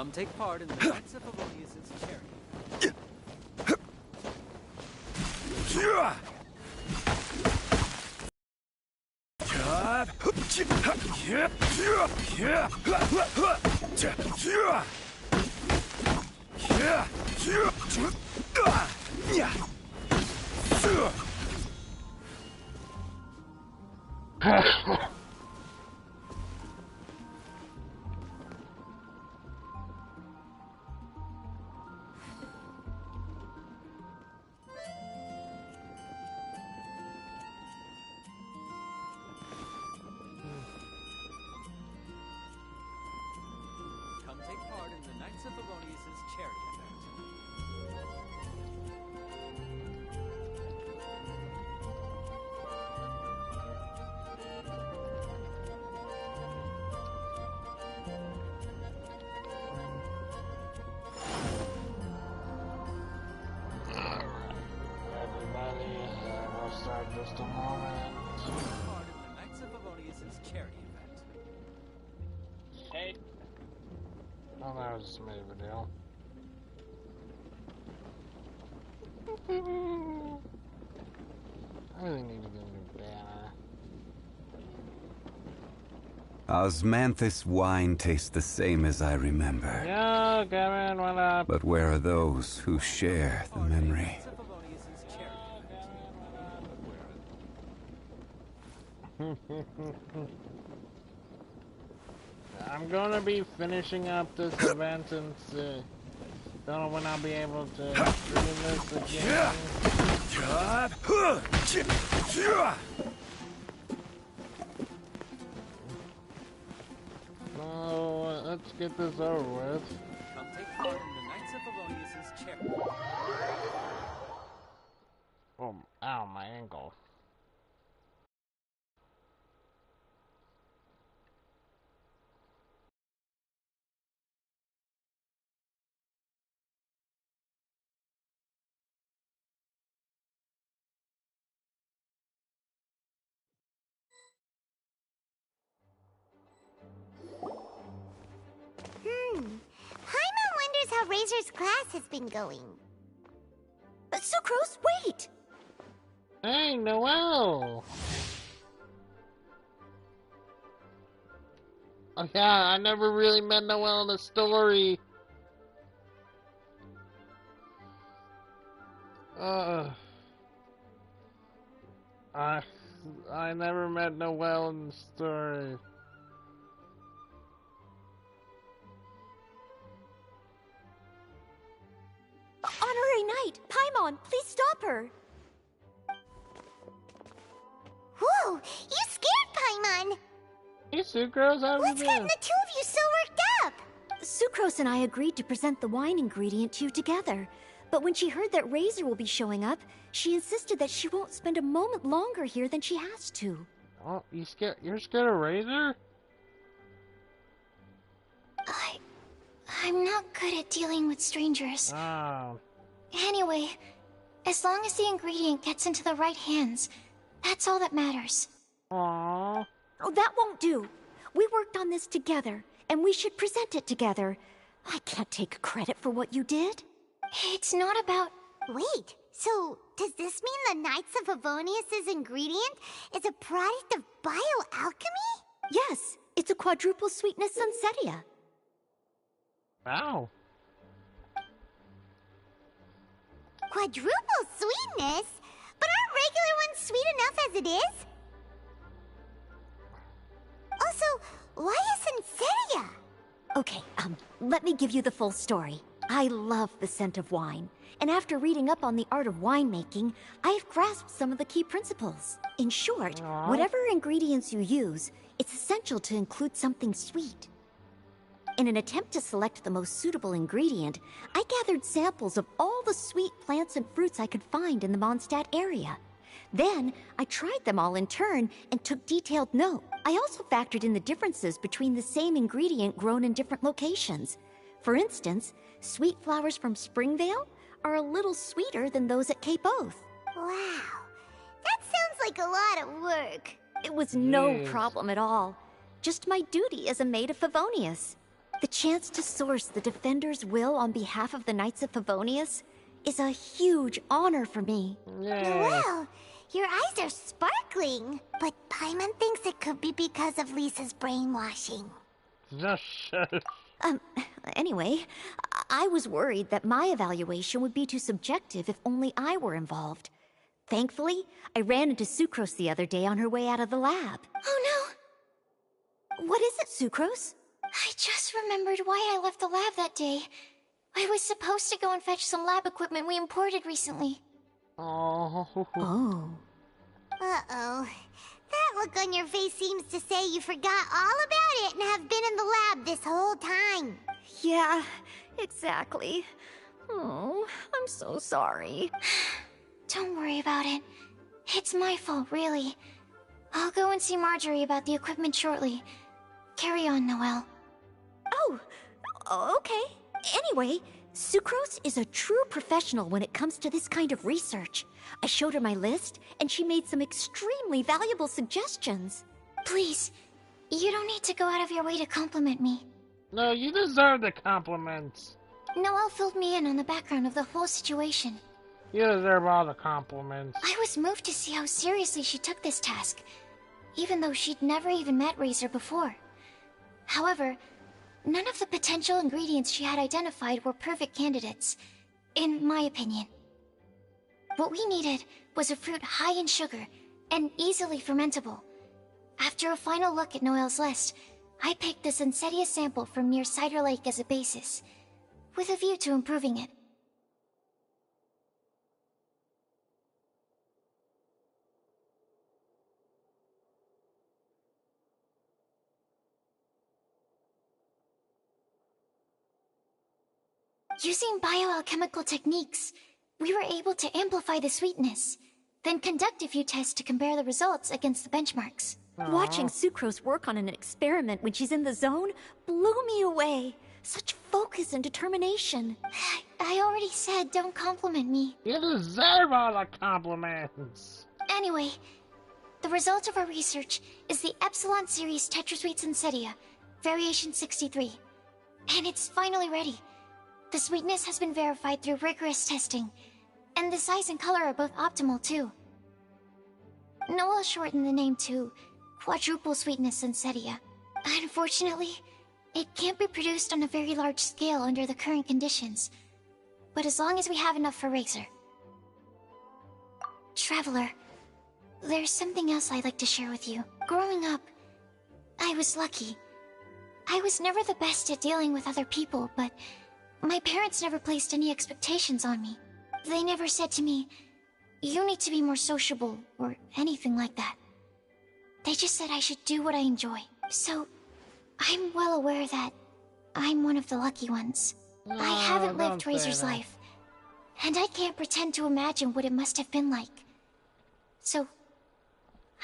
Come take part in the Knights of Favonius's charity. Come take part in the Knights of Favonius's charity event. Everybody, we'll start just a moment. Come take part in the Knights of Favonius's charity event. Hey. Oh, that was just made of a deal. I really need to get a new banner. Osmanthus wine tastes the same as I remember. Yo, Kevin, what up? But where are those who share the memory? Knights of Favonius's charity event. I'm gonna be finishing up this event and don't know when I'll be able to stream this again. So let's get this over with. Come take part in the Knights of Favonius's charity. Oh, ow, my ankle. Paimon wonders how Razor's class has been going. But Sucrose, wait! Hey, Noelle! Oh yeah, I never really met Noelle in the story. I never met Noelle in the story. Honorary Knight, Paimon, please stop her! Whoa, you scared Paimon! Hey, Sucrose, how have you What's gotten been? the two of you so worked up? Sucrose and I agreed to present the wine ingredient to you together. But when she heard that Razor will be showing up, she insisted that she won't spend a moment longer here than she has to. Oh, you're scared of Razor? I'm not good at dealing with strangers. Oh. Anyway, as long as the ingredient gets into the right hands, that's all that matters. Aww. Oh, that won't do. We worked on this together, and we should present it together. I can't take credit for what you did. It's not about... Wait, so does this mean the Knights of Favonius's ingredient is a product of bioalchemy? Yes, it's a quadruple sweetness sunsetia. Wow. Quadruple sweetness? But aren't regular ones sweet enough as it is? Also, why a sunsetia? Okay, let me give you the full story. I love the scent of wine, and after reading up on the art of winemaking, I've grasped some of the key principles. In short, whatever ingredients you use, it's essential to include something sweet. In an attempt to select the most suitable ingredient, I gathered samples of all the sweet plants and fruits I could find in the Mondstadt area. Then, I tried them all in turn and took detailed note. I also factored in the differences between the same ingredient grown in different locations. For instance, sweet flowers from Springvale are a little sweeter than those at Cape Oath. Wow, that sounds like a lot of work. It was no problem at all. Just my duty as a maid of Favonius. The chance to source the Defender's will on behalf of the Knights of Favonius is a huge honor for me. Well, your eyes are sparkling. But Paimon thinks it could be because of Lisa's brainwashing. Just shut. Anyway, I was worried that my evaluation would be too subjective if only I were involved. Thankfully, I ran into Sucrose the other day on her way out of the lab. Oh no! What is it, Sucrose? I just remembered why I left the lab that day. I was supposed to go and fetch some lab equipment we imported recently. Oh. Uh-oh. That look on your face seems to say you forgot all about it and have been in the lab this whole time. Yeah, exactly. Oh, I'm so sorry. Don't worry about it. It's my fault, really. I'll go and see Marjorie about the equipment shortly. Carry on, Noelle. Oh, okay. Anyway, Sucrose is a true professional when it comes to this kind of research. I showed her my list, and she made some extremely valuable suggestions. Please, you don't need to go out of your way to compliment me. No, you deserve the compliments. Noelle filled me in on the background of the whole situation. You deserve all the compliments. I was moved to see how seriously she took this task, even though she'd never even met Razor before. However, none of the potential ingredients she had identified were perfect candidates, in my opinion. What we needed was a fruit high in sugar and easily fermentable. After a final look at Noelle's list, I picked the Sensetia sample from near Cider Lake as a basis, with a view to improving it. Using bioalchemical techniques, we were able to amplify the sweetness, then conduct a few tests to compare the results against the benchmarks. Watching Sucrose work on an experiment when she's in the zone blew me away. Such focus and determination. I already said don't compliment me. You deserve all the compliments. Anyway, the result of our research is the Epsilon Series Tetrasweet Sensetia, Variation 63. And it's finally ready. The sweetness has been verified through rigorous testing, and the size and color are both optimal too. Noelle shortened the name to Quadruple Sweetness Sensetia. Unfortunately, it can't be produced on a very large scale under the current conditions, but as long as we have enough for Razor. Traveler, there's something else I'd like to share with you. Growing up, I was lucky. I was never the best at dealing with other people, but my parents never placed any expectations on me. They never said to me, "You need to be more sociable," or anything like that. They just said I should do what I enjoy. So, I'm well aware that I'm one of the lucky ones. I haven't lived Razor's life, and I can't pretend to imagine what it must have been like. So,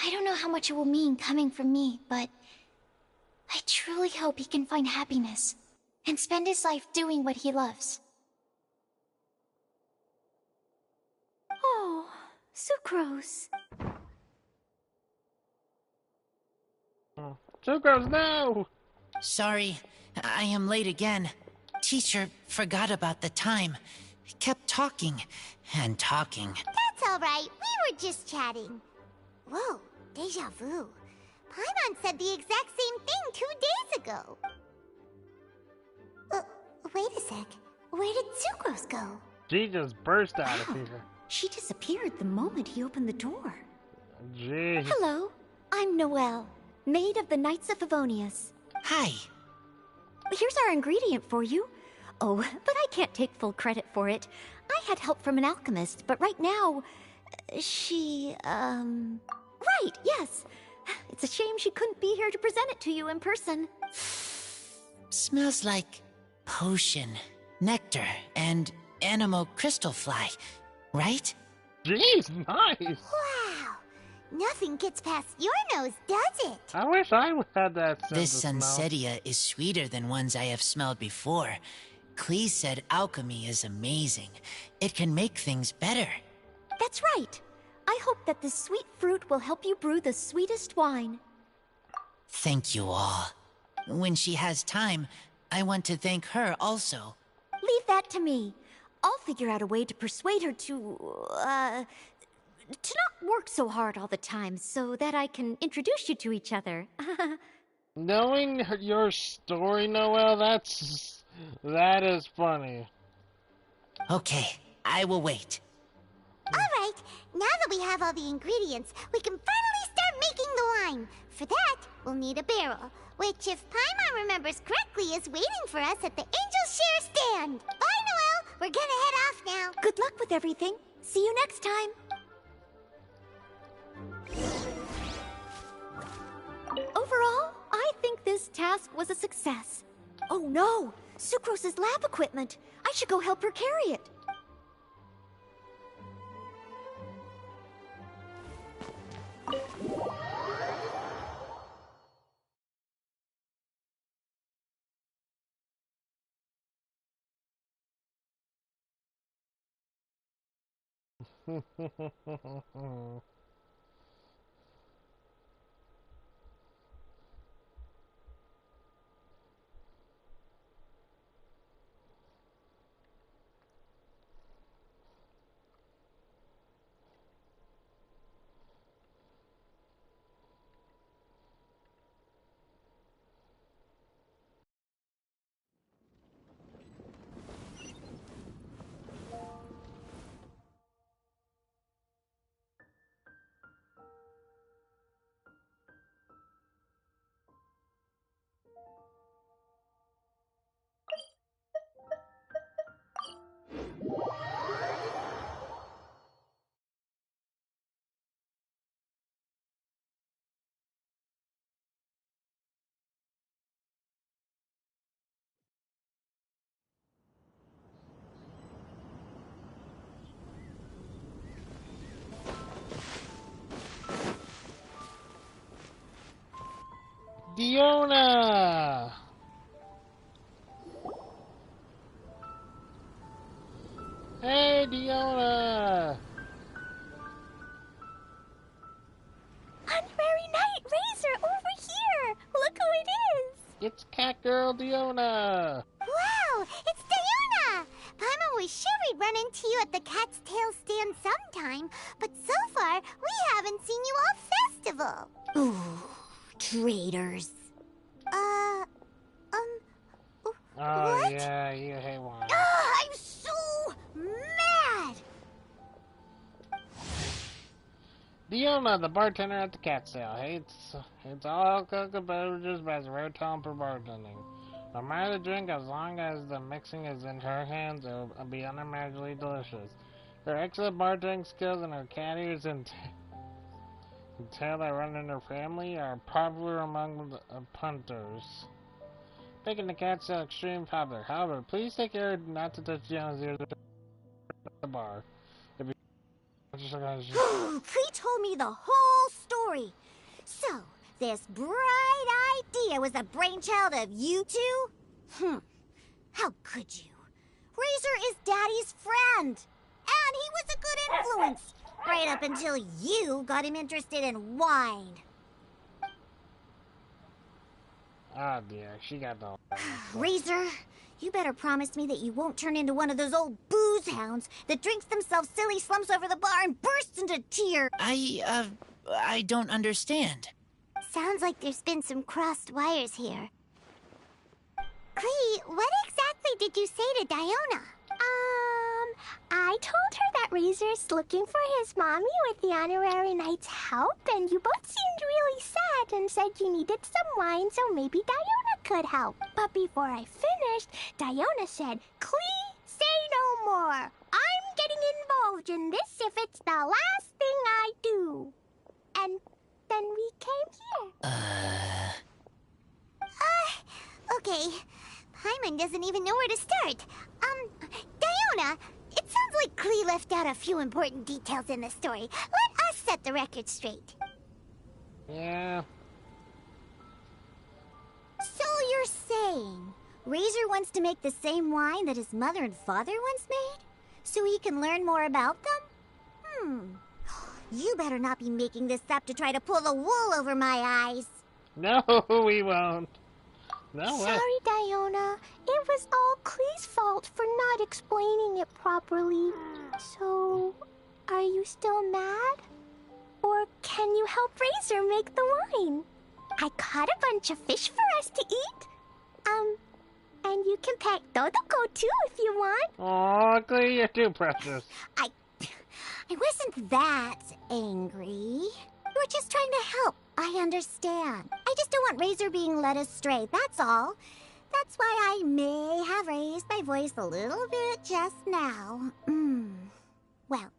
I don't know how much it will mean coming from me, but I truly hope he can find happiness and spend his life doing what he loves. Oh, Sucrose. Sucrose, no! Sorry, I am late again. Teacher forgot about the time. Kept talking and talking. That's alright, we were just chatting. Whoa, deja vu. Paimon said the exact same thing 2 days ago. Wait a sec. Where did Sucrose go? She just burst out of fever. She disappeared the moment he opened the door. Jeez. Hello, I'm Noelle, maid of the Knights of Favonius. Hi. Here's our ingredient for you. Oh, but I can't take full credit for it. I had help from an alchemist, but right now, Right, yes. It's a shame she couldn't be here to present it to you in person. Smells like potion, nectar, and anemo crystal fly, right? Jeez, nice! Wow! Nothing gets past your nose, does it? I wish I had that sense This of smell. Sensetia is sweeter than ones I have smelled before. Clee said alchemy is amazing. It can make things better. That's right. I hope that this sweet fruit will help you brew the sweetest wine. Thank you all. When she has time, I want to thank her also. Leave that to me. I'll figure out a way to persuade her to not work so hard all the time so that I can introduce you to each other. Knowing your story, Noelle, that is funny. Okay, I will wait. Alright, now that we have all the ingredients, we can finally start making the wine. For that, we'll need a barrel, which, if Paimon remembers correctly, is waiting for us at the Angel Share stand. Bye, Noelle! We're gonna head off now. Good luck with everything. See you next time. Overall, I think this task was a success. Oh no! Sucrose's lab equipment! I should go help her carry it. Diona! Hey, Diona! Honorary Knight Razor, over here! Look who it is! It's Cat Girl Diona! Wow, it's Diona! Paimon was sure we'd run into you at the Cat's Tail stand sometime, but so far, we haven't seen you all festival. Ooh, traitors. Oh, What? yeah, you hate one. I'm so mad! Diona, the bartender at the cat sale, hates all alcoholic beverages by zero tolerance for bartending. No matter the drink, as long as the mixing is in her hands, it will be unimaginably delicious. Her excellent bartending skills and her cat ears and tail that run in her family are popular among the punters, making the cat sale extremely popular. However, please take care not to touch Diona's ears at the bar. If you He told me the whole story. So, this bright idea was the brainchild of you two? How could you? Razor is Daddy's friend. And he was a good influence. Right up until you got him interested in wine. Oh dear, she got the Razor, you better promise me that you won't turn into one of those old booze hounds that drinks themselves silly, slumps over the bar, and bursts into tears. I don't understand. Sounds like there's been some crossed wires here. Klee, what exactly did you say to Diona? I told her that Razor's looking for his mommy with the Honorary Knight's help, and you both seemed really sad and said you needed some wine, so maybe Diona could help. But before I finished, Diona said, Klee, say no more. I'm getting involved in this if it's the last thing I do. And then we came here. Okay. Paimon doesn't even know where to start. Diona, it sounds like Klee left out a few important details in the story. Let us set the record straight. Yeah. So you're saying Razor wants to make the same wine that his mother and father once made? So he can learn more about them? You better not be making this up to try to pull the wool over my eyes. No, we won't. No way. Sorry, Diona. It was all Klee's fault for not explaining it properly. So, are you still mad? Or can you help Razor make the wine? I caught a bunch of fish for us to eat. And you can pet Dodoko too if you want. Aw, Klee, you're too precious. I wasn't that angry. We're just trying to help. I understand. I just don't want Razor being led astray, that's all. That's why I may have raised my voice a little bit just now. Well,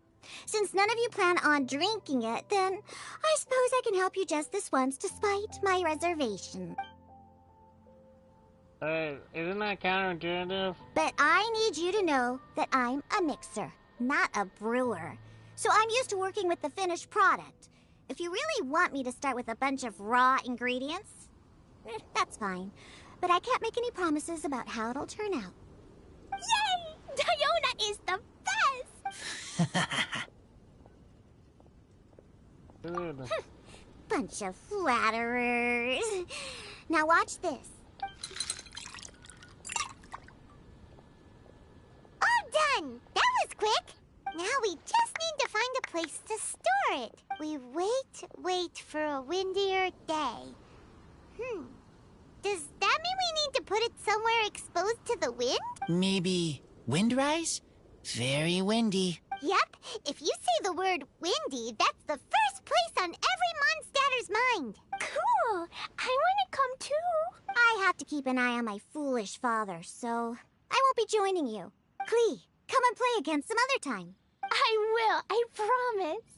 since none of you plan on drinking it, then I suppose I can help you just this once despite my reservation. Isn't that counterintuitive? But I need you to know that I'm a mixer, not a brewer. So I'm used to working with the finished product. If you really want me to start with a bunch of raw ingredients, that's fine. But I can't make any promises about how it'll turn out. Yay! Diona is the best! Dude. Bunch of flatterers. Now watch this. All done! That was quick! Now we just need to find a place to store it. We wait for a windier day. Does that mean we need to put it somewhere exposed to the wind? Maybe windrise? Very windy. Yep. If you say the word windy, that's the first place on every Mondstatter's mind. Cool. I want to come too. I have to keep an eye on my foolish father, so I won't be joining you. Klee, come and play again some other time. I will. I promise.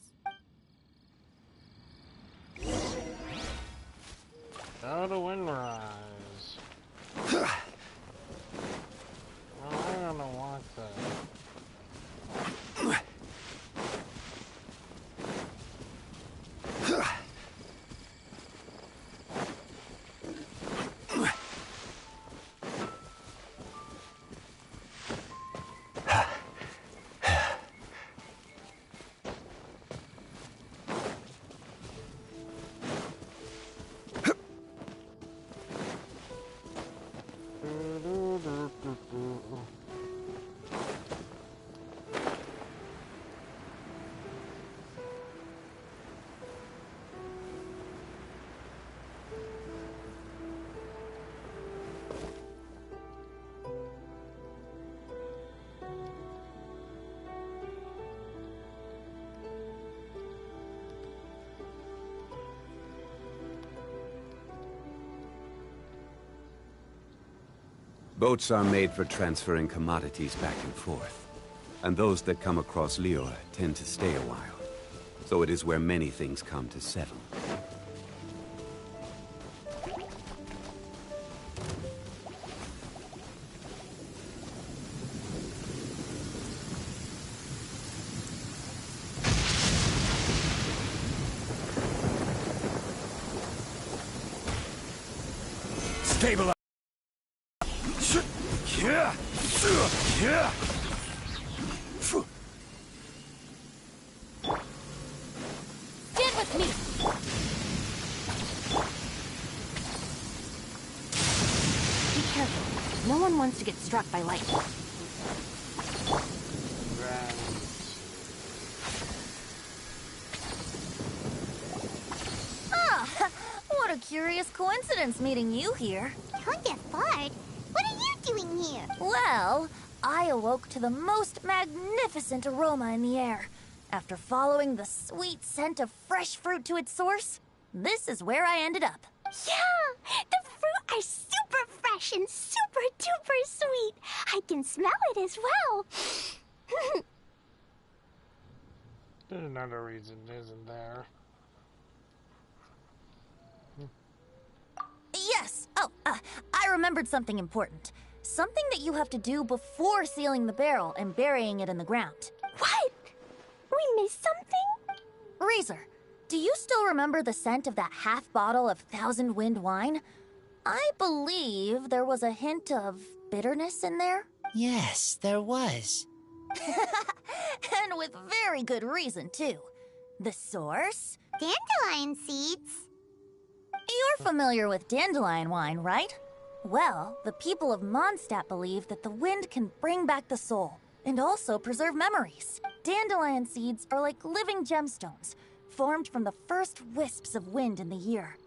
Go to Windrise. Well, I'm gonna want that. Boats are made for transferring commodities back and forth. And those that come across Lior tend to stay a while. So it is where many things come to settle. Stabilize! Stand with me! Be careful. No one wants to get struck by lightning. Ah, what a curious coincidence meeting you here. Don't get bored. What are you doing here? Well, I awoke to the most magnificent aroma in the air. After following the sweet scent of fresh fruit to its source, this is where I ended up. Yeah! The fruit are super fresh and super duper sweet. I can smell it as well. There's another reason, isn't there? Yes! Oh, I remembered something important. Something that you have to do before sealing the barrel and burying it in the ground. What? We missed something? Razor, do you still remember the scent of that half bottle of Thousand Wind wine? I believe there was a hint of bitterness in there. Yes, there was. And with very good reason, too. The source? Dandelion seeds. You're familiar with dandelion wine, right? Well, the people of Mondstadt believe that the wind can bring back the soul and also preserve memories. Dandelion seeds are like living gemstones, formed from the first wisps of wind in the year.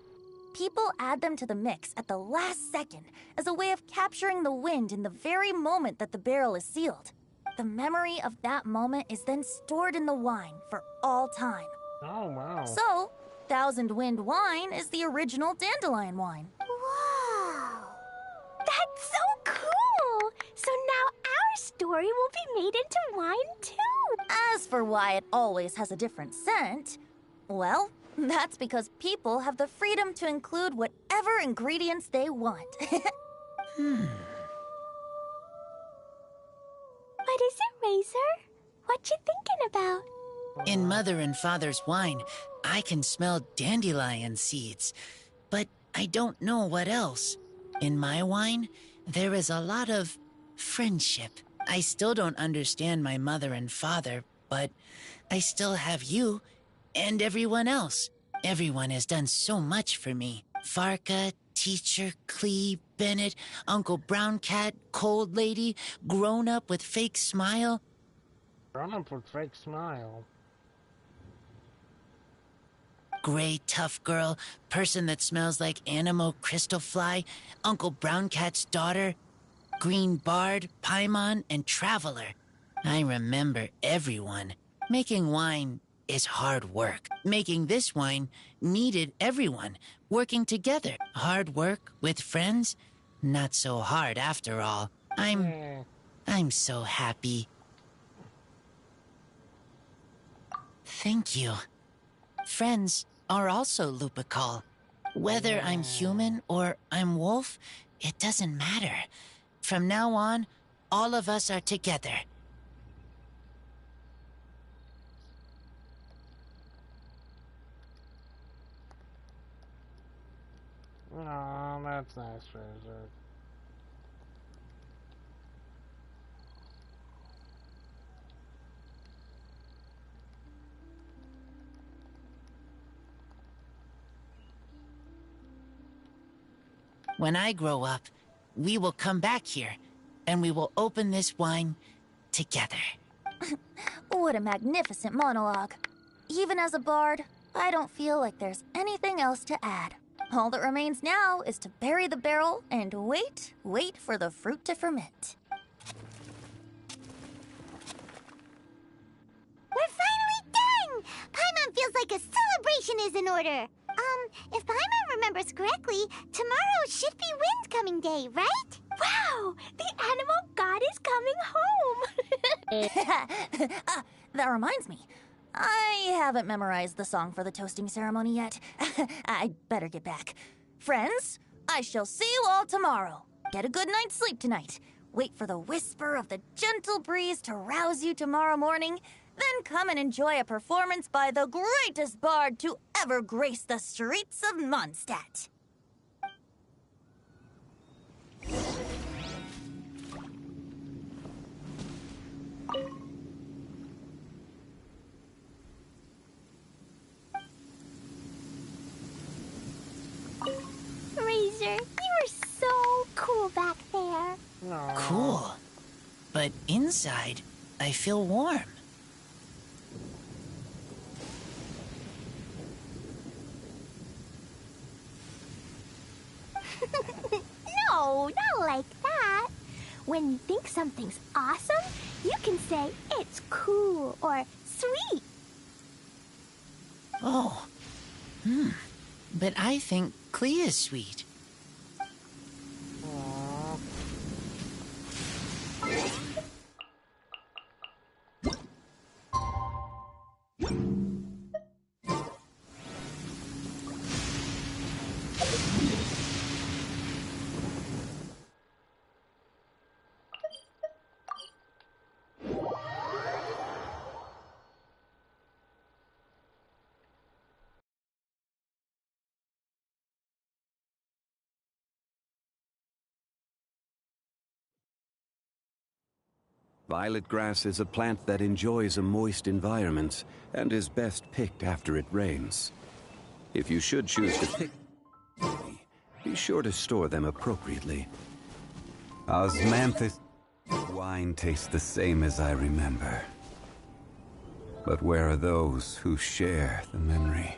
People add them to the mix at the last second as a way of capturing the wind in the very moment that the barrel is sealed. The memory of that moment is then stored in the wine for all time. Oh, wow. So, Thousand Wind wine is the original dandelion wine. Wow! That's so cool! So now our story will be made into wine too! As for why it always has a different scent, well, that's because people have the freedom to include whatever ingredients they want. What is it, Razor? What you thinking about? In Mother and Father's wine, I can smell dandelion seeds, but I don't know what else. In my wine, there is a lot of friendship. I still don't understand my mother and father, but I still have you and everyone else. Everyone has done so much for me. Varka, Teacher, Clee, Bennett, Uncle Brown Cat, Cold Lady, Grown Up with Fake Smile. Grown Up with Fake Smile. Gray Tough Girl, Person That Smells Like Animo Crystal Fly, Uncle Brown Cat's Daughter, Green Bard, Paimon, and Traveler. I remember everyone. Making wine is hard work. Making this wine needed everyone, working together. Hard work with friends? Not so hard after all. I'm so happy. Thank you. Friends are also Lupical. Whether I'm human or I'm wolf, it doesn't matter. From now on, all of us are together. Oh, that's nice, Razor. When I grow up, we will come back here, and we will open this wine together. What a magnificent monologue. Even as a bard, I don't feel like there's anything else to add. All that remains now is to bury the barrel and wait for the fruit to ferment. We're finally done! Paimon feels like a celebration is in order. If Paimon remembers correctly, tomorrow should be Wind-Coming Day, right? Wow! The animal god is coming home! That reminds me. I haven't memorized the song for the toasting ceremony yet. I'd better get back. Friends, I shall see you all tomorrow. Get a good night's sleep tonight. Wait for the whisper of the gentle breeze to rouse you tomorrow morning. Then come and enjoy a performance by the greatest bard to ever grace the streets of Mondstadt. Razor, you were so cool back there. Aw. Cool. But inside, I feel warm. No, not like that. When you think something's awesome, you can say it's cool or sweet. Oh. But I think Clee is sweet. Aw. Violet grass is a plant that enjoys a moist environment and is best picked after it rains. If you should choose to pick, Be sure to store them appropriately. Osmanthus wine tastes the same as I remember. But where are those who share the memory?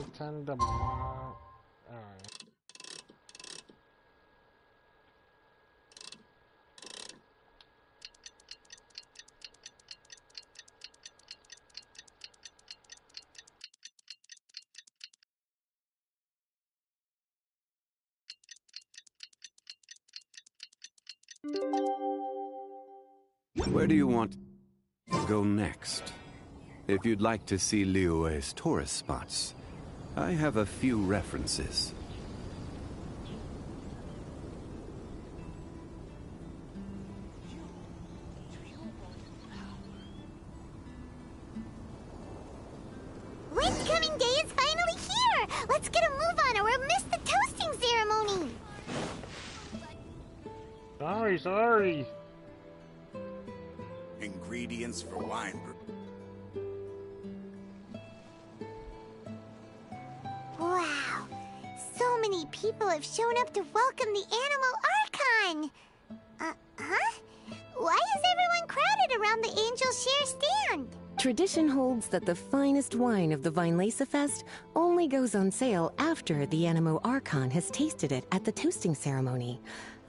Alright. Where do you want to go next? If you'd like to see Liyue's tourist spots, I have a few references. Windcoming Day is finally here! Let's get a move on or we'll miss the toasting ceremony! Sorry. Ingredients for wine brew. Wow! So many people have shown up to welcome the Animal Archon! Huh? Why is everyone crowded around the Angel Share stand? Tradition holds that the finest wine of the Vinelasa Fest only goes on sale after the Animo Archon has tasted it at the toasting ceremony.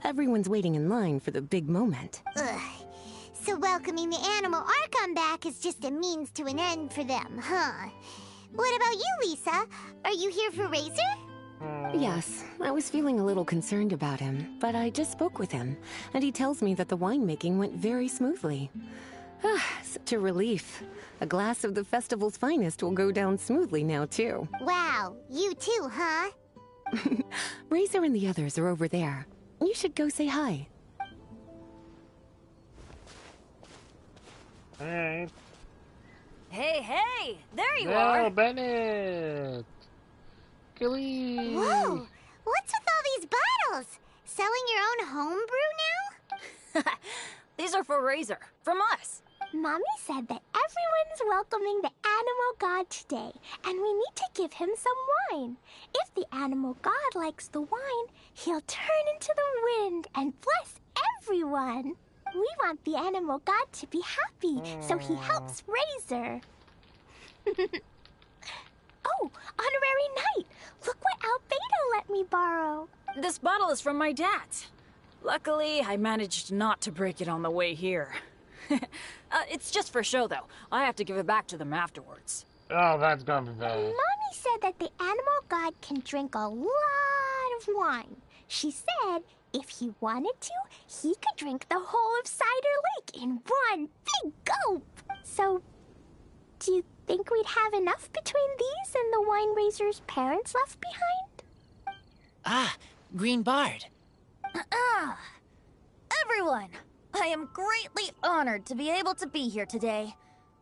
Everyone's waiting in line for the big moment. Ugh. So welcoming the Animal Archon back is just a means to an end for them, huh? What about you, Lisa? Are you here for Razor? Yes, I was feeling a little concerned about him, but I just spoke with him, and he tells me that the winemaking went very smoothly. Such a relief. A glass of the festival's finest will go down smoothly now, too. Wow, you too, huh? Razor and the others are over there. You should go say hi. Alright. Hey! There you No, are! Bennett! Gilly! Whoa! What's with all these bottles? Selling your own homebrew now? These are for Razor, from us. Mommy said that everyone's welcoming the Animal God today, and we need to give him some wine. If the Animal God likes the wine, he'll turn into the wind and bless everyone. We want the Animal God to be happy, so he helps Razor. Oh, Honorary Knight! Look what Albedo let me borrow. This bottle is from my dad's. Luckily, I managed not to break it on the way here. It's just for show, though. I have to give it back to them afterwards. Oh, that's gonna be bad. Mommy said that the Animal God can drink a lot of wine. She said if he wanted to, he could drink the whole of Cider Lake in one big gulp. So, do you think we'd have enough between these and the wine raiser's parents left behind? Ah, Green Bard. Everyone, I am greatly honored to be able to be here today.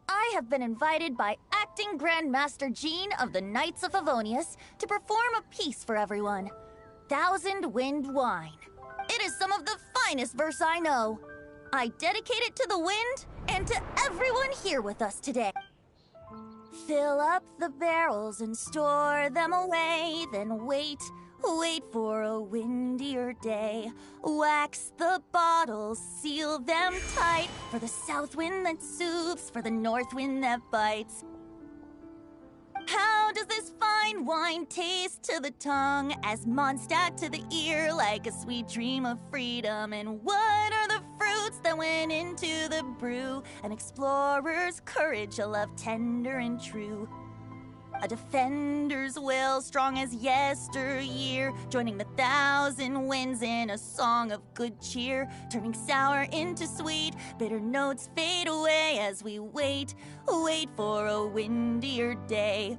I have been invited by Acting Grandmaster Jean of the Knights of Favonius to perform a piece for everyone. Thousand Wind Wine. It is some of the finest verse I know. I dedicate it to the wind and to everyone here with us today. Fill up the barrels and store them away, then wait for a windier day. Wax the bottles, seal them tight, for the south wind that soothes, for the north wind that bites. How does this fine wine taste to the tongue, as Mondstadt to the ear, like a sweet dream of freedom? And what are the fruits that went into the brew? An explorer's courage, a love tender and true. A defender's will, strong as yesteryear, joining the thousand winds in a song of good cheer, turning sour into sweet, bitter notes fade away as we wait for a windier day.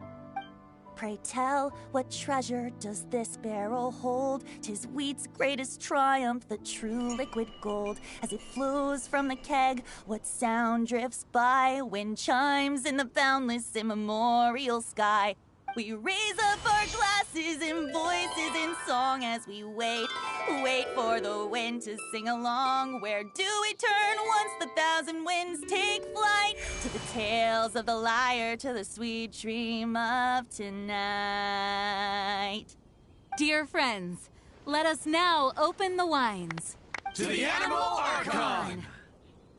Pray tell, what treasure does this barrel hold? 'Tis wheat's greatest triumph, the true liquid gold. As it flows from the keg, what sound drifts by? Wind chimes in the boundless immemorial sky. We raise up our glasses and voices in song as we wait for the wind to sing along. Where do we turn once the thousand winds take flight? To the tales of the lyre, to the sweet dream of tonight. Dear friends, let us now open the wines. To the Animal Archon!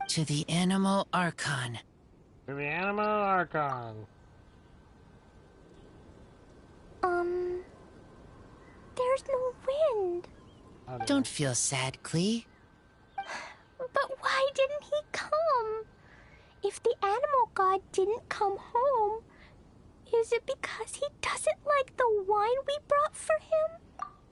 To the Animal Archon. To the Animal Archon. There's no wind. Don't feel sad, Klee. But why didn't he come? If the animal god didn't come home, is it because he doesn't like the wine we brought for him?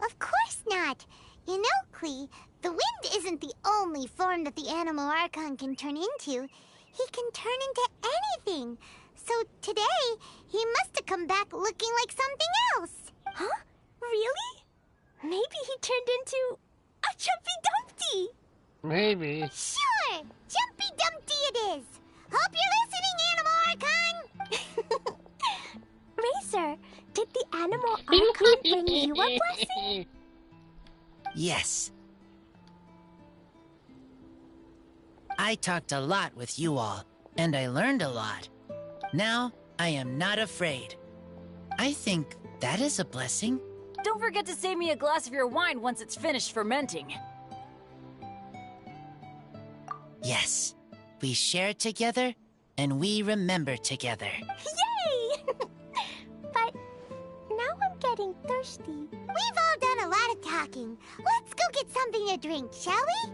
Of course not. You know, Klee, the wind isn't the only form that the Animal Archon can turn into. He can turn into anything. So today, he must have come back looking like something else. Huh? Really? Maybe he turned into a Jumpy Dumpty. Maybe. Sure! Jumpy Dumpty it is! Hope you're listening, Animal Archon! Racer, did the Animal Archon bring you a blessing? Yes. I talked a lot with you all, and I learned a lot. Now, I am not afraid. I think that is a blessing. Don't forget to save me a glass of your wine once it's finished fermenting. Yes. We share together, and we remember together. Yay! But now I'm getting thirsty. We've all done a lot of talking. Let's go get something to drink, shall we?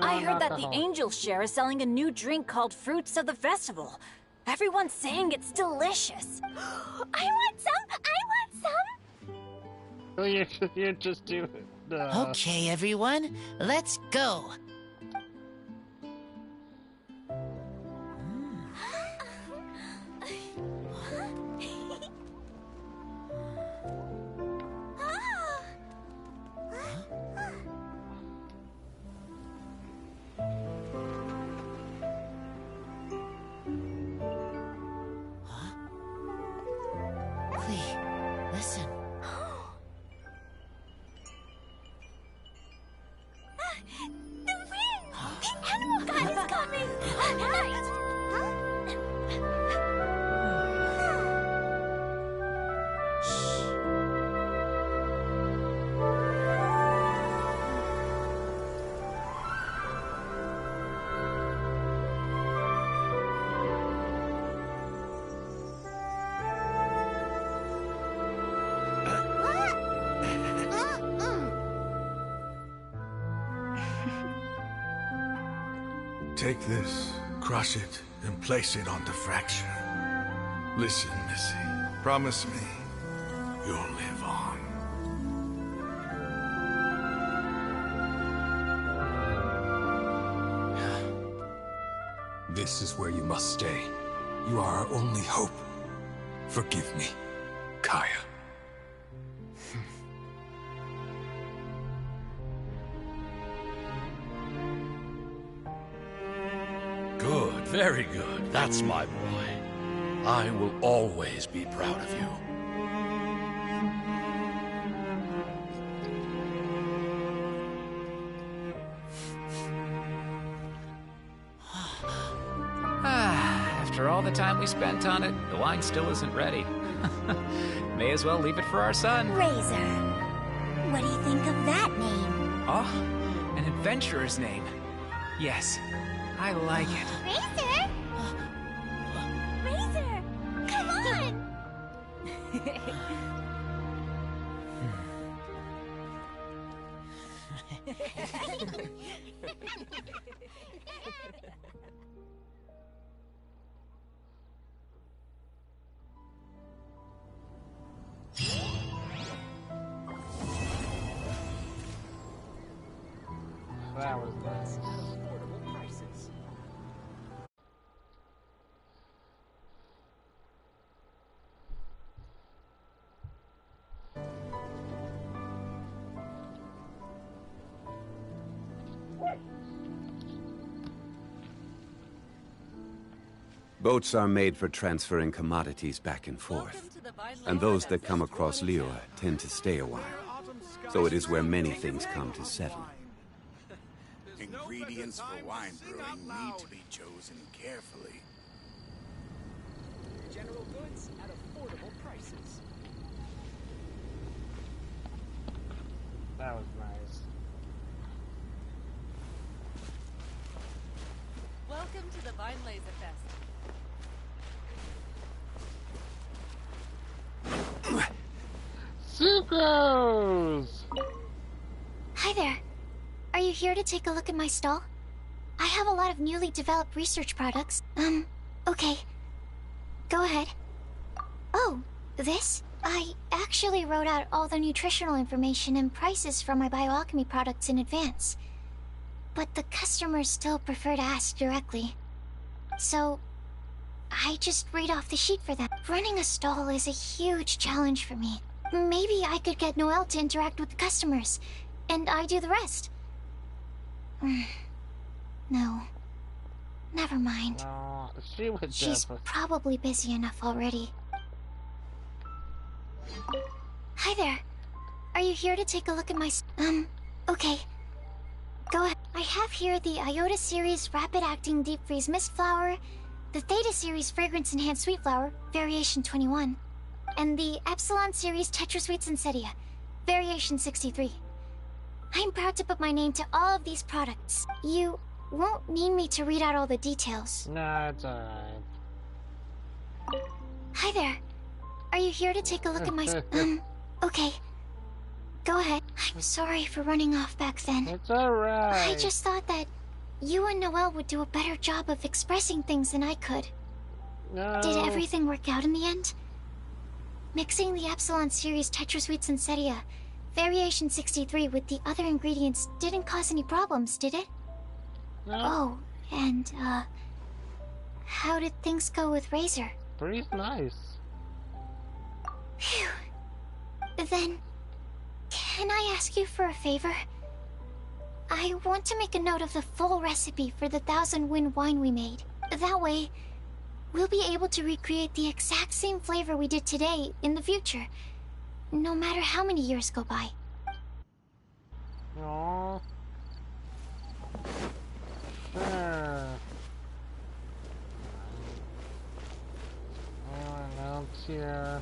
I heard that the Angel Share is selling a new drink called Fruits of the Festival. Everyone's saying it's delicious. I want some! I want some! You're just doing it. Okay, everyone, let's go. Listen. The wind! The Animal God is coming! Right! Take this, crush it, and place it on the fracture. Listen, Missy. Promise me you'll live on. This is where you must stay. You are our only hope. Forgive me, Kaya. Very good. That's my boy. I will always be proud of you. After all the time we spent on it, the wine still isn't ready. May as well leave it for our son. Razor. What do you think of that name? Oh, an adventurer's name. Yes, I like it. Razor? Razor! Come on! That was nice. Boats are made for transferring commodities back and forth, and those that come across Liyue tend to stay a while. So it is where many things come to settle. Ingredients for wine brewing need to be chosen carefully. General goods at affordable prices. That was nice. Welcome to the Vine Laser Fest. Sucrose! Hi there. Are you here to take a look at my stall? I have a lot of newly developed research products. Okay. Go ahead. Oh, this? I actually wrote out all the nutritional information and prices for my bioalchemy products in advance. But the customers still prefer to ask directly. So, I just read off the sheet for them. Running a stall is a huge challenge for me. Maybe I could get Noelle to interact with the customers, and I do the rest. No. Never mind. She's probably busy enough already. Hi there. Are you here to take a look at my... okay. Go ahead. I have here the Iota Series Rapid Acting Deep Freeze Mist Flower, the Theta Series Fragrance Enhanced Sweet Flower, Variation 21, and the Epsilon Series Tetra Sweet Sensetia, Variation 63. I'm proud to put my name to all of these products. You won't need me to read out all the details. Nah, it's alright. Hi there. Are you here to take a look at my... okay. Go ahead. I'm sorry for running off back then. It's alright. I just thought that you and Noelle would do a better job of expressing things than I could. No. Did everything work out in the end? Mixing the Epsilon Series Tetra Sweet Sensetia, Variation 63 with the other ingredients didn't cause any problems, did it? No. Oh, and, how did things go with Razor? Pretty nice. Phew. Then, can I ask you for a favor? I want to make a note of the full recipe for the 1000 Wind wine we made. That way, we'll be able to recreate the exact same flavor we did today in the future, no matter how many years go by. Aww. Sure. Anyone else here?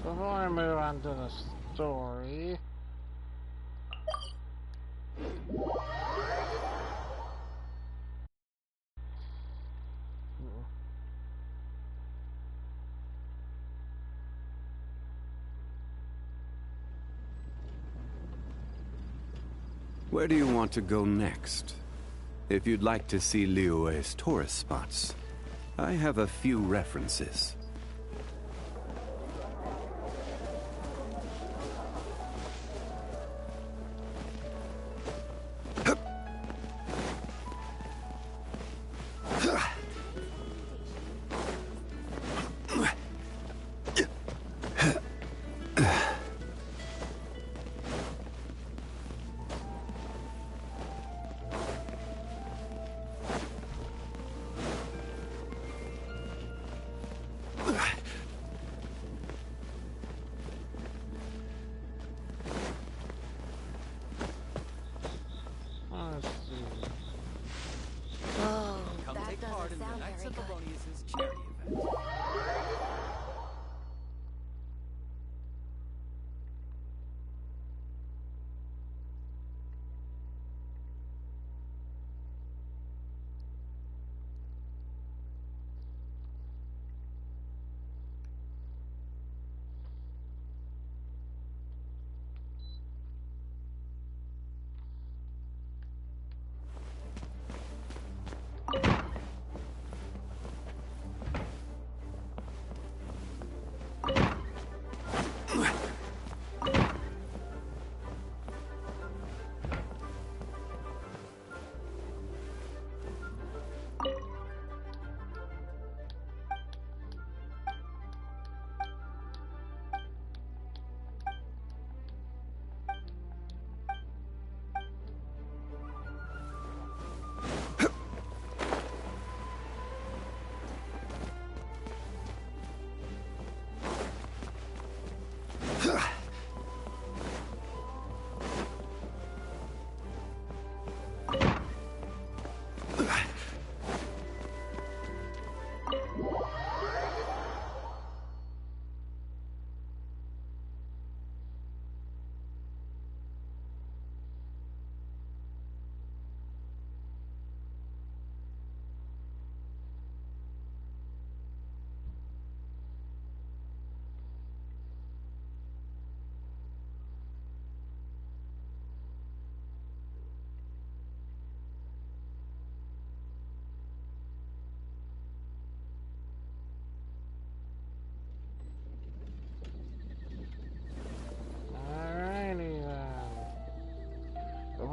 Before I move on to the story... Where do you want to go next? If you'd like to see Liyue's tourist spots, I have a few references.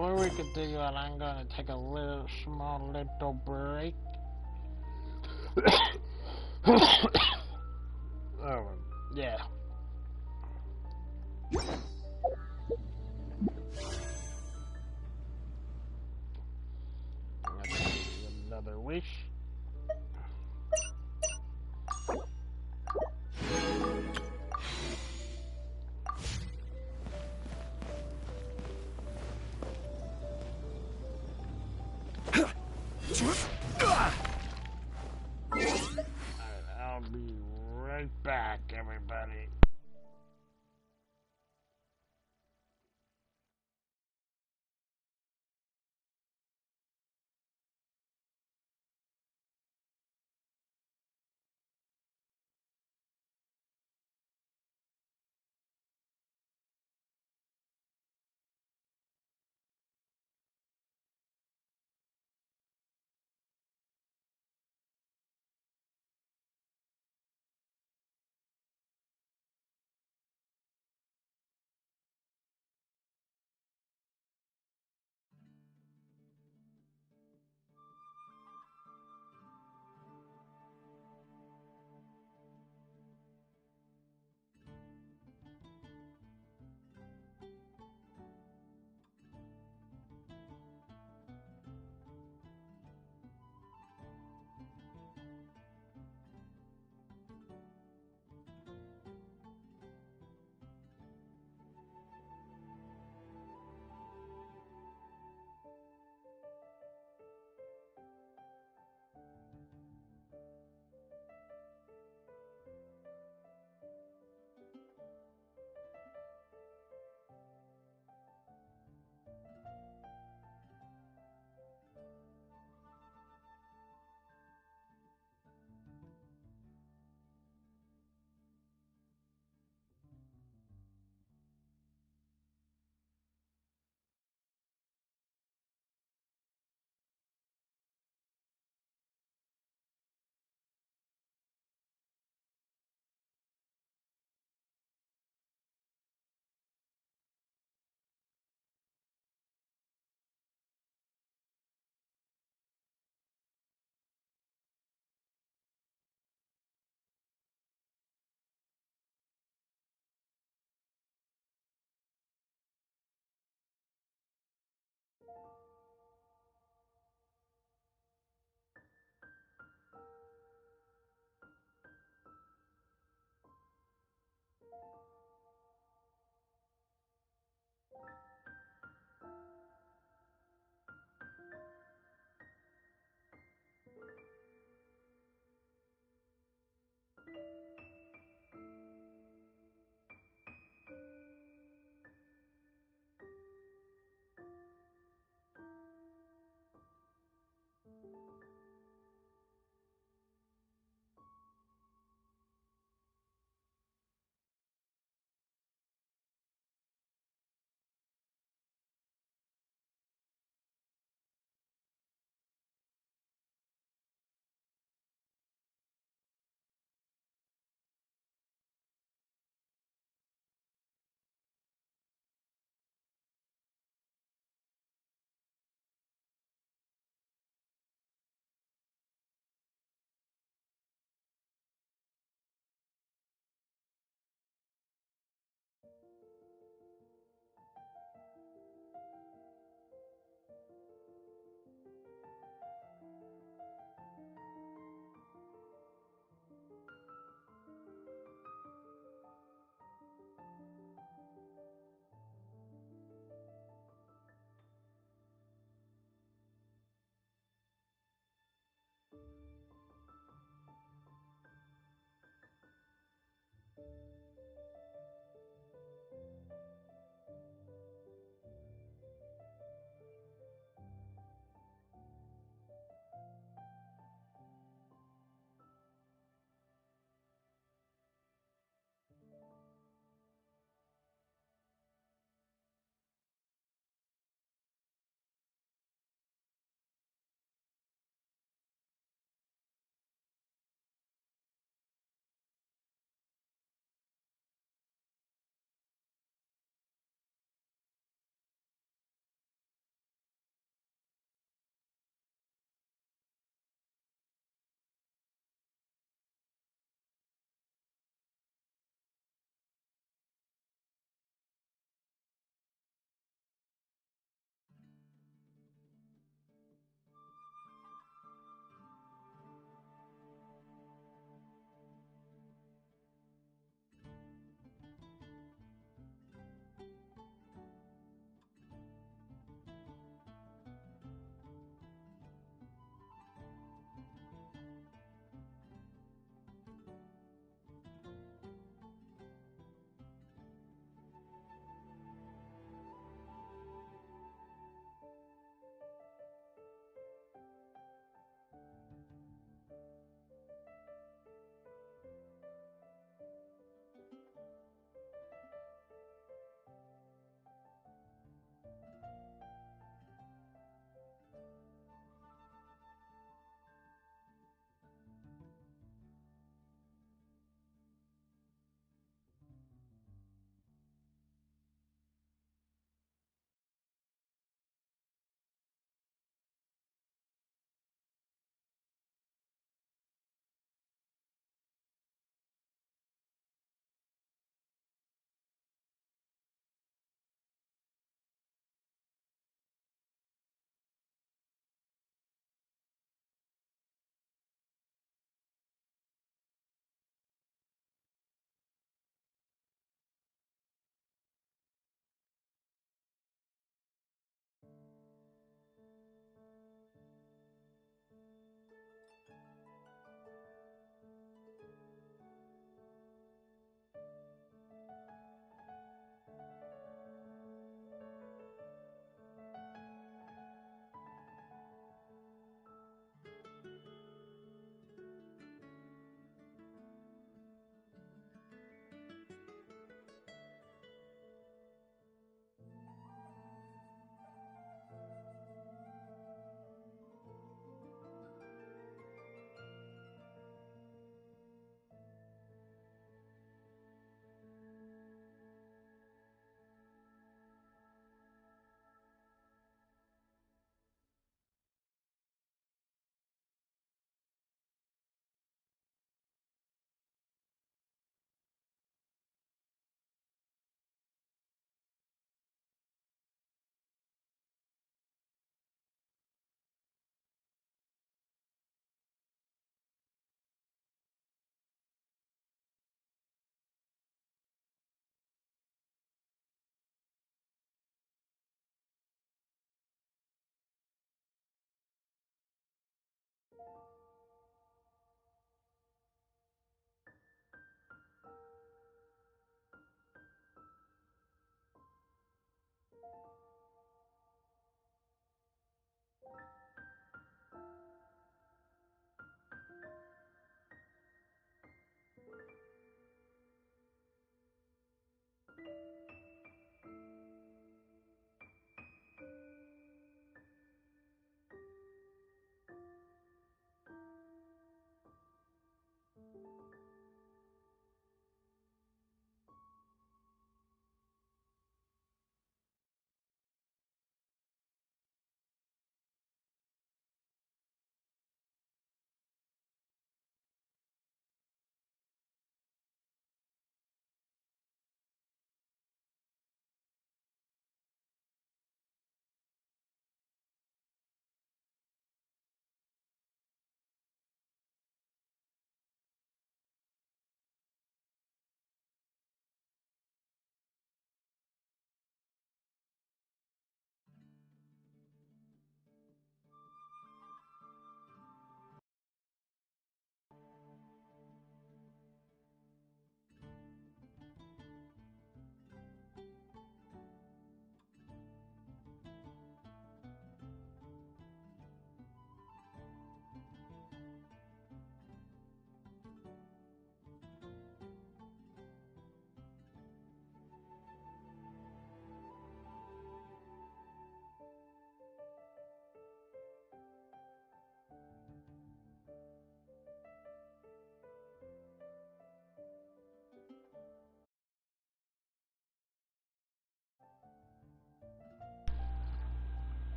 before we continue on, I'm gonna take a small little break. Oh, yeah. Another wish. I'll be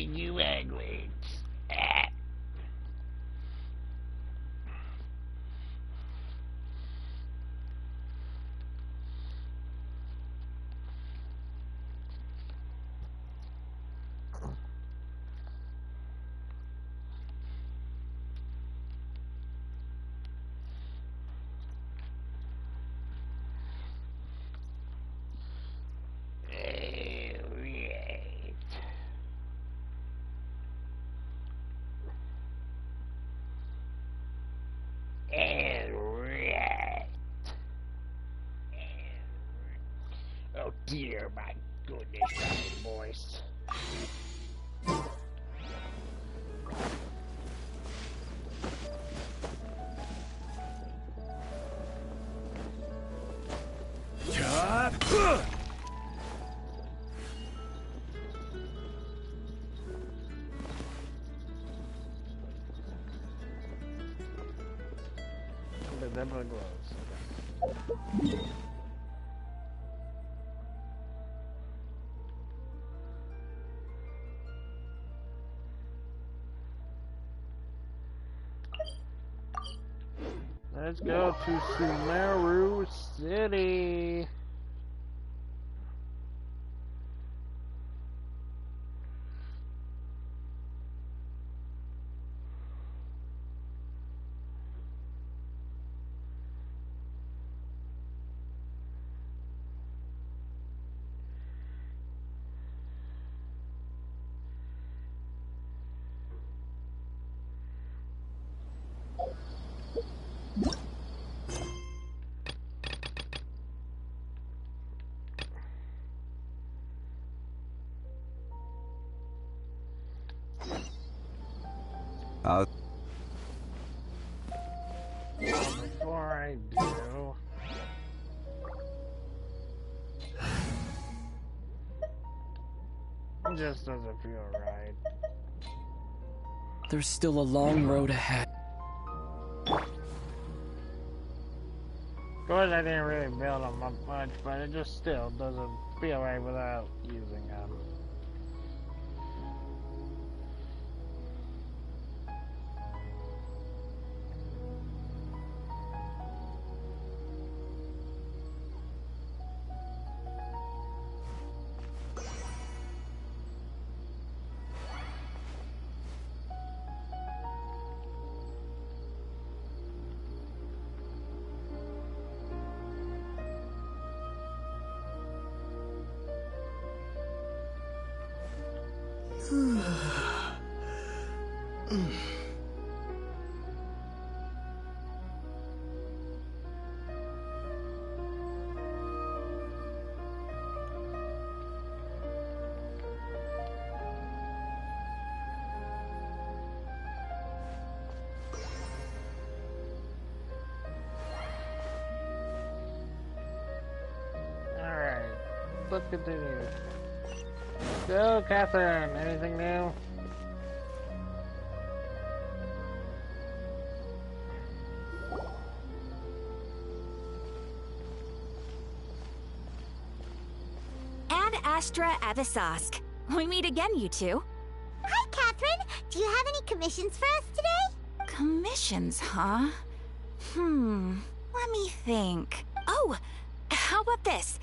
You ugly. Oh dear, my goodness, I'm moist. But definitely glows. Let's go to Sumeru City. Before I do, it just doesn't feel right. There's still a long road ahead. Of course, I didn't really build them up much, but it just still doesn't feel right without using them. Alright, let's continue. So, Catherine, anything new? Ad Astra Avisask. We meet again, you two. Hi, Catherine. Do you have any commissions for us today? Commissions, huh? Let me think. Oh, how about this?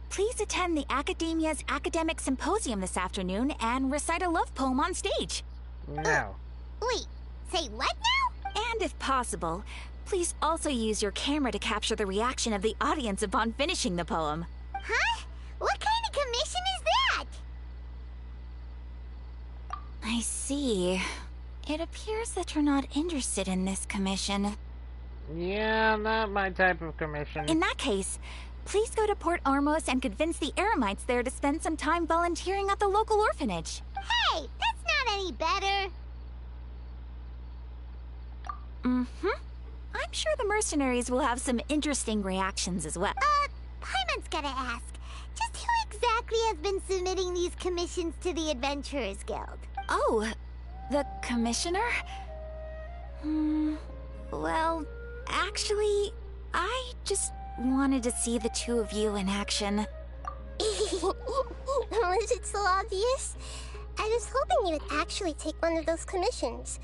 Please attend the Academia's Academic Symposium this afternoon and recite a love poem on stage. No. Wait, say what now? And if possible, please also use your camera to capture the reaction of the audience upon finishing the poem. Huh? What kind of commission is that? I see. It appears that you're not interested in this commission. Yeah, not my type of commission. In that case, please go to Port Ormos and convince the Eremites there to spend some time volunteering at the local orphanage. Hey, that's not any better. I'm sure the mercenaries will have some interesting reactions as well. Paimon's gotta ask. Just who exactly has been submitting these commissions to the Adventurers Guild? Oh, the commissioner? Well, actually, I just wanted to see the two of you in action. Was it so obvious? I was hoping you would actually take one of those commissions.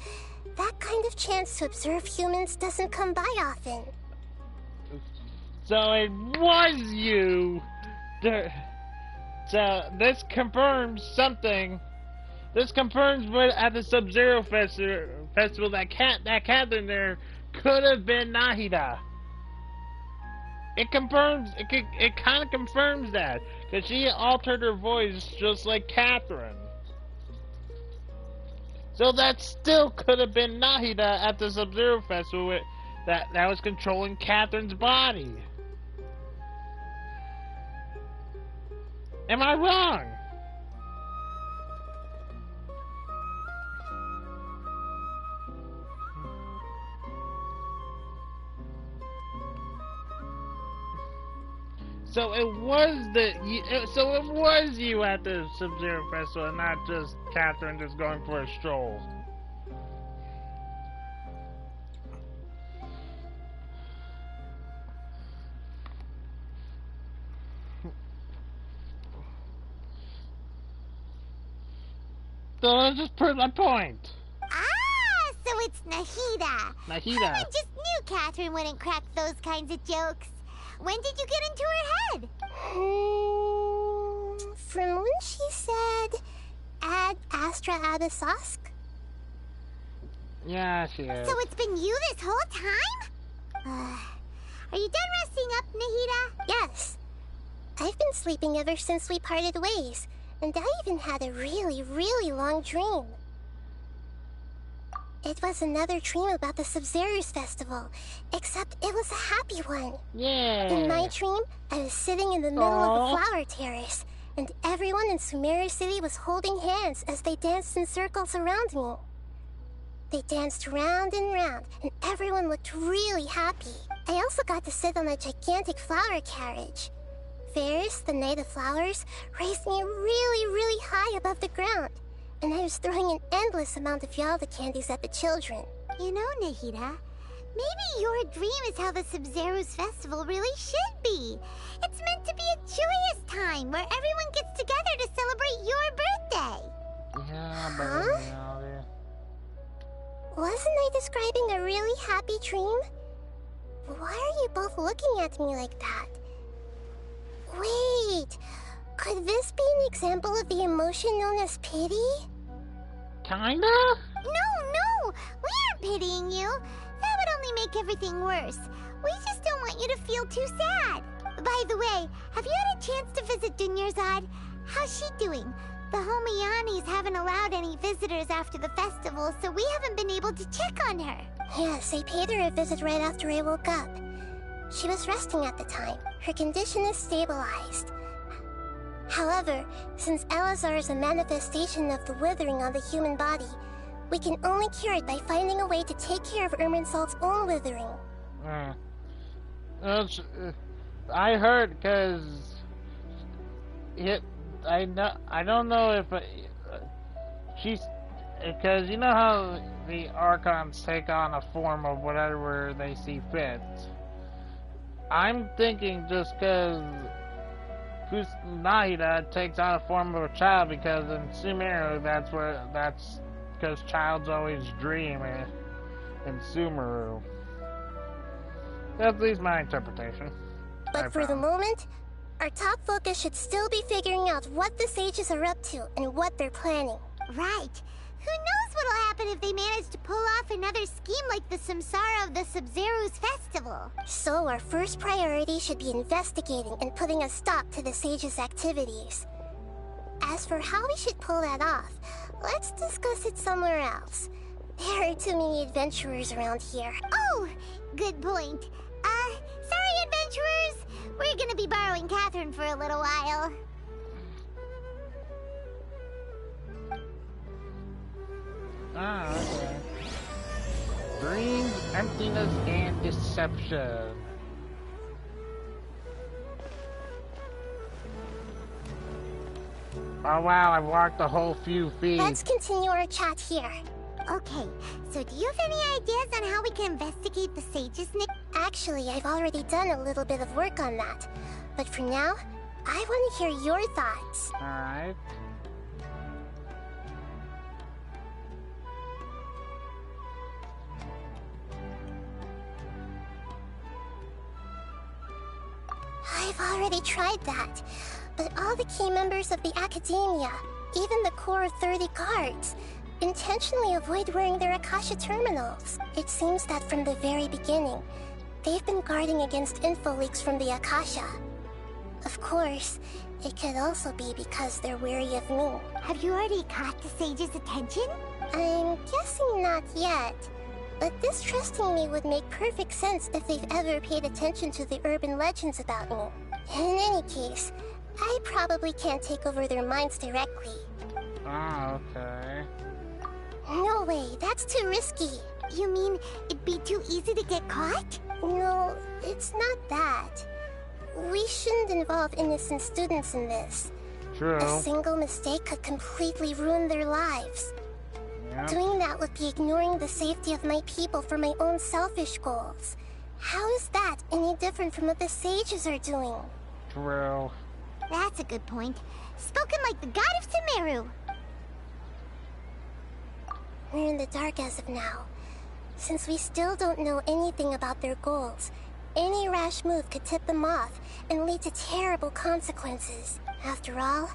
That kind of chance to observe humans doesn't come by often. So it was you! So this confirms something. This confirms what at the Sub-Zero festival that Catherine there could have been Nahida. It confirms, it kind of confirms that, because she altered her voice just like Catherine. So that still could have been Nahida at the Sub-Zero festival that was controlling Catherine's body. Am I wrong? So it was you at the Sub-Zero festival, and not just Catherine just going for a stroll. So let's just prove my point. Ah, so it's Nahida. Nahida. I just knew Catherine wouldn't crack those kinds of jokes. When did you get into her head? From when she said, Ad Astra Abyssosque? Yeah, she is. So it's been you this whole time? Are you done resting up, Nahida? Yes. I've been sleeping ever since we parted ways, and I even had a really, really long dream. It was another dream about the Sub-Zero's festival, except it was a happy one. Yeah. In my dream, I was sitting in the middle of a flower terrace, and everyone in Sumeru City was holding hands as they danced in circles around me. They danced round and round, and everyone looked really happy. I also got to sit on a gigantic flower carriage. Ferris, the Knight of Flowers, raised me really, really high above the ground, and I was throwing an endless amount of Yalda candies at the children. You know, Nahida, maybe your dream is how the Sub-Zero's festival really should be. It's meant to be a joyous time where everyone gets together to celebrate your birthday. Yeah, huh? Wasn't I describing a really happy dream? Why are you both looking at me like that? Wait, could this be an example of the emotion known as pity? Kinda? No, we aren't pitying you. That would only make everything worse. We just don't want you to feel too sad. By the way, have you had a chance to visit Dunyarzad? How's she doing? The Homiyanis haven't allowed any visitors after the festival, so we haven't been able to check on her. Yes, I paid her a visit right after I woke up. She was resting at the time. Her condition is stabilized. However, since Elazar is a manifestation of the withering on the human body, we can only cure it by finding a way to take care of Irminsul's own withering. I heard because I don't know if she's because you know how the Archons take on a form of whatever they see fit. I'm thinking just because Nahida takes on a form of a child because in Sumeru that's because childs always dream in Sumeru. That's at least my interpretation. But for the moment, our top focus should still be figuring out what the sages are up to and what they're planning. Right. Who knows what'll happen if they manage to pull off another scheme like the Samsara of the Sub-Zero's festival. So our first priority should be investigating and putting a stop to the sages' activities. As for how we should pull that off, let's discuss it somewhere else. There are too many adventurers around here. Oh, good point. Sorry, adventurers. We're gonna be borrowing Catherine for a little while. Okay. Dreams, emptiness, and deception. Oh wow, I've walked a whole few feet. Let's continue our chat here. Okay, so do you have any ideas on how we can investigate the sages, Nick? Actually, I've already done a little bit of work on that. But for now, I want to hear your thoughts. Alright. I've already tried that, but all the key members of the Academia, even the core of 30 guards, intentionally avoid wearing their Akasha terminals. It seems that from the very beginning, they've been guarding against info leaks from the Akasha. Of course, it could also be because they're wary of me. Have you already caught the sage's attention? I'm guessing not yet. But distrusting me would make perfect sense if they've ever paid attention to the urban legends about me. In any case, I probably can't take over their minds directly. Ah, okay. No way, that's too risky. You mean it'd be too easy to get caught? No, it's not that. We shouldn't involve innocent students in this. True. A single mistake could completely ruin their lives. Yep. Doing that would be ignoring the safety of my people for my own selfish goals. How is that any different from what the sages are doing? True. That's a good point. Spoken like the god of Sumeru. We're in the dark as of now. Since we still don't know anything about their goals, any rash move could tip them off and lead to terrible consequences. After all,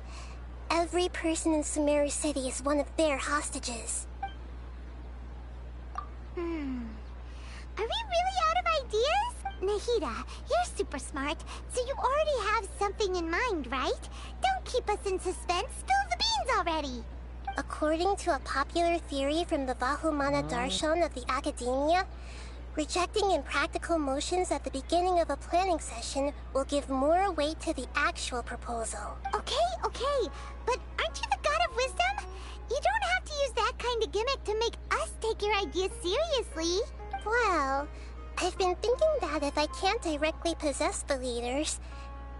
every person in Sumeru City is one of their hostages. Are we really out of ideas? Nahida, you're super smart, so you already have something in mind, right? Don't keep us in suspense. Spill the beans already. According to a popular theory from the Vahumana Darshan of the Academia, rejecting impractical motions at the beginning of a planning session will give more weight to the actual proposal. Okay, but aren't you the god of wisdom? You don't have to use that kind of gimmick to make us take your ideas seriously. Well, I've been thinking that if I can't directly possess the leaders,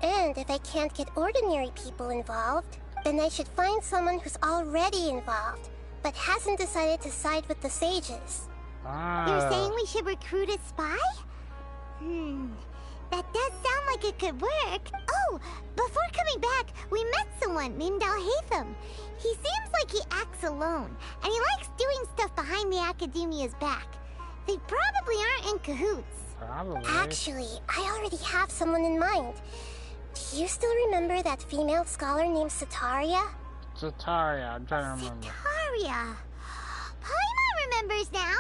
and if I can't get ordinary people involved, then I should find someone who's already involved, but hasn't decided to side with the sages. You're saying we should recruit a spy? That does sound like it could work. Oh, before coming back, we met someone named Al-Haytham. He seems like he acts alone, and he likes doing stuff behind the Academia's back. They probably aren't in cahoots. Probably. Actually, I already have someone in mind. Do you still remember that female scholar named Sataria? Sataria, I'm trying to remember. Sataria. Paimon remembers now.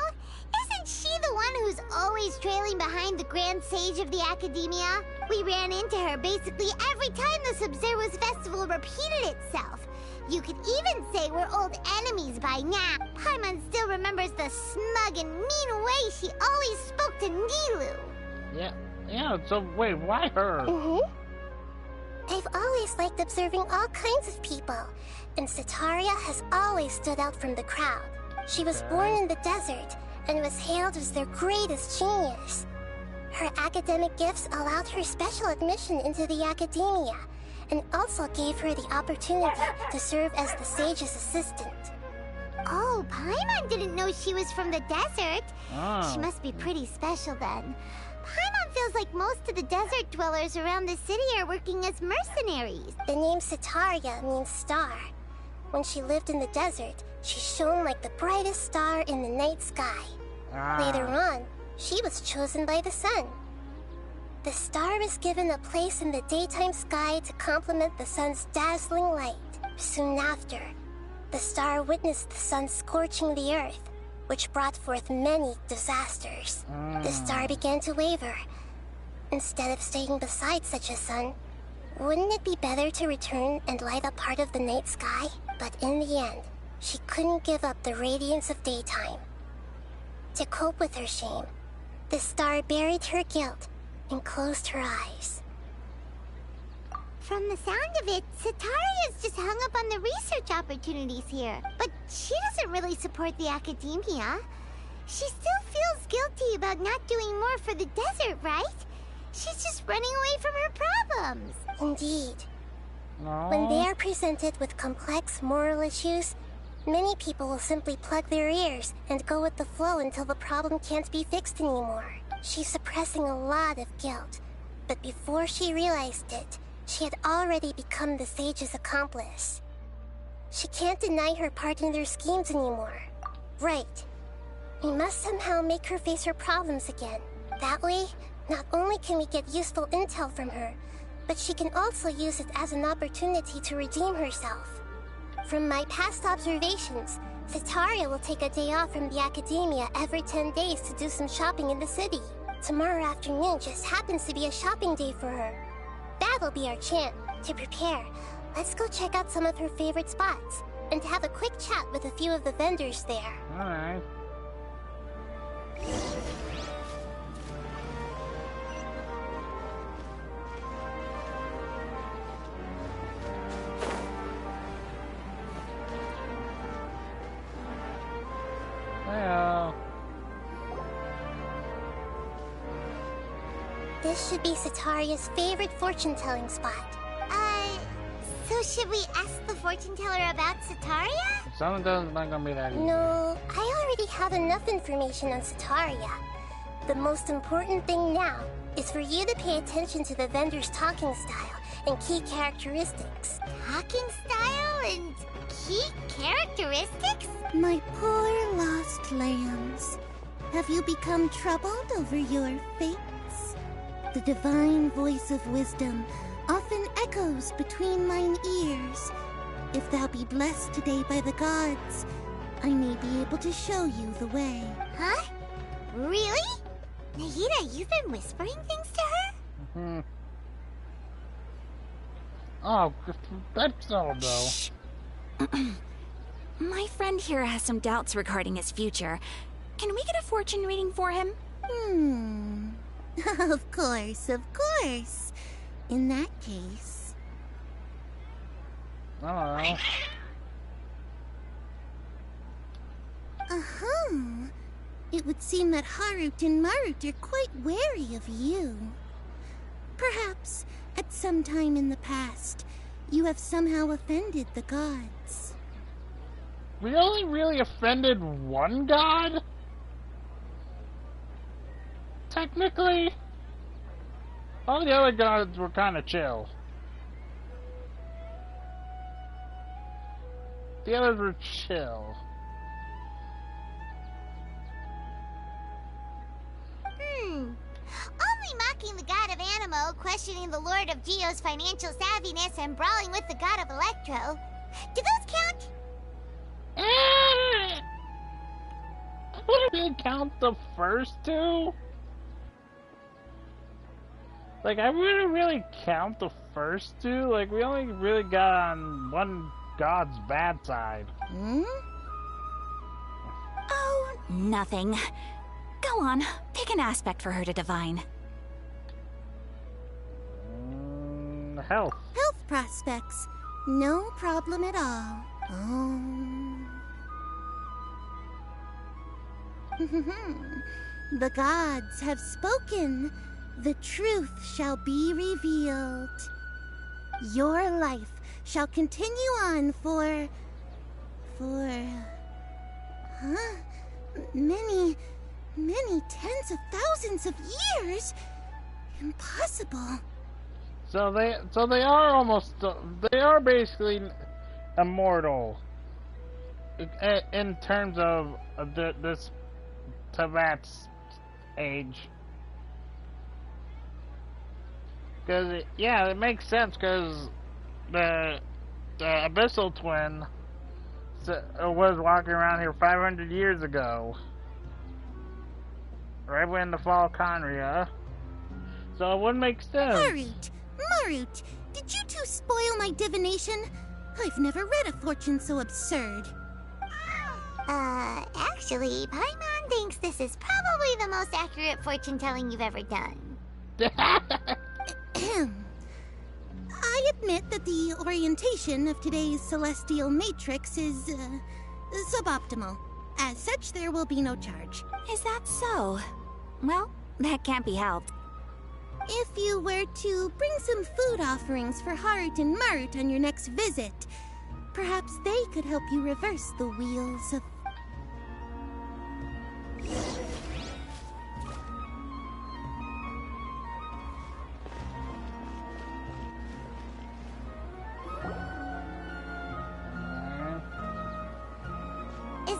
Isn't she the one who's always trailing behind the Grand Sage of the Academia? We ran into her basically every time the Sub-Zero's festival repeated itself. You could even say we're old enemies by now. Paimon still remembers the smug and mean way she always spoke to Nilu. Yeah, so wait, why her? I've always liked observing all kinds of people, and Sataria has always stood out from the crowd. She was born in the desert, and was hailed as their greatest genius. Her academic gifts allowed her special admission into the Academia, and also gave her the opportunity to serve as the sage's assistant. Oh, Paimon didn't know she was from the desert. Oh. She must be pretty special then. Paimon feels like most of the desert dwellers around the city are working as mercenaries. The name Sataria means star. When she lived in the desert, she shone like the brightest star in the night sky. Later on, she was chosen by the sun. The star was given a place in the daytime sky to complement the sun's dazzling light. Soon after, the star witnessed the sun scorching the earth, which brought forth many disasters. The star began to waver. Instead of staying beside such a sun, wouldn't it be better to return and light up part of the night sky? But in the end, she couldn't give up the radiance of daytime. To cope with her shame, the star buried her guilt and closed her eyes. From the sound of it, Sataria's just hung up on the research opportunities here. But she doesn't really support the Academia. She still feels guilty about not doing more for the desert, right? She's just running away from her problems. Indeed. When they are presented with complex moral issues, many people will simply plug their ears and go with the flow until the problem can't be fixed anymore. She's suppressing a lot of guilt, but before she realized it, she had already become the sage's accomplice. She can't deny her part in their schemes anymore. Right. We must somehow make her face her problems again. That way, not only can we get useful intel from her, but she can also use it as an opportunity to redeem herself. From my past observations, Cetaria will take a day off from the academia every 10 days to do some shopping in the city. Tomorrow afternoon just happens to be a shopping day for her. That'll be our chance to prepare. Let's go check out some of her favorite spots and have a quick chat with a few of the vendors there. Alright. This should be Cetaria's favorite fortune-telling spot. So should we ask the fortune teller about Cetaria? Something's not gonna be that easy. No, I already have enough information on Cetaria. The most important thing now is for you to pay attention to the vendor's talking style and key characteristics. Talking style and key characteristics? My poor lost lambs. Have you become troubled over your fates? The divine voice of wisdom often echoes between mine ears. If thou be blessed today by the gods, I may be able to show you the way. Huh? Really? Nahida, you've been whispering things to her? Mm-hmm. Oh, that's all though. My friend here has some doubts regarding his future. Can we get a fortune reading for him? Of course, of course. In that case... Uh-huh. It would seem that Harut and Marut are quite wary of you. Perhaps, at some time in the past, you have somehow offended the gods. We only really offended one god? Technically? All the other gods were kind of chill. The others were chill. Only mocking the god of Animo, questioning the lord of Geo's financial savviness, and brawling with the god of Electro. Do those count? I wouldn't really count the first two. Like, I wouldn't really count the first two. Like, we only really got on one god's bad side. Oh, nothing. Go on, pick an aspect for her to divine. Health. Health prospects. No problem at all. The gods have spoken. The truth shall be revealed. Your life shall continue on for many tens of thousands of years. Impossible. So they are almost, they are basically immortal in terms of this Tavat's age. Because, yeah, it makes sense, because the Abyssal Twin was walking around here 500 years ago. Right when the fall of Conria. So it wouldn't make sense. Marut, did you two spoil my divination? I've never read a fortune so absurd. Actually, Paimon thinks this is probably the most accurate fortune-telling you've ever done. I admit that the orientation of today's celestial matrix is suboptimal. As such, there will be no charge. Is that so? Well, that can't be helped. If you were to bring some food offerings for Harut and Marut on your next visit, perhaps they could help you reverse the wheels of...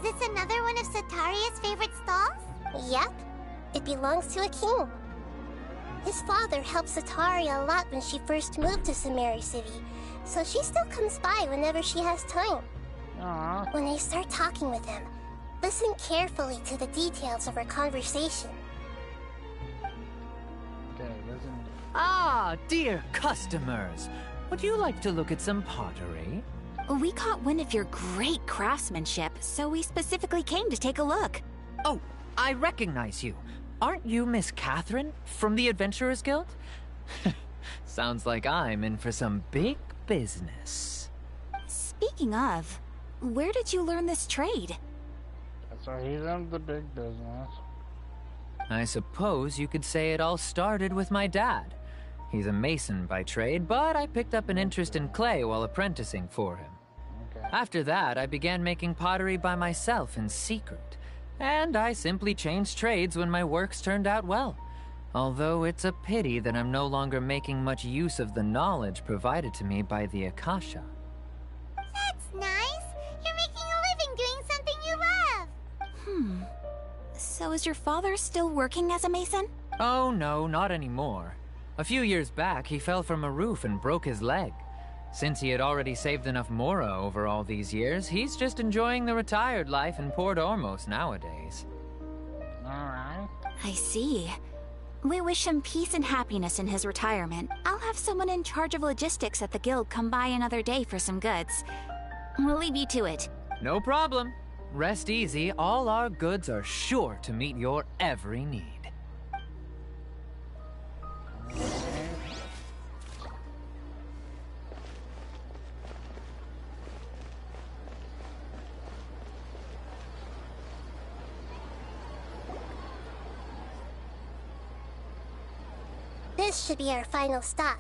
this another one of Sataria's favorite stalls? Yep. It belongs to a king. His father helped Sataria a lot when she first moved to Samari City, so she still comes by whenever she has time. Aww. When I start talking with him, listen carefully to the details of our conversation. Okay, listen. Ah, dear customers. Would you like to look at some pottery? We caught wind of your great craftsmanship, so we specifically came to take a look. Oh, I recognize you. Aren't you Miss Catherine from the Adventurers Guild? Sounds like I'm in for some big business. Speaking of, where did you learn this trade? So he's in the big business. I suppose you could say it all started with my dad. He's a mason by trade, but I picked up an interest in clay while apprenticing for him. Okay. After that, I began making pottery by myself in secret. And I simply changed trades when my works turned out well. Although it's a pity that I'm no longer making much use of the knowledge provided to me by the Akasha. That's nice. You're making a living doing something you love. So is your father still working as a mason? Oh no, not anymore. A few years back, he fell from a roof and broke his leg. Since he had already saved enough Mora over all these years, he's just enjoying the retired life in Port Ormos nowadays. Alright. I see. We wish him peace and happiness in his retirement. I'll have someone in charge of logistics at the guild come by another day for some goods. We'll leave you to it. No problem. Rest easy, all our goods are sure to meet your every need. This should be our final stop.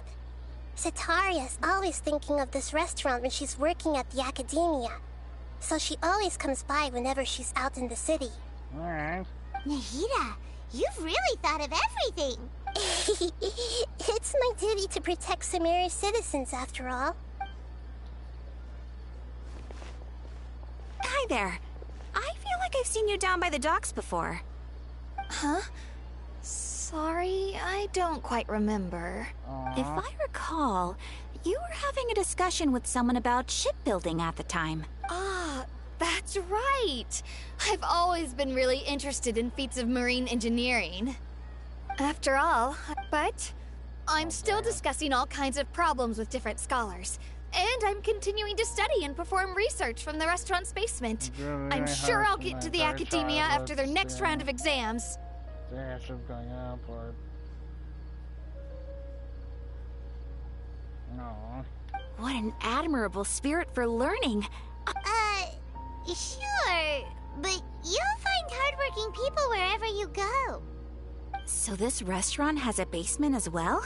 Sataria's always thinking of this restaurant when she's working at the academia, so she always comes by whenever she's out in the city. Alright. Nahida, you've really thought of everything. It's my duty to protect Samari's citizens, after all. Hi there. I feel like I've seen you down by the docks before. Huh? Sorry, I don't quite remember. If I recall, you were having a discussion with someone about shipbuilding at the time. Ah, that's right. I've always been really interested in feats of marine engineering. After all, but I'm still discussing all kinds of problems with different scholars. And I'm continuing to study and perform research from the restaurant's basement. I'm sure I'll get to the academia after their next round of exams. Yeah, she's going upward. No. What an admirable spirit for learning. Sure, but you'll find hardworking people wherever you go. So this restaurant has a basement as well?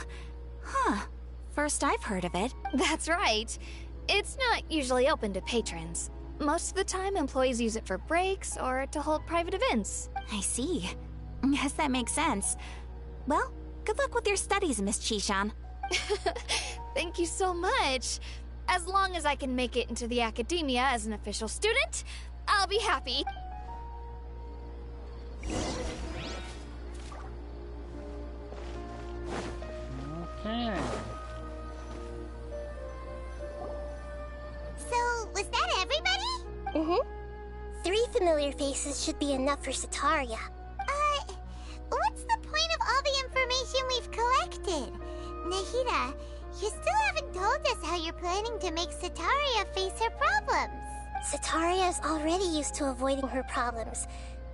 Huh. First I've heard of it. That's right. It's not usually open to patrons. Most of the time, employees use it for breaks or to hold private events. I see. Guess that makes sense. Well, good luck with your studies, Miss Chishan. Thank you so much. As long as I can make it into the academia as an official student, I'll be happy. Okay. So, was that everybody? 3 familiar faces should be enough for Sataria. What's the point of all the information we've collected? Nahida, you still haven't told us how you're planning to make Sataria face her problems. Sataria is already used to avoiding her problems,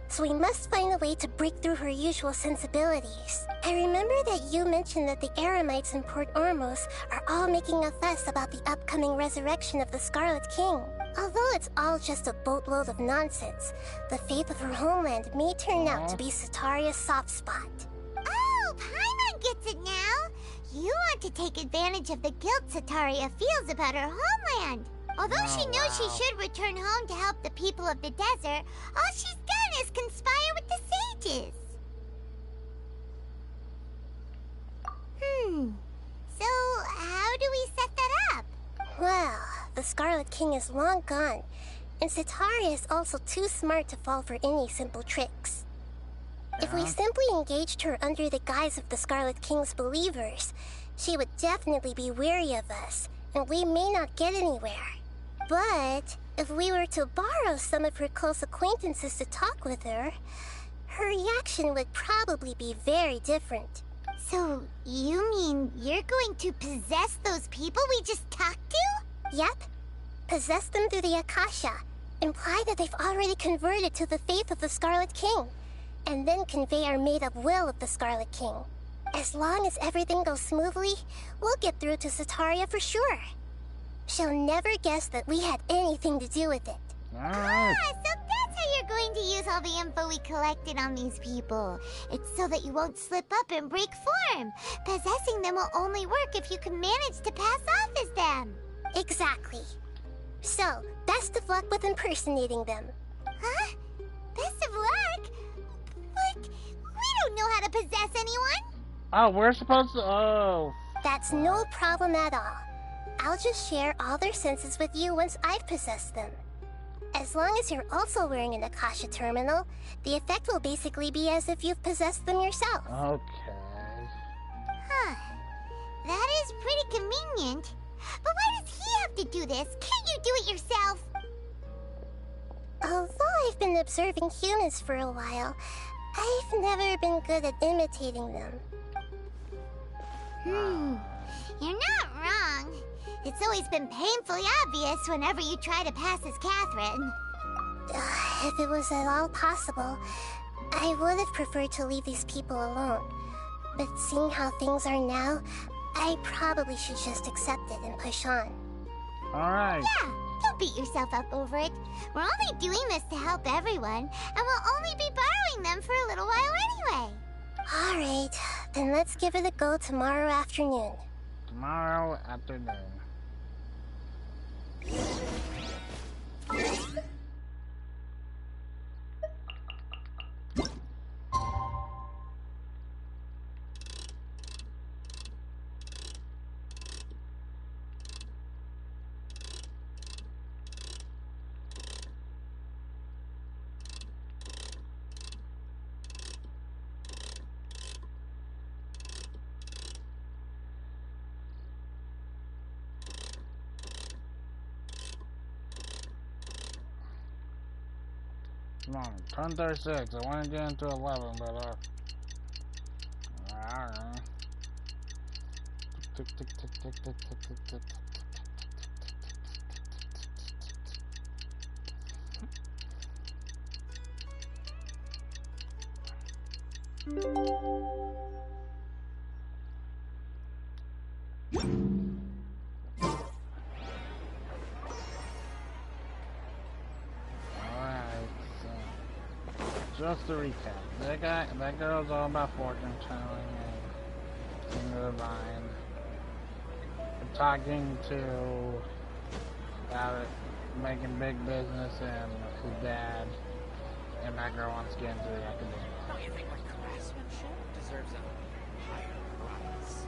so we must find a way to break through her usual sensibilities. I remember that you mentioned that the Eremites in Port Ormos are all making a fuss about the upcoming resurrection of the Scarlet King. Although it's all just a boatload of nonsense, the fate of her homeland may turn out to be Sataria's soft spot. Oh, Paimon gets it now! You want to take advantage of the guilt Sataria feels about her homeland. Although she knows she should return home to help the people of the desert, all she's done is conspire with the sages. So how do we set that up? Well, the Scarlet King is long gone, And Sitaria is also too smart to fall for any simple tricks. If we simply engaged her under the guise of the Scarlet King's believers, she would definitely be wary of us, and we may not get anywhere. But if we were to borrow some of her close acquaintances to talk with her, her reaction would probably be very different. So, you mean you're going to possess those people we just talked to? Yep. Possess them through the Akasha. Imply that they've already converted to the faith of the Scarlet King. And then convey our made-up will of the Scarlet King. As long as everything goes smoothly, we'll get through to Sitaria for sure. She'll never guess that we had anything to do with it. Ah, so that's how you're going to use all the info we collected on these people. It's so that you won't slip up and break form. Possessing them will only work if you can manage to pass off as them. Exactly. So, best of luck with impersonating them. Huh? Best of luck? But we don't know how to possess anyone. Oh, we're supposed to... Oh. That's no problem at all. I'll just share all their senses with you once I've possessed them. As long as you're also wearing an Akasha terminal, the effect will basically be as if you've possessed them yourself. Okay. Huh. That is pretty convenient. But why does he have to do this? Can't you do it yourself? Although I've been observing humans for a while, I've never been good at imitating them. You're not wrong. It's always been painfully obvious whenever you try to pass as Catherine. If it was at all possible, I would have preferred to leave these people alone. But seeing how things are now, I probably should just accept it and push on. Alright. Yeah, don't beat yourself up over it. We're only doing this to help everyone, and we'll only be borrowing them for a little while anyway. Alright, then let's give it a go tomorrow afternoon. Tomorrow afternoon. Come on, 10:36. I want to get into 11, but I don't know. Tick, tick, tick, tick, tick, tick, tick, tick. Just to recap, that girl's all about fortune telling and King of the Vine. Talking to about it, making big business and his dad, and that girl wants to get into the academia. Don't you think my craftsmanship deserves a higher price?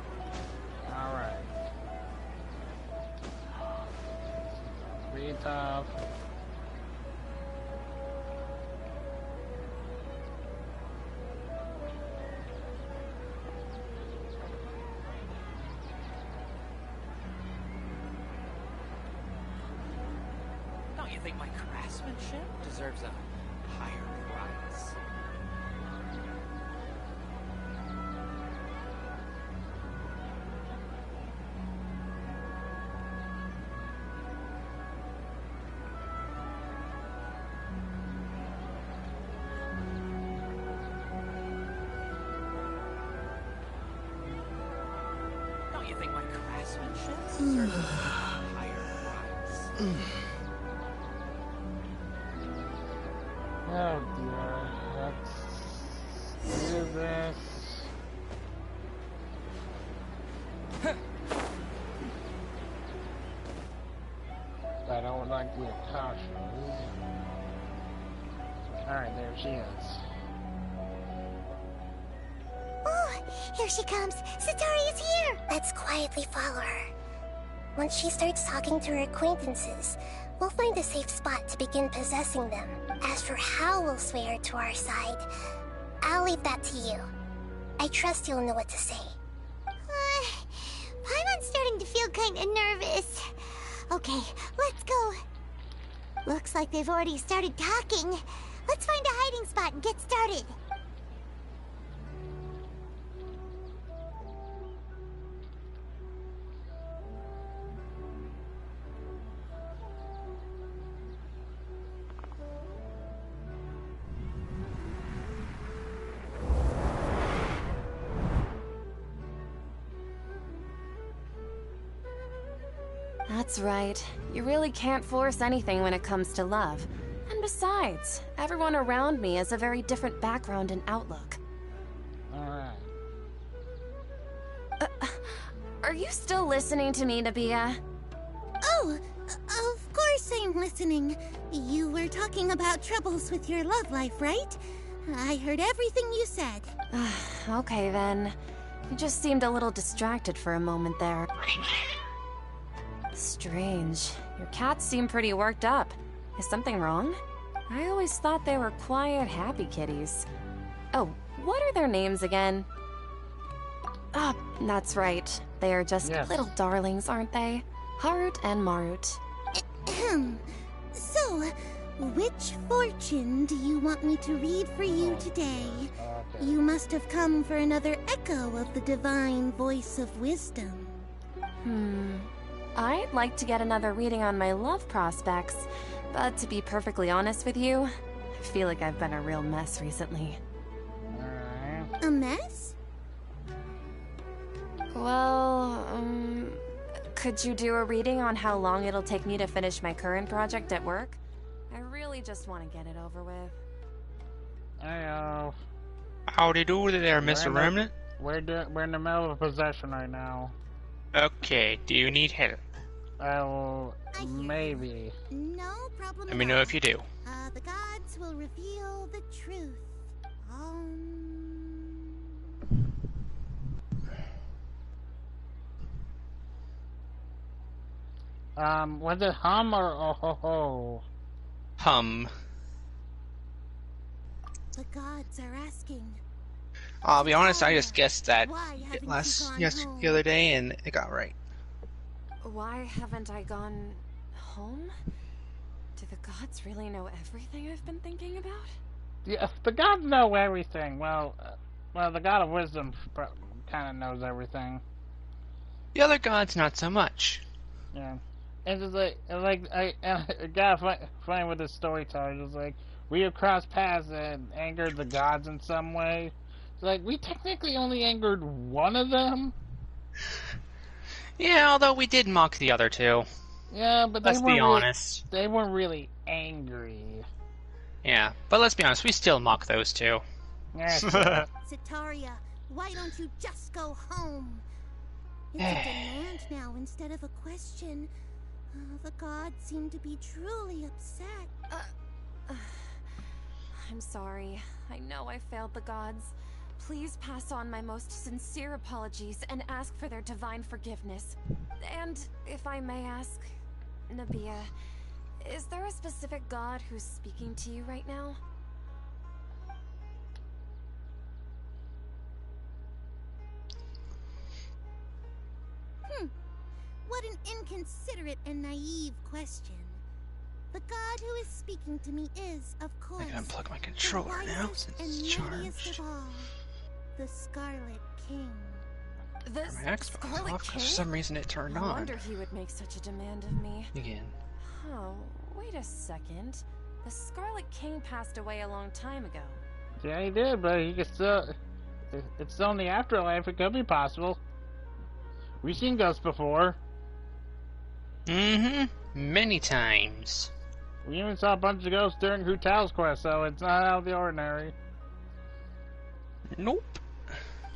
Alright. Be tough. Don't you think my craftsmanship deserves a higher price? Don't you think my craftsmanship deserves a higher price? Oh dear, let's do this. I don't like the Akasha. Alright, there she is. Oh, here she comes. Satari is here. Let's quietly follow her. Once she starts talking to her acquaintances, we'll find a safe spot to begin possessing them. As for how we'll sway her to our side, I'll leave that to you. I trust you'll know what to say. Paimon's starting to feel kinda nervous. Okay, let's go. Looks like they've already started talking. Let's find a hiding spot and get started. That's right. You really can't force anything when it comes to love. And besides, everyone around me has a very different background and outlook. Alright. Are you still listening to me, Nabia? Oh, of course I'm listening. You were talking about troubles with your love life, right? I heard everything you said. Okay then. You just seemed a little distracted for a moment there. Strange. Your cats seem pretty worked up. Is something wrong? I always thought they were quiet, happy kitties. Oh, what are their names again? Ah, that's right. They are just little darlings, aren't they? Harut and Marut. So, which fortune do you want me to read for you today? You must have come for another echo of the divine voice of wisdom. I'd like to get another reading on my love prospects, but to be perfectly honest with you, I feel like I've been a real mess recently. A mess? Well, could you do a reading on how long it'll take me to finish my current project at work? I really just want to get it over with. Heyo. Howdy do there, Mr. Remnant. We're in the middle of possession right now. Okay, do you need help? Oh, maybe. No problem. Let me know if you do. The gods will reveal the truth. Was it hum or oh ho ho? Hum. The gods are asking. I'll be honest, I just guessed that the other day and it got right. Why haven't I gone home? Do the gods really know everything I've been thinking about? Yeah, the gods know everything. Well, the god of wisdom kind of knows everything. The other gods, not so much. Yeah, it's just it got funny with the storyteller. It's like we have crossed paths and angered the gods in some way. It's like we technically only angered one of them. Yeah, although we did mock the other two. Yeah, but let's be honest. They weren't really angry. Yeah, but let's be honest, we still mock those two. Yeah, Sitaria, why don't you just go home? It's a demand now instead of a question. The gods seem to be truly upset. I'm sorry. I know I failed the gods. Please pass on my most sincere apologies and ask for their divine forgiveness. And, if I may ask, Nabia, is there a specific god who's speaking to you right now? What an inconsiderate and naive question. The god who is speaking to me is, of course, I can unplug my controller now since it's charged. Of all, the Scarlet King. The my Xbox Scarlet off, King? for some reason it turned I on. wonder he would make such a demand of me. Again. Oh, wait a second. The Scarlet King passed away a long time ago. Yeah, he did, but he could still. It's still in the afterlife. It could be possible. We've seen ghosts before. Many times. We even saw a bunch of ghosts during Hu Tao's quest, so it's not out of the ordinary. Nope.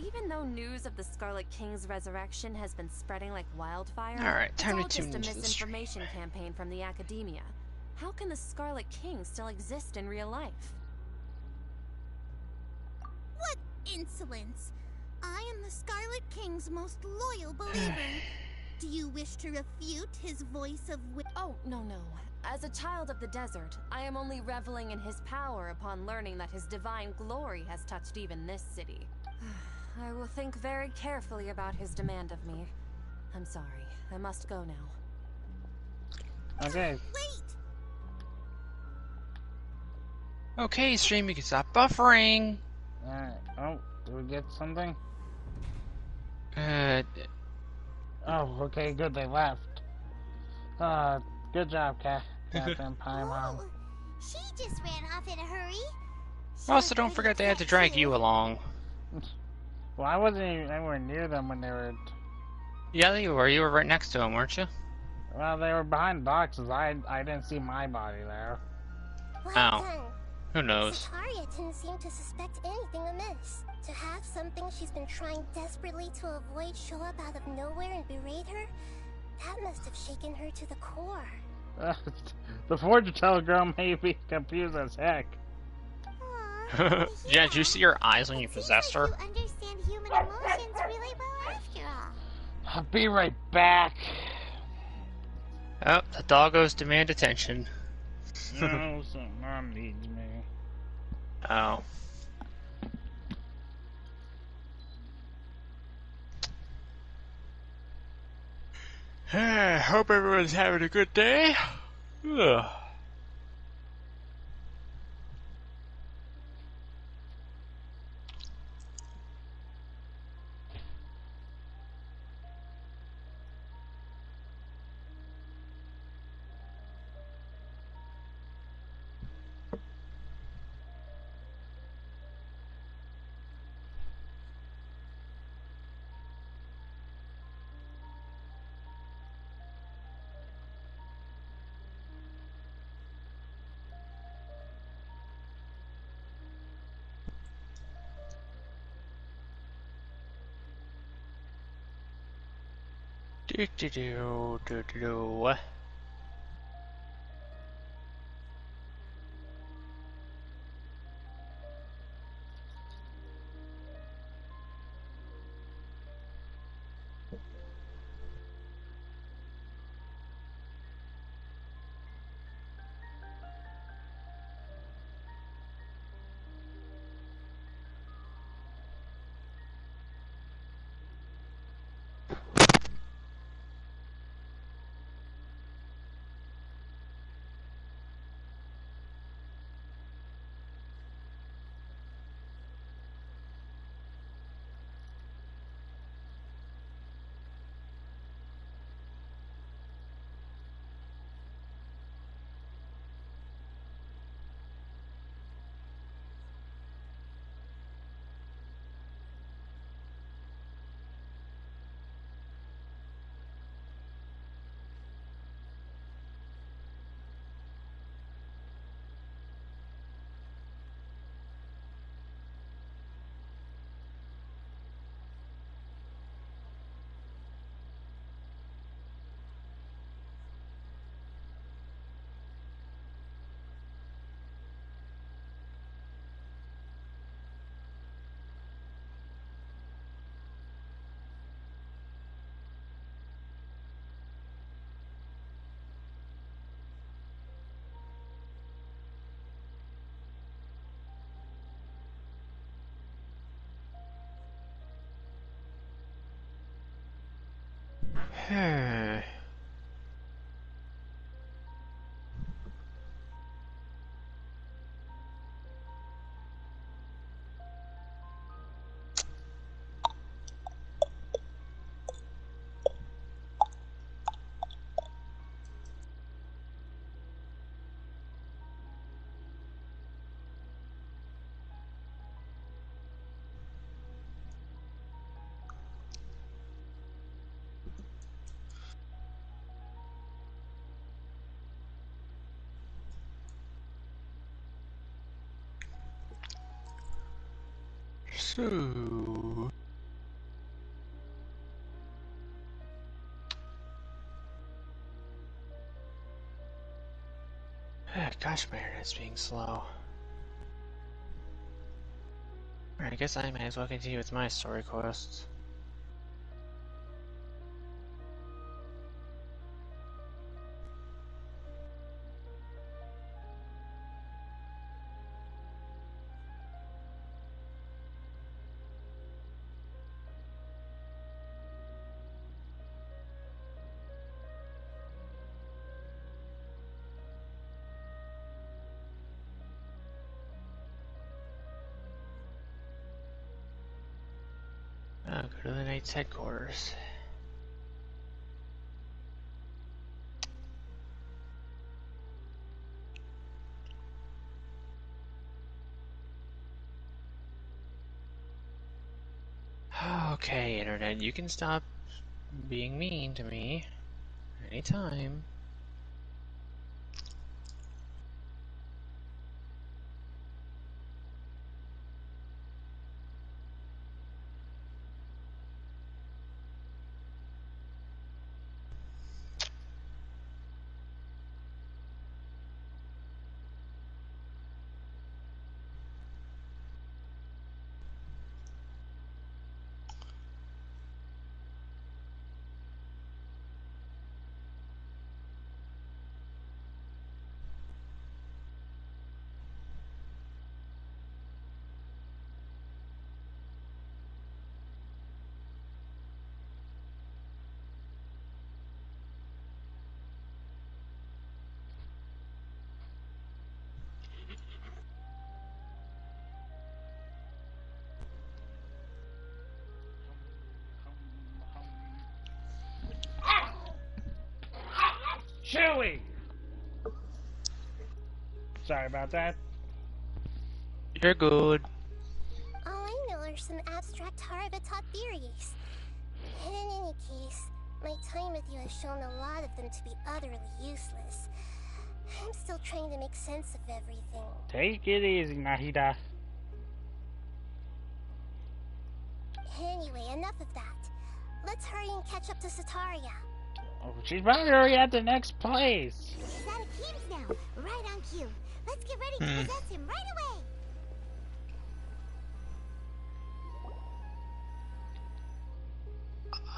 Even though news of the Scarlet King's resurrection has been spreading like wildfire, Alright, time to it's all tune just a into the stream. misinformation campaign from the academia. How can the Scarlet King still exist in real life? What insolence! I am the Scarlet King's most loyal believer. Do you wish to refute his voice of Oh, no. As a child of the desert, I am only reveling in his power upon learning that his divine glory has touched even this city. I will think very carefully about his demand of me. I'm sorry. I must go now. Okay. Wait! Okay, stream, you can stop buffering. Alright. Oh, did we get something? Uh, Oh, okay, good, they left. Good job, Captain Paimon. Oh, she just ran off in a hurry. She also, was don't pretty forget they had to upset, drag too. you along. Well, I wasn't even anywhere near them when they were... Yeah, you were. You were right next to them, weren't you? Well, they were behind boxes. I didn't see my body there. Well Oh. done. Who knows? Sataria didn't seem to suspect anything amiss. To have something she's been trying desperately to avoid show up out of nowhere and berate her, that must have shaken her to the core. The fortune teller girl may be confused as heck. Yeah, did you see her eyes when you possessed her? You understand human emotions really well after all. I'll be right back. Oh, the doggos demand attention. No, so Mom needs me. Oh. Hope everyone's having a good day. Ugh. Do. So... Gosh, my internet's being slow. Alright, I guess I might as well continue with my story quests. Go to the Knight's headquarters. Okay, Internet, you can stop being mean to me anytime. Chewie! Sorry about that. You're good. All I know are some abstract Harvard-taught theories. And in any case, my time with you has shown a lot of them to be utterly useless. I'm still trying to make sense of everything. Take it easy, Nahida. Anyway, enough of that. Let's hurry and catch up to Sataria. Oh, she's probably already at the next place. He's out of teams now, right on cue. Let's get ready to possess him right away.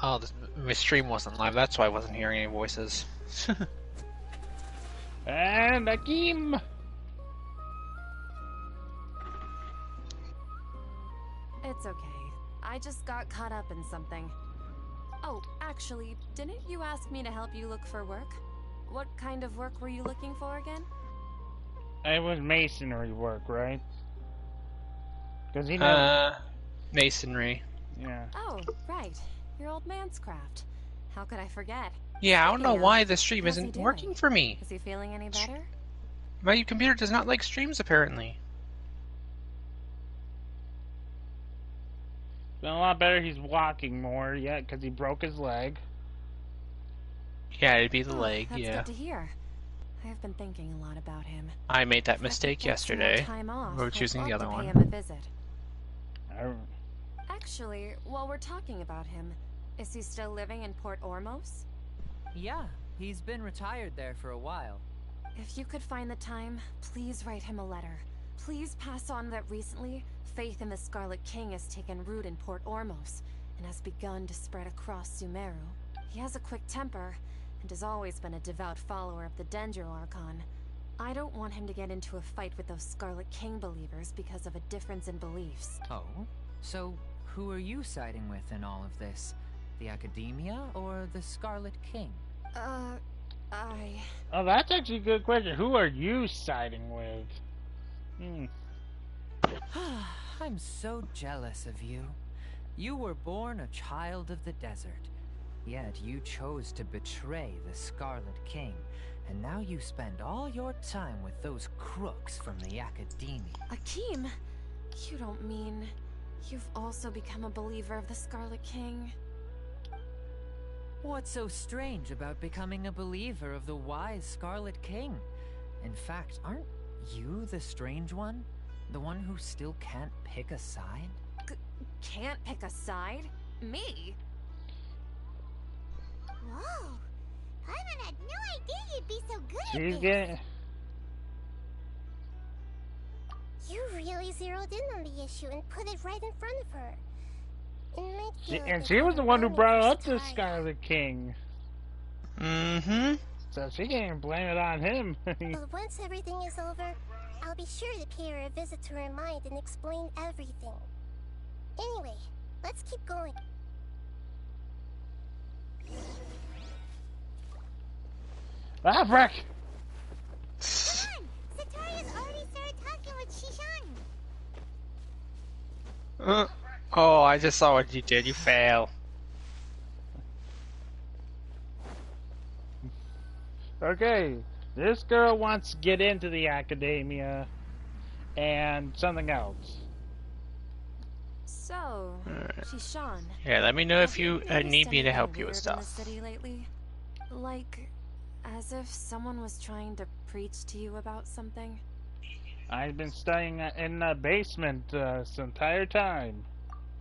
Oh, my stream wasn't live. That's why I wasn't hearing any voices. And Akeem! It's okay. I just got caught up in something. Oh, actually, didn't you ask me to help you look for work? What kind of work were you looking for again? It was masonry work, right? Because he masonry. Yeah. Oh, right. Your old man's craft. How could I forget? Yeah, I don't know why the stream isn't working for me. Is he feeling any better? My computer does not like streams, apparently. Been a lot better. He's walking more, because he broke his leg. Yeah, it'd be the leg, That's yeah. good to hear. I have been thinking a lot about him. I made that mistake yesterday. We're choosing the other one. Him a visit. I don't... Actually, while we're talking about him, is he still living in Port Ormos? Yeah, he's been retired there for a while. If you could find the time, please write him a letter. Please pass on that recently, faith in the Scarlet King has taken root in Port Ormos and has begun to spread across Sumeru. He has a quick temper and has always been a devout follower of the Dendro Archon. I don't want him to get into a fight with those Scarlet King believers because of a difference in beliefs. Oh? So, who are you siding with in all of this? The Academia or the Scarlet King? Oh, that's actually a good question. Who are you siding with? I'm so jealous of you. You were born a child of the desert, yet you chose to betray the Scarlet King, and now you spend all your time with those crooks from the Academia. Akeem, you don't mean you've also become a believer of the Scarlet King? What's so strange about becoming a believer of the wise Scarlet King? In fact, aren't you the strange one? The one who still can't pick a side? Can't pick a side? Me? Whoa! Paimon had no idea you'd be so good She's at getting... this. You really zeroed in on the issue and put it right in front of her. And she was the one who brought up the Scarlet King. Mm-hmm. So she can't blame it on him. But once everything is over, I'll be sure to pay her a visit to her mind and explain everything. Anyway, let's keep going. Ah, frick! Come on! Sataria's already started talking with Shishan. Oh, I just saw what you did. You fail. Okay, this girl wants to get into the academia and something else. So, Shishan. Yeah, let me know if you Have need me to anything help you with weird in the stuff. city lately? Like, as if someone was trying to preach to you about something? I've been staying in the basement this entire time.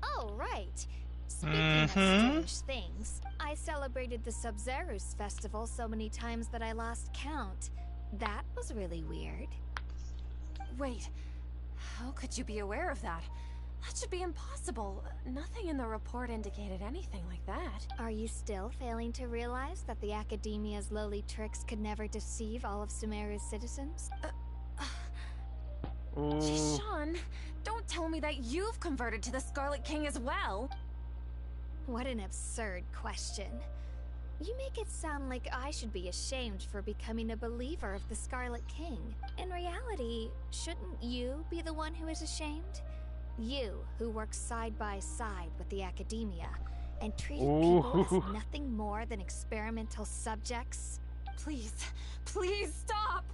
Oh, right. Speaking of strange things, I celebrated the Sub-Zerus festival so many times that I lost count. That was really weird. Wait, how could you be aware of that? That should be impossible. Nothing in the report indicated anything like that. Are you still failing to realize that the Academia's lowly tricks could never deceive all of Sumeru's citizens? Shishan, don't tell me that you've converted to the Scarlet King as well. What an absurd question. You make it sound like I should be ashamed for becoming a believer of the Scarlet King. In reality, shouldn't you be the one who is ashamed? You, who works side by side with the Academia, and treated people as nothing more than experimental subjects. Please, please stop!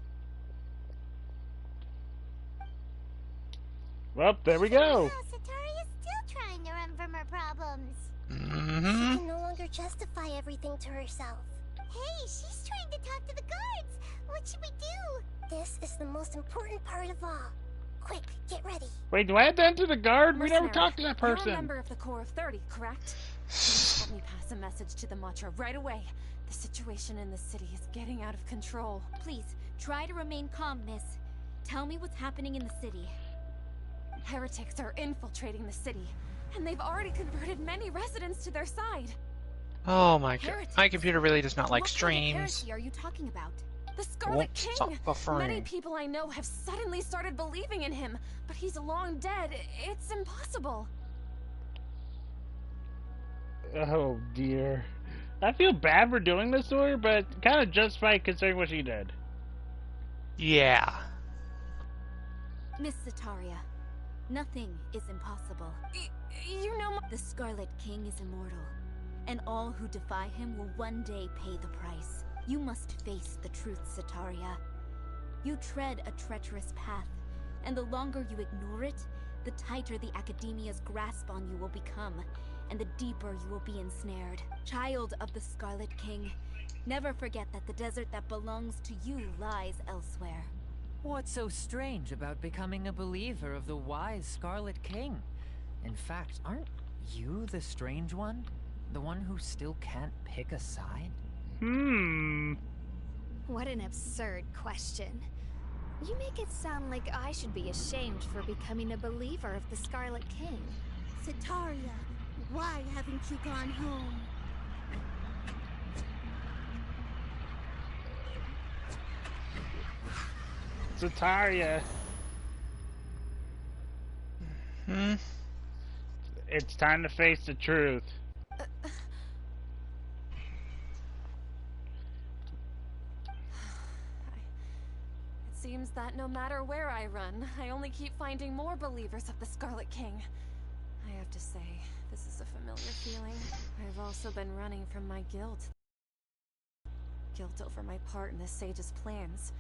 Well, there we go. Wow, Sataria's still trying to run from her problems. She can no longer justify everything to herself. Hey, she's trying to talk to the guards. What should we do? This is the most important part of all. Quick, get ready. Wait, do I have to enter the guard? We never Mercenary, talked to that person. You're a member of the Corps of 30, correct? Please help me pass a message to the Matra right away. The situation in the city is getting out of control. Please, try to remain calm, miss. Tell me what's happening in the city. Heretics are infiltrating the city, and they've already converted many residents to their side. Oh my god. My computer really does not like What streams. kind of heresy are you talking about? The Scarlet Won't stop King! buffering. Many people I know have suddenly started believing in him, but he's long dead. It's impossible. Oh dear. I feel bad for doing this to her, but kind of justified considering what she did. Yeah. Miss Sataria, nothing is impossible. You know the Scarlet King is immortal, and all who defy him will one day pay the price. You must face the truth, Sataria. You tread a treacherous path, and the longer you ignore it, the tighter the Academia's grasp on you will become, and the deeper you will be ensnared. Child of the Scarlet King, never forget that the desert that belongs to you lies elsewhere. What's so strange about becoming a believer of the wise Scarlet King? In fact, aren't you the strange one? The one who still can't pick a side? What an absurd question. You make it sound like I should be ashamed for becoming a believer of the Scarlet King. Sataria, why haven't you gone home? Sataria. It's time to face the truth. It seems that no matter where I run, I only keep finding more believers of the Scarlet King. I have to say, this is a familiar feeling. I've also been running from my guilt. Guilt over my part in the Sage's plans,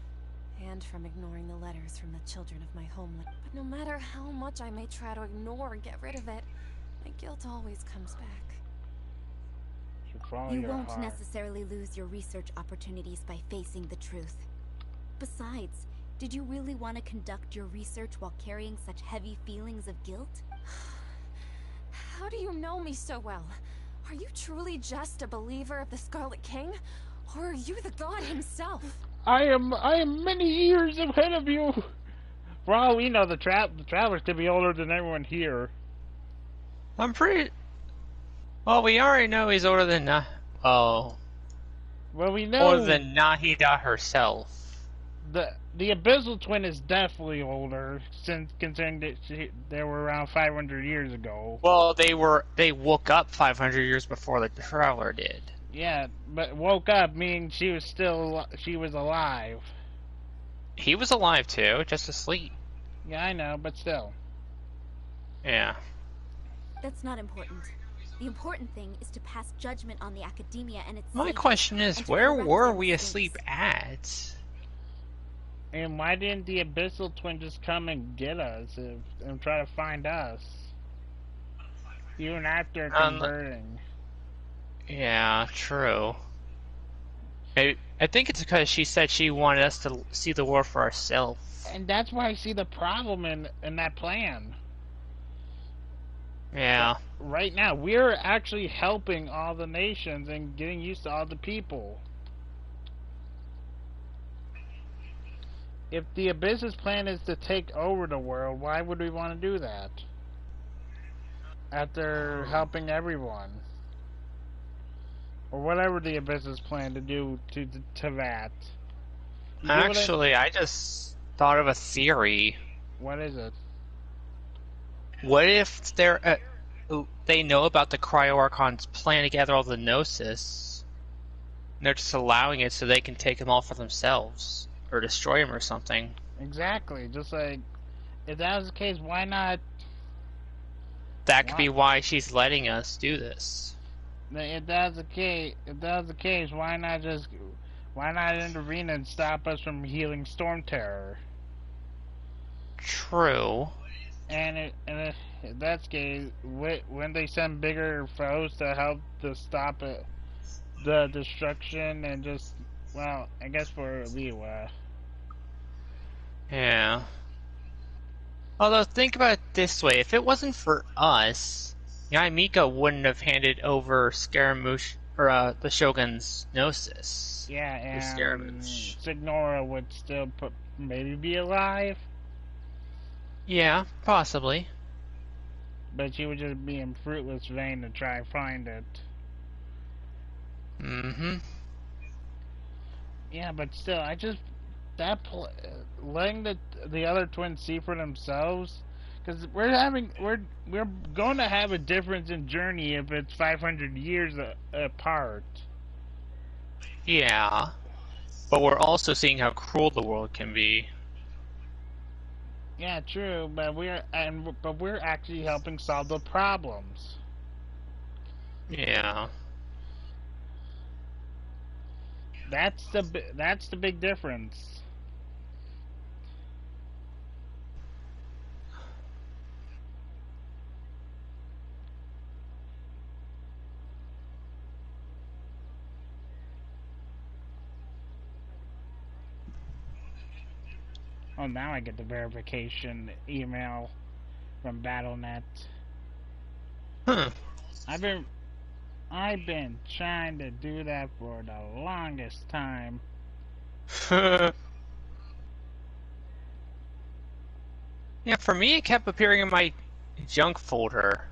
and from ignoring the letters from the children of my homeland. But no matter how much I may try to ignore and get rid of it, my guilt always comes back. You won't necessarily lose your research opportunities by facing the truth. Besides, did you really want to conduct your research while carrying such heavy feelings of guilt? How do you know me so well? Are you truly just a believer of the Scarlet King? Or are you the god himself? I am many years ahead of you. For all we know, the travelers could be older than everyone here. I'm pretty... Well, we already know he's older than well, we know older than Nahida herself. The Abyssal Twin is definitely older, since considering that they were around 500 years ago. Well, they woke up 500 years before the Traveler did. Yeah, but woke up meaning she was alive. He was alive too, just asleep. Yeah, I know, but still. Yeah. That's not important. The important thing is to pass judgment on the academia and its My sages, question is, and to where correct were their we mistakes. asleep at? And why didn't the Abyssal Twin just come and get us and try to find us? Even after converting. Yeah, true. I think it's because she said she wanted us to see the world for ourselves. And that's why I see the problem in that plan. Yeah. But right now, we're actually helping all the nations and getting used to all the people. If the Abyss's plan is to take over the world, why would we want to do that? After helping everyone. Or whatever the Abyss's plan to do to that. Actually, I just thought of a theory. What is it? What if they know about the Cryo-Archon's plan to gather all the Gnosis, and they're just allowing it so they can take them all for themselves? Or destroy them or something. Exactly. Just like, if that was the case, why not... That could be why she's letting us do this. If that's the case, why not intervene and stop us from healing Storm Terror? True. And if that's the case, when they send bigger foes to help to stop it, the destruction and just, well, I guess for Liyue. Yeah. Although, think about it this way. If it wasn't for us, Yaimika wouldn't have handed over Scaramouche, or the Shogun's Gnosis. Yeah, and Scaramouche. Signora would still maybe be alive. Yeah, possibly. But she would just be in fruitless vain to try and find it. Mm-hmm. Yeah, but still, I just... letting the other twins see for themselves, because we're going to have a difference in journey if it's 500 years apart. Yeah, but we're also seeing how cruel the world can be. Yeah, true, but we're actually helping solve the problems. Yeah. That's the big difference. Oh, now I get the verification email from BattleNet. Huh. I've been trying to do that for the longest time. Yeah, for me it kept appearing in my junk folder.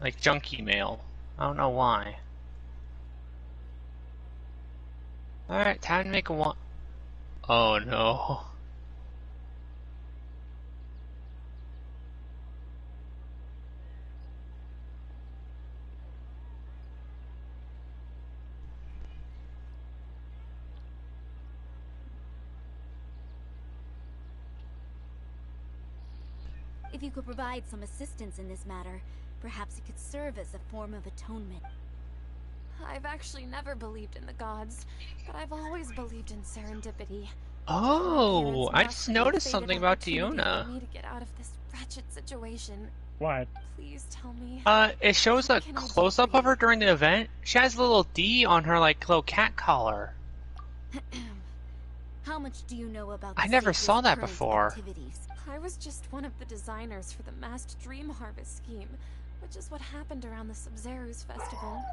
Like junk email. I don't know why. Alright, time to make a one. Oh no. If you could provide some assistance in this matter, perhaps it could serve as a form of atonement. I've actually never believed in the gods, but I've always believed in serendipity. Oh, I just noticed something about Diona. I need to get out of this wretched situation. What? Please tell me. It shows a close-up of her during the event. She has a little D on her, like, little cat collar. How much do you know about the I never sage's saw that current before. activities? I was just one of the designers for the masked dream harvest scheme, which is what happened around the Sub-Zeru's festival.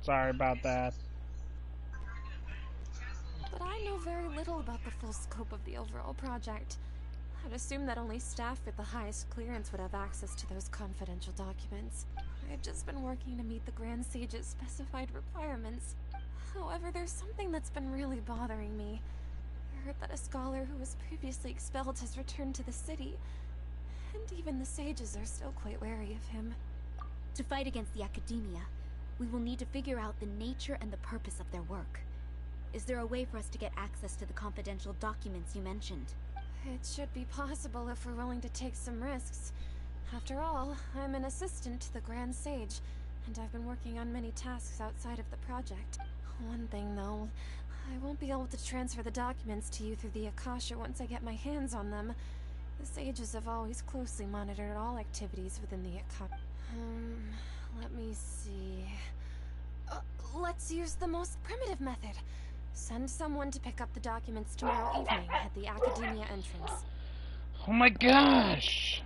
Sorry about that. But I know very little about the full scope of the overall project. I'd assume that only staff with the highest clearance would have access to those confidential documents. I've just been working to meet the Grand Sage's specified requirements. However, there's something that's been really bothering me. heard that a scholar who was previously expelled has returned to the city, and even the sages are still quite wary of him. To fight against the Academia, we will need to figure out the nature and the purpose of their work. Is there a way for us to get access to the confidential documents you mentioned? It should be possible if we're willing to take some risks. After all, I'm an assistant to the Grand Sage, and I've been working on many tasks outside of the project. One thing, though, I won't be able to transfer the documents to you through the Akasha once I get my hands on them. The sages have always closely monitored all activities within the Akasha. Let me see... let's use the most primitive method. Send someone to pick up the documents tomorrow evening at the Academia entrance. Oh my gosh!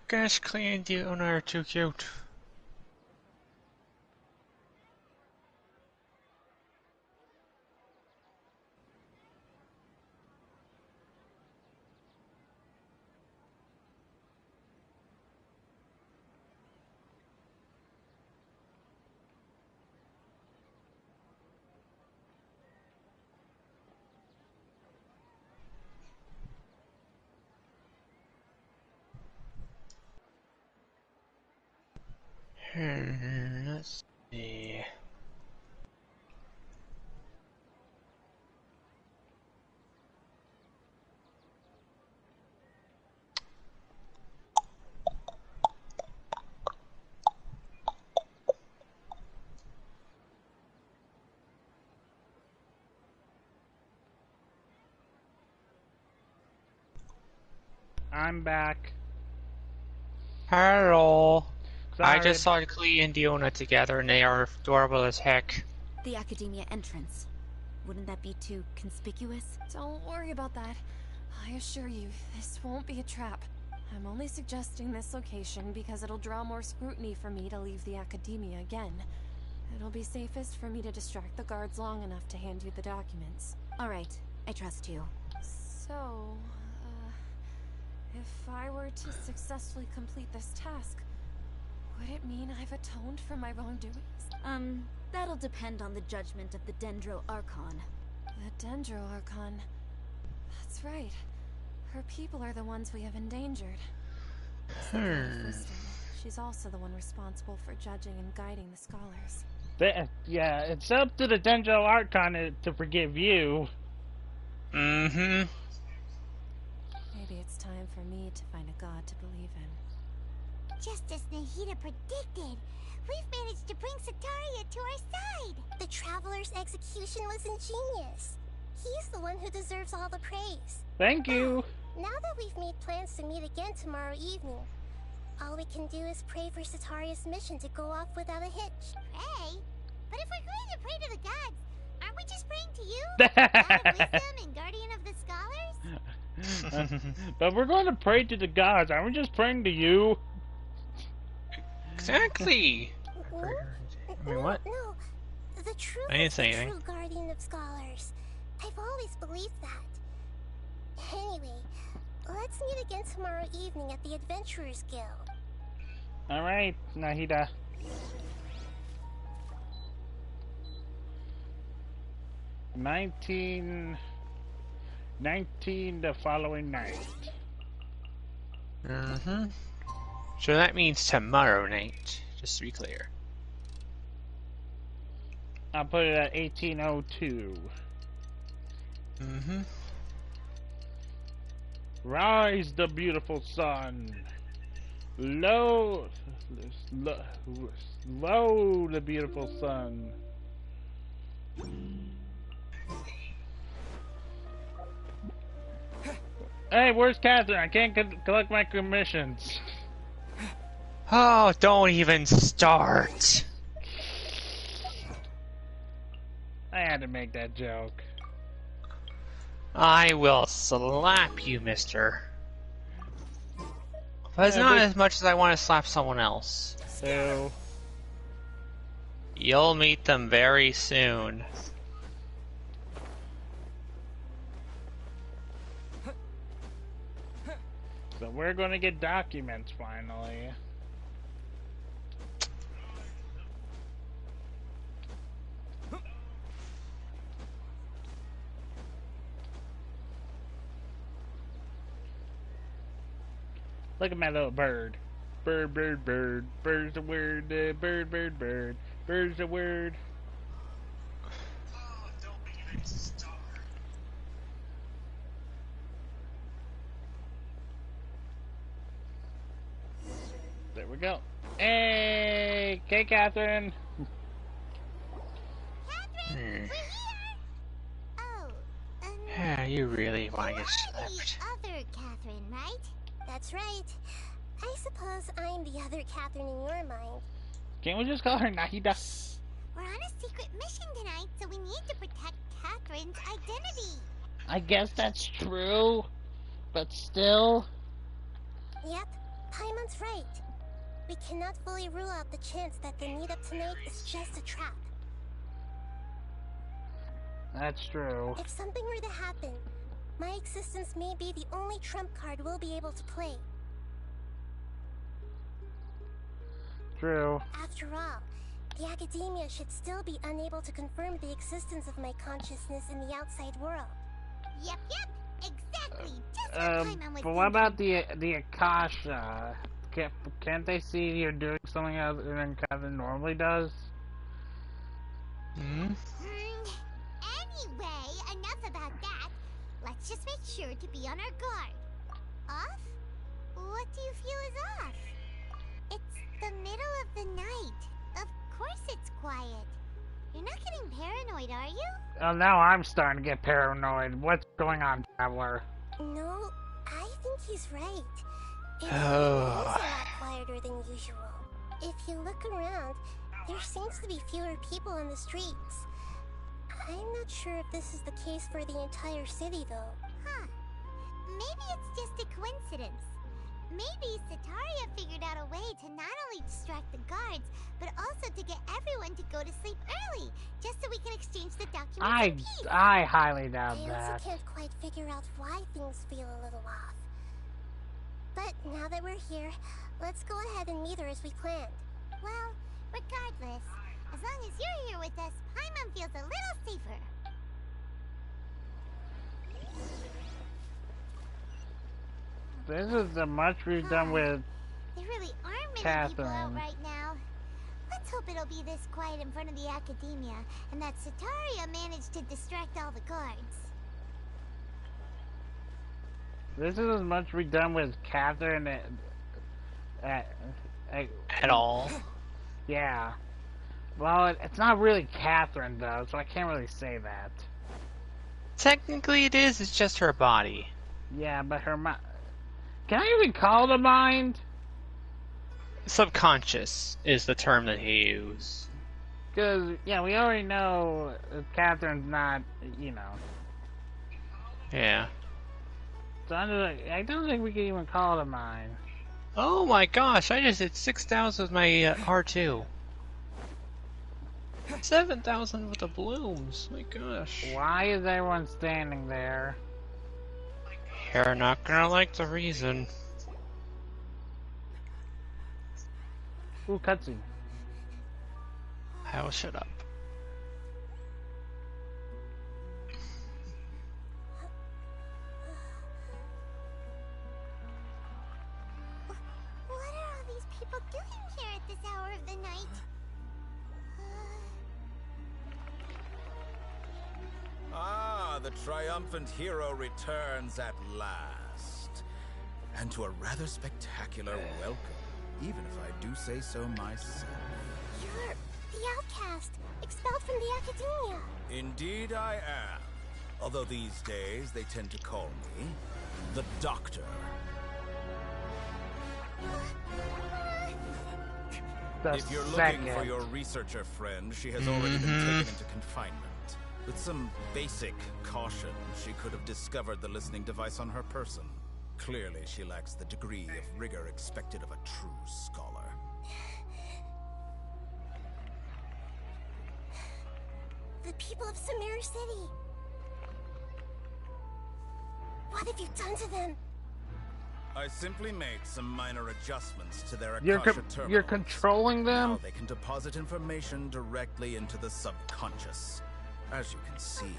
Gosh, Clay and Diona are too cute. Let's see. I'm back. Hello. Sorry. I just saw Clee and Diona together and they are adorable as heck. The Academia entrance. Wouldn't that be too conspicuous? Don't worry about that. I assure you, this won't be a trap. I'm only suggesting this location because it'll draw more scrutiny for me to leave the Academia again. It'll be safest for me to distract the guards long enough to hand you the documents. Alright, I trust you. So, if I were to successfully complete this task, would it mean I've atoned for my wrongdoings? That'll depend on the judgment of the Dendro Archon. The Dendro Archon. That's right. Her people are the ones we have endangered. She's also the one responsible for judging and guiding the scholars. Yeah, it's up to the Dendro Archon to forgive you. Mm-hmm. Maybe it's time for me to find a god to believe in. Just as Nahida predicted, we've managed to bring Sataria to our side. The Traveler's execution was ingenious. He's the one who deserves all the praise. Thank you. Now that we've made plans to meet again tomorrow evening, all we can do is pray for Sataria's mission to go off without a hitch. Pray? But if we're going to pray to the gods, aren't we just praying to you? God of wisdom and guardian of the scholars? But we're going to pray to the gods. Aren't we just praying to you? Exactly. I mean, what? No, the truth I didn't is say the anything. true guardian of scholars. I've always believed that. Anyway, let's meet again tomorrow evening at the Adventurers Guild. Alright, Nahida. $19 the following night. Mm-hmm. So that means tomorrow night, just to be clear. I'll put it at 1802. Mm-hmm. Rise, the beautiful sun. Low, the beautiful sun. Hey, where's Catherine? I can't collect my commissions. Oh, don't even start. I had to make that joke. I will slap you, mister. But it's not as much as I want to slap someone else. So, you'll meet them very soon. So we're gonna get documents finally. Look at my little bird. Bird, bird, bird. Bird's a word. Bird, bird, bird. Bird's a word. There we go. Hey! Okay, Catherine. Catherine, we're here! Oh, Yeah, you really want to get slapped. the other Catherine, right? That's right. I suppose I'm the other Catherine in your mind. Can't we just call her Nahida? We're on a secret mission tonight, so we need to protect Catherine's identity. I guess that's true, but still. Yep, Paimon's right. We cannot fully rule out the chance that the meetup tonight is just a trap. That's true. If something were to happen, my existence may be the only trump card we'll be able to play. True. After all, the academia should still be unable to confirm the existence of my consciousness in the outside world. Yep, exactly. Just what Paimon was But what about the Akasha? Can't they see you're doing something other than Catherine normally does? Hmm? Anyway, enough about that. Let's just make sure to be on our guard. Off? What do you feel is off? It's the middle of the night. Of course it's quiet. You're not getting paranoid, are you? Oh, now I'm starting to get paranoid. What's going on, Traveler? No, I think he's right. It is a Oh. lot quieter than usual. If you look around, there seems to be fewer people on the streets. I'm not sure if this is the case for the entire city, though. Huh. Maybe it's just a coincidence. Maybe Sataria figured out a way to not only distract the guards, but also to get everyone to go to sleep early, just so we can exchange the documents in peace. I highly doubt I that. also can't quite figure out why things feel a little off. But now that we're here, let's go ahead and meet her as we planned. Well, regardless, as long as you're here with us, Paimon feels a little safer. This is the much we've done with There really aren't many people out Catherine. right now. Let's hope it'll be this quiet in front of the academia, and that Sataria managed to distract all the guards. This is as much we done with Catherine at all. Yeah. Well, it's not really Catherine though, so I can't really say that. Technically, it is. It's just her body. Yeah, but her mind. Can I even call it a mind? Subconscious is the term that he used. Because, yeah, we already know Catherine's not, you know. Yeah. So I don't think we can even call it a mind. Oh my gosh, I just hit 6,000 with my R2. 7,000 with the blooms. My gosh. Why is everyone standing there? You're not gonna like the reason. Ooh, cutscene. I will shut up. What are all these people doing here at this hour of the night? Ah, the triumphant hero returns at last. And to a rather spectacular welcome, even if I do say so myself. You're the outcast, expelled from the academia. Indeed I am. Although these days they tend to call me the Doctor. If you're looking for your researcher friend, she has already been taken into confinement. With some basic caution, she could have discovered the listening device on her person. Clearly, she lacks the degree of rigor expected of a true scholar. The people of Sumeru City. What have you done to them? I simply made some minor adjustments to their You're Akasha terminals. you're controlling them? Now they can deposit information directly into the subconscious. As you can see,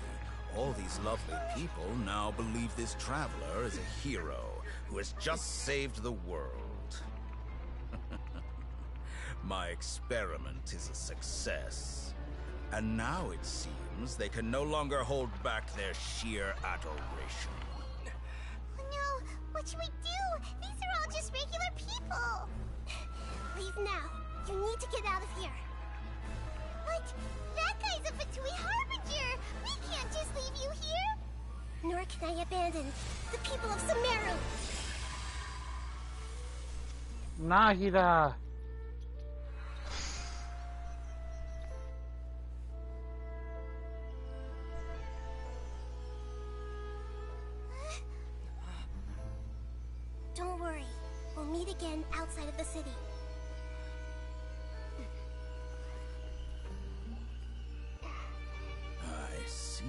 all these lovely people now believe this traveler is a hero who has just saved the world. My experiment is a success. And now it seems they can no longer hold back their sheer adoration. No, what should we do? These are all just regular people. Leave now. You need to get out of here. But that guy's a Fatui Harbinger. We can't just leave you here. Nor can I abandon the people of Sumeru. Nahida. Don't worry. We'll meet again outside of the city. I see.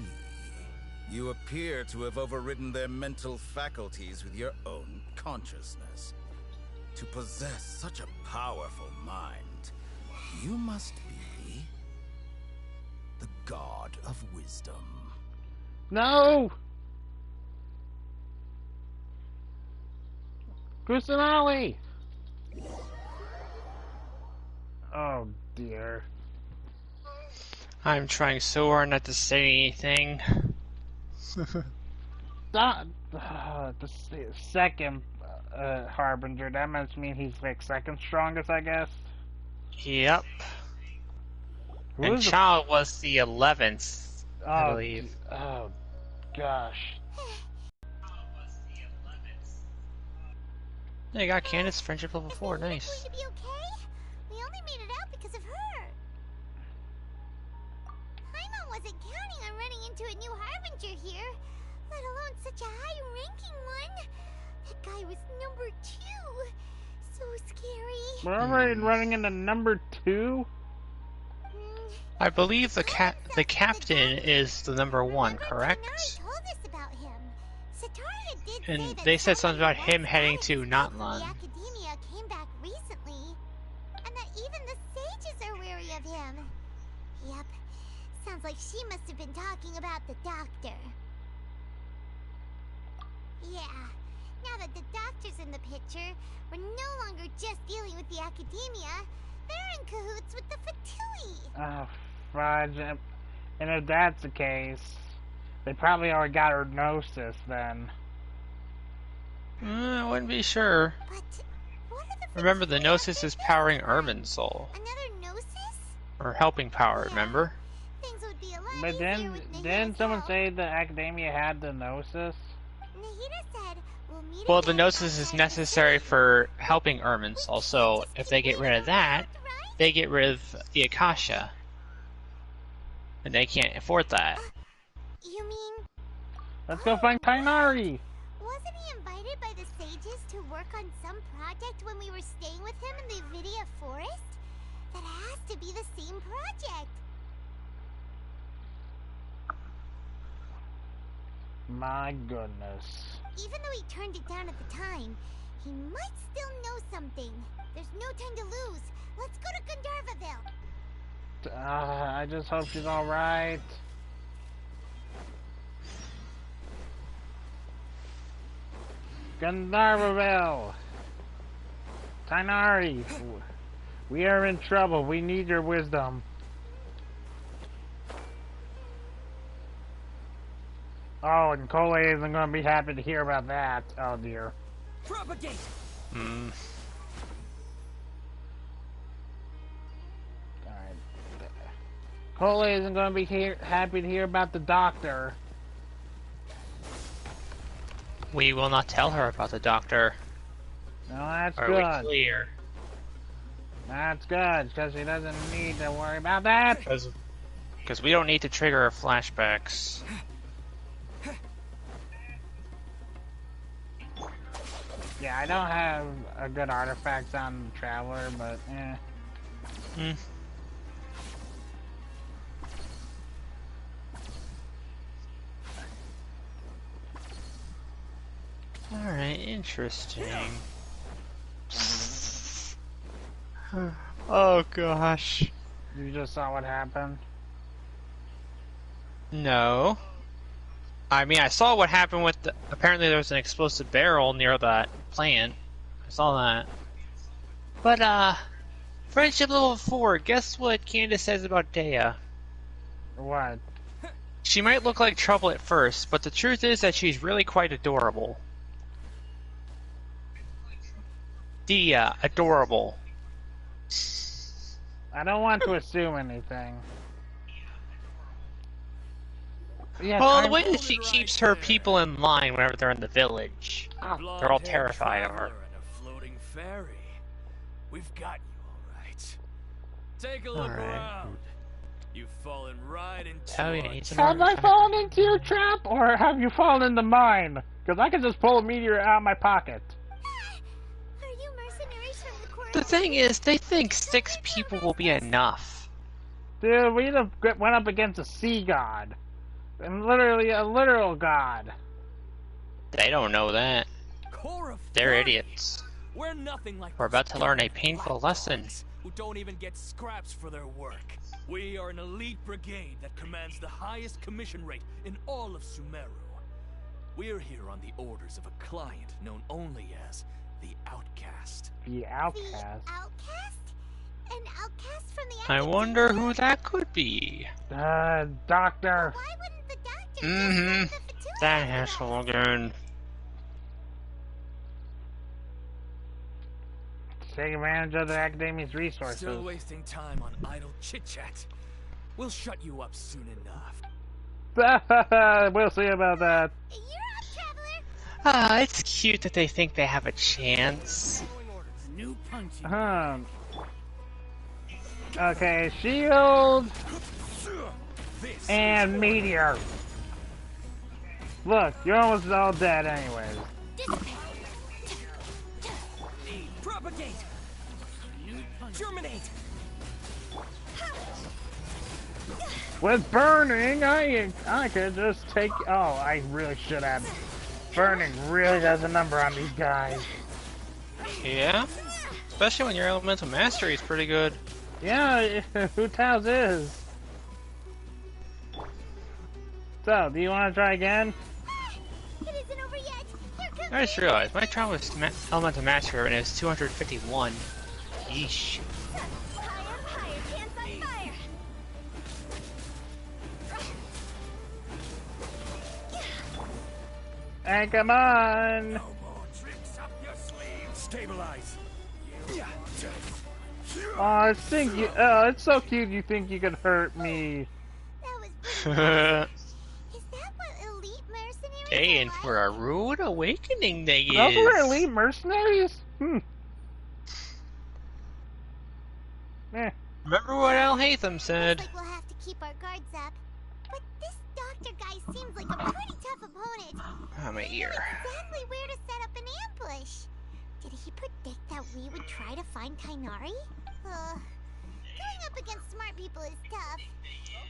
You appear to have overridden their mental faculties with your own consciousness. To possess such a powerful mind, you must be the god of wisdom. No! Kusanali! Oh dear. I'm trying so hard not to say anything. The second Harbinger, that must mean he's like second strongest, I guess. Yep. And Child was the 11th, I believe. Oh gosh. Yeah, you got Candace friendship level 4, nice. Going to be okay? We only made it out because of her. Paimon wasn't counting on running into a new Harbinger here, let alone such a high-ranking one. That guy was number 2. So scary. We're already running into number 2? I believe the captain is the number 1, correct? And they said something about him heading to Notlan. The academia came back recently, and that even the sages are wary of him. Yep, sounds like she must have been talking about the doctor. Yeah, now that the doctor's in the picture, we're no longer just dealing with the academia. There in cahoots with the Fatui. Oh, fudge. And if that's the case, they probably already got her gnosis then. I wouldn't be sure. But what are the Remember, the gnosis is powering Ermin's soul. Another gnosis? Or helping power, remember? Things would be a lot But didn't someone say the academia had the gnosis? Nahida said we'll meet Well, the gnosis is necessary for helping Ermin's soul, so if they get rid of that, they get rid of the Akasha. And they can't afford that. You mean... Let's go find Kainari! Wasn't he invited by the sages to work on some project when we were staying with him in the Avidia forest? That has to be the same project. My goodness. Even though he turned it down at the time, he might still know something. There's no time to lose. Let's go to Gandharvaville. I just hope she's alright. Gandharvaville! Kainari! We are in trouble. We need your wisdom. Oh, and Cole isn't going to be happy to hear about that. Oh dear. Propagate. Cole isn't going to be happy to hear about the doctor. We will not tell her about the doctor. No, that's Are good. we clear? That's good, because she doesn't need to worry about that. Because we don't need to trigger her flashbacks. Yeah, I don't have a good artifacts on Traveler, but eh. Alright, interesting. Oh gosh. You just saw what happened? No. I mean, I saw what happened with the... Apparently there was an explosive barrel near that plant. I saw that. But, Friendship level 4, guess what Candace says about Dea? What? She might look like trouble at first, but the truth is that she's really quite adorable. Dea, adorable. I don't want to assume anything. Yeah, well, the way that she keeps her people in line whenever they're in the village, they're all terrified of her. And a floating ferry. We've got you, all right. Take a look All right. around. You've fallen right into Oh, our yeah, it's Have I fallen into your trap, or have you fallen into mine? Because I can just pull a meteor out of my pocket. Are you mercenaries from the court? The thing is, they think 6 people will be enough. Dude, we went up against a sea god. And literally a literal god. They don't know that. They're idiots. We're nothing like We're about to learn a painful lesson. who don't even get scraps for their work. We are an elite brigade that commands the highest commission rate in all of Sumeru. We're here on the orders of a client known only as the Outcast. The Outcast? The Outcast? An outcast from the I wonder who that could be. Doctor. Why wouldn't the doctor That asshole again. Take advantage of the Academy's resources. Still wasting time on idle chit-chat. We'll shut you up soon enough. We'll see about that. Ah, it's cute that they think they have a chance. New punching. Okay, shield and meteor. Look, you're almost all dead anyways. Propagate. Germinate. With burning, I could just take. Oh, I really should have. Burning really does a number on these guys. Yeah? Especially when your elemental mastery is pretty good. Yeah, Hu Tao's is. So, do you want to try again? It isn't over yet. I just realized my trial was elemental mastery and it was 251. Yeesh. Hey, come on! No more tricks up your sleeve. Stabilize. Oh, it's so cute you think you could hurt me. Is that what elite mercenaries Hey, and for a rude awakening they Those is. were elite mercenaries? Remember what Al Hatham said? Looks like we'll have to keep our guards up. But this doctor guy seems like a pretty tough opponent. Oh, my ear. Exactly where to set up an ambush. Did he predict that we would try to find Tainari? Going up against smart people is tough.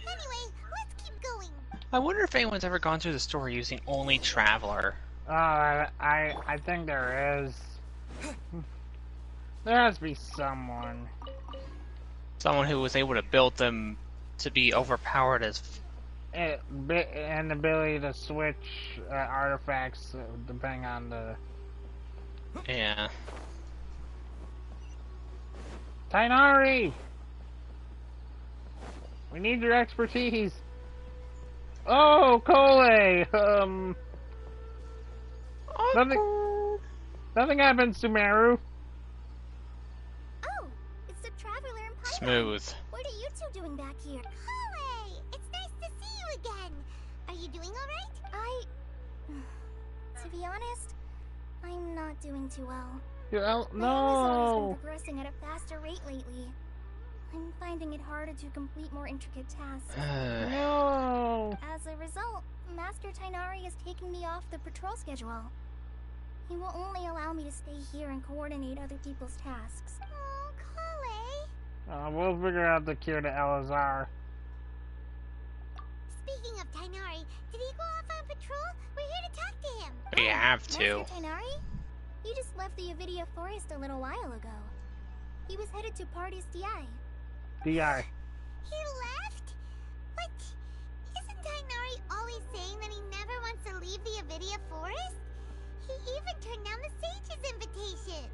Anyway, let's keep going. I wonder if anyone's ever gone through the story using only Traveler. I think there is. There has to be someone. Someone who was able to build them to be overpowered as... And ability to switch artifacts depending on the... Yeah. Tainari! We need your expertise. Oh, Cole! Nothing happened, Sumeru. Oh, it's the Traveler and Pilot. Smooth. What are you two doing back here? Holly, it's nice to see you again. Are you doing alright? To be honest, I'm not doing too well. No. My Amazon has been progressing at a faster rate lately. I'm finding it harder to complete more intricate tasks. No. As a result, Master Tainari is taking me off the patrol schedule. He will only allow me to stay here and coordinate other people's tasks. Oh, Kale. We'll figure out the cure to Elazar. Speaking of Tainari, did he go off on patrol? We're here to talk to him. We have to. Master Tainari? He just left the Avidia Forest a little while ago. He was headed to Party's DI. DI. He left? But isn't Tainari always saying that he never wants to leave the Avidia Forest? He even turned down the Sage's invitation.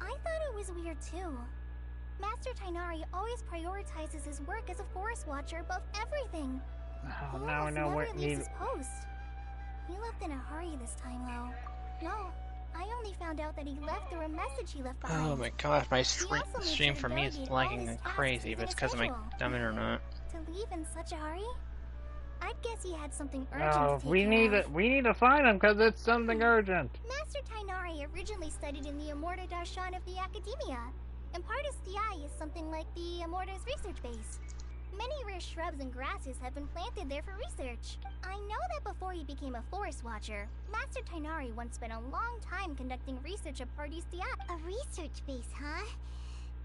I thought it was weird too. Master Tainari always prioritizes his work as a forest watcher above everything. Oh, now I know what leaves his post. He left in a hurry this time, though. No, I only found out that he left through a message he left behind. Oh my gosh, my stream for me is lagging like crazy, but it's because of my dumb internet. To leave in such a hurry? I'd guess he had something urgent Oh, to take we need to find him because it's something urgent. Master Tainari originally studied in the Amorta Darshan of the Academia, and Partis DI is something like the Amorta's research base. Many rare shrubs and grasses have been planted there for research. I know that before he became a forest watcher, Master Tainari once spent a long time conducting research at Partis DI. A research base, huh?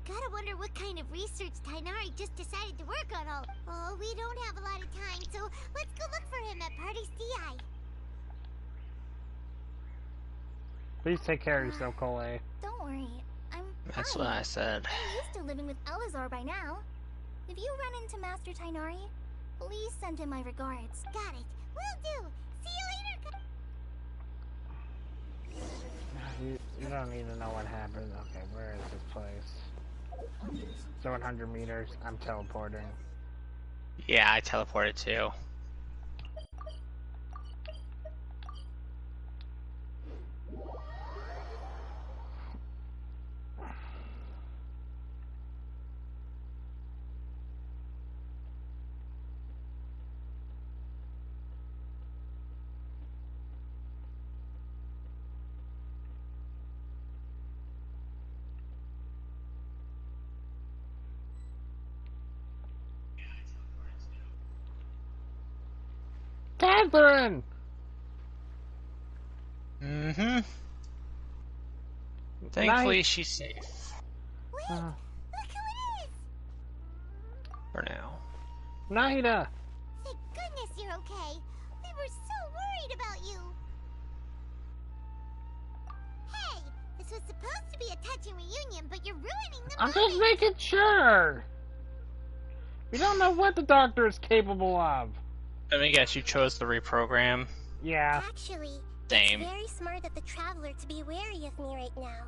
Gotta wonder what kind of research Tainari just decided to work on all. Oh, we don't have a lot of time, so let's go look for him at Party's DI. Please take care of yourself, Cole. Don't worry, I'm That's fine. what I said. I'm used to living with Elazar by now. If you run into Master Tainari, please send him my regards. Got it. Will do. See you later. You don't need to know what happened. Okay, where is this place? 700 meters. I'm teleporting. Yeah, I teleported too. Catherine! Mm-hmm. Thankfully, she's safe. Wait, look who it is! For now. Nahida! Thank goodness you're okay. We were so worried about you. Hey, this was supposed to be a touching reunion, but you're ruining the I'm just making sure! We don't know what the doctor is capable of. Let me guess, you chose the reprogram? Yeah. Actually, Same. it's very smart of the Traveler to be wary of me right now.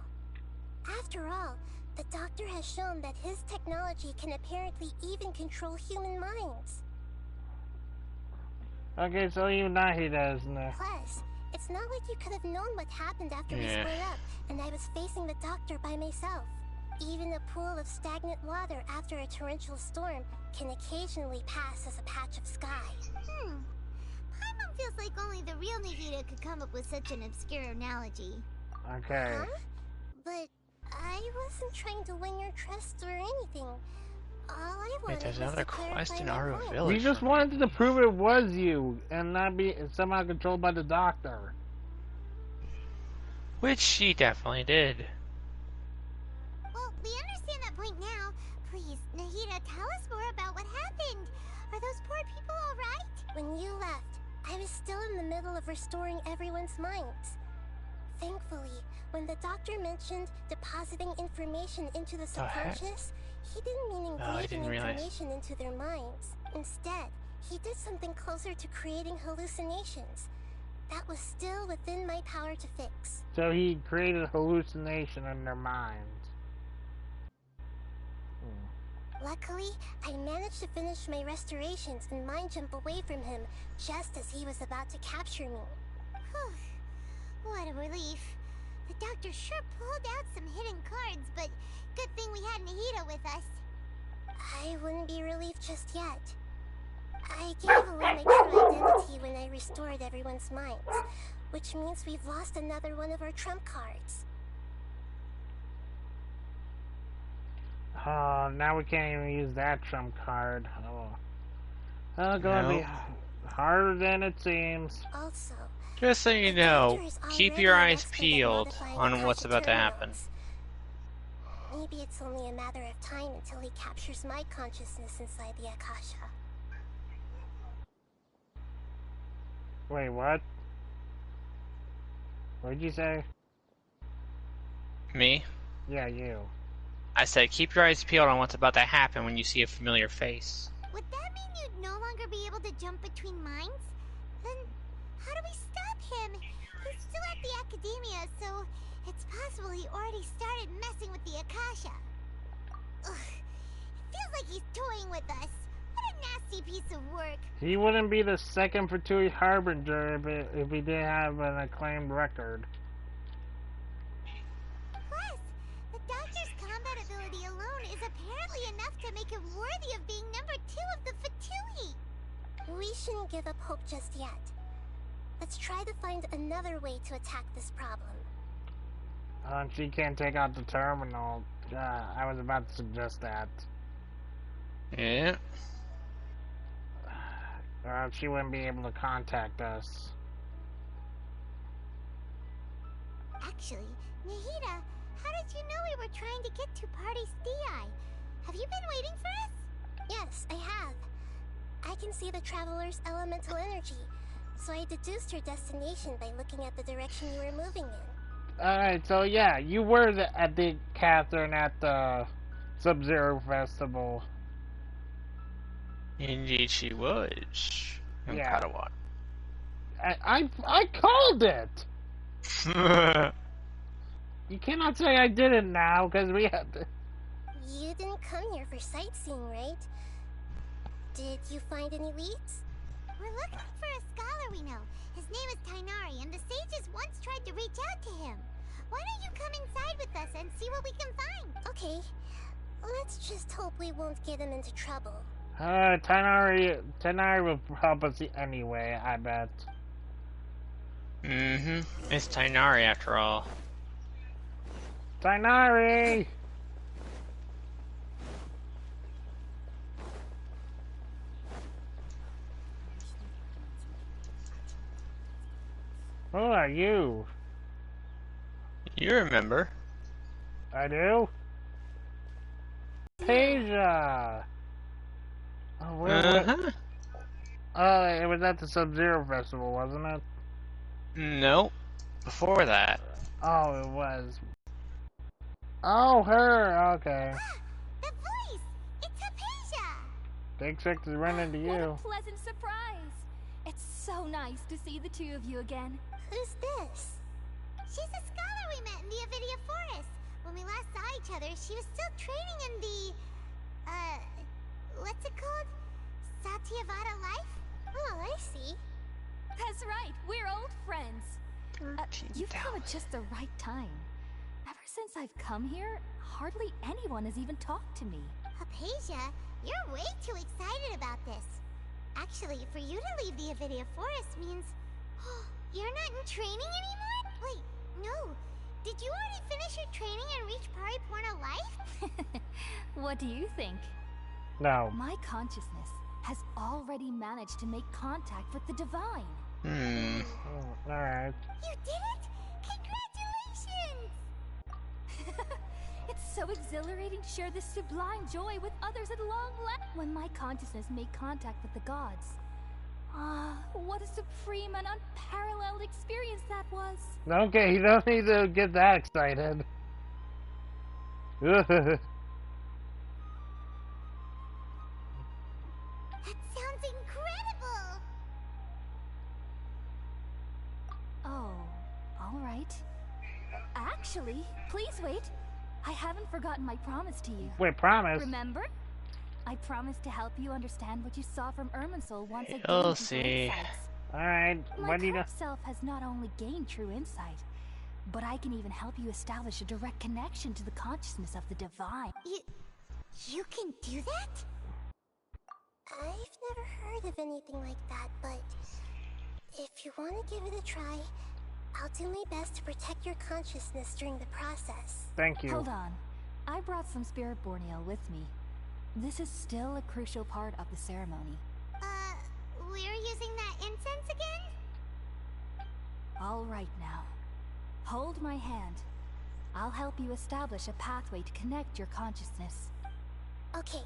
After all, the Doctor has shown that his technology can apparently even control human minds. Okay, so even Nahida is Plus, if It's not like you could have known what happened after we split up, and I was facing the doctor by myself. Even a pool of stagnant water after a torrential storm can occasionally pass as a patch of sky. Paimon feels like only the real Nahida could come up with such an obscure analogy. Okay. Huh? But I wasn't trying to win your trust or anything. All I wanted Wait, there's was another to clarify quest in my Aru point. Village. We just wanted to prove it was you and not be somehow controlled by the doctor. Which she definitely did. Well, we understand that point now. Please, Nahida, tell us more about what happened. Are those poor people alright? When you left, I was still in the middle of restoring everyone's minds. Thankfully, when the doctor mentioned depositing information into the subconscious, he didn't mean engraving information into their minds. Instead, he did something closer to creating hallucinations. That was still within my power to fix. So he created a hallucination in their minds. Luckily, I managed to finish my restorations and mind jump away from him just as he was about to capture me. Whew. What a relief. The doctor sure pulled out some hidden cards, but good thing we had Nahida with us. I wouldn't be relieved just yet. I gave away my true identity when I restored everyone's minds, which means we've lost another one of our trump cards. Oh, now we can't even use that trump card. Oh, gonna be harder than it seems. Also, just so you know, keep your eyes peeled on what's about to happen. Maybe it's only a matter of time until he captures my consciousness inside the Akasha. Wait, what? What'd you say? Me? Yeah, you. I said keep your eyes peeled on what's about to happen when you see a familiar face. Would that mean you'd no longer be able to jump between minds? Then how do we stop him? He's still at the academia, so it's possible he already started messing with the Akasha. Ugh, it feels like he's toying with us. What a nasty piece of work. He wouldn't be the second Fatui Harbinger if he didn't have an acclaimed record. Plus, the doctor's combat ability alone is apparently enough to make him worthy of being number 2 of the Fatui. We shouldn't give up hope just yet. Let's try to find another way to attack this problem. She can't take out the terminal. I was about to suggest that. Yeah. She wouldn't be able to contact us. Actually, Nahida, how did you know we were trying to get to Party Stiai? Have you been waiting for us? Yes, I have. I can see the traveler's elemental energy, so I deduced her destination by looking at the direction you were moving in. Alright, so yeah, you were at the Catherine at the Sub-Zero Festival. Indeed she was. In Padawan. I called it! You cannot say I didn't now, because we had to... You didn't come here for sightseeing, right? Did you find any leads? We're looking for a scholar we know. His name is Tainari, and the sages once tried to reach out to him. Why don't you come inside with us and see what we can find? Okay. Let's just hope we won't get him into trouble. Tainari will help us anyway, I bet. It's Tainari after all. Tainari! Who are you? You remember. I do? Peja! Oh, it was at the Sub-Zero Festival, wasn't it? Nope. Before that. Oh, it was. Oh, her! Okay. The voice! It's Hypatia! Big Six is running to you. What a pleasant surprise! It's so nice to see the two of you again. Who's this? She's a scholar we met in the Avidia Forest. When we last saw each other, she was still training in the... what's it called? Satyavada life? Oh, I see. That's right, we're old friends. You've come at just the right time. Ever since I've come here, hardly anyone has even talked to me. Hypatia, you're way too excited about this. Actually, for you to leave the Avidia Forest means... you're not in training anymore? Wait, no. Did you already finish your training and reach Pariporna life? What do you think? No. My consciousness has already managed to make contact with the divine. Alright. You did it! Congratulations! It's so exhilarating to share this sublime joy with others at long last. When my consciousness made contact with the gods. What a supreme and unparalleled experience that was. Okay, you don't need to get that excited. That sounds incredible! Oh, alright. Actually, please wait. I haven't forgotten my promise to you. Wait, promise? Remember? I promised to help you understand what you saw from Irminsul once I You'll gained see. insights. Alright, what do you know? My current self has not only gained true insight, but I can even help you establish a direct connection to the consciousness of the divine. You can do that? I've never heard of anything like that, but if you want to give it a try, I'll do my best to protect your consciousness during the process. Thank you. Hold on. I brought some spirit borneo with me. This is still a crucial part of the ceremony. We're using that incense again? All right now. Hold my hand. I'll help you establish a pathway to connect your consciousness. Okay.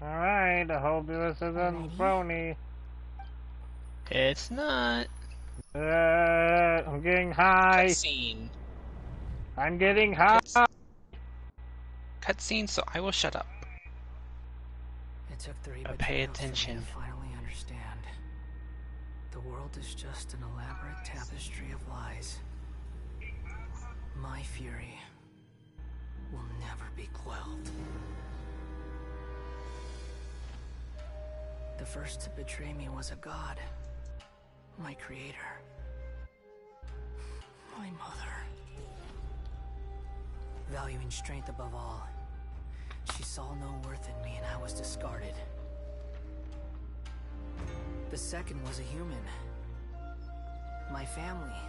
Alright, I hope this isn't phony. It's not. I'm getting high. Cutscene. I'm getting high. Cutscene, so I will shut up. It took 3 But pay betrayals for me attention. to finally understand. The world is just an elaborate tapestry of lies. My fury will never be quelled. The first to betray me was a god. My creator. My mother. Valuing strength above all, she saw no worth in me and I was discarded. The second was a human. My family.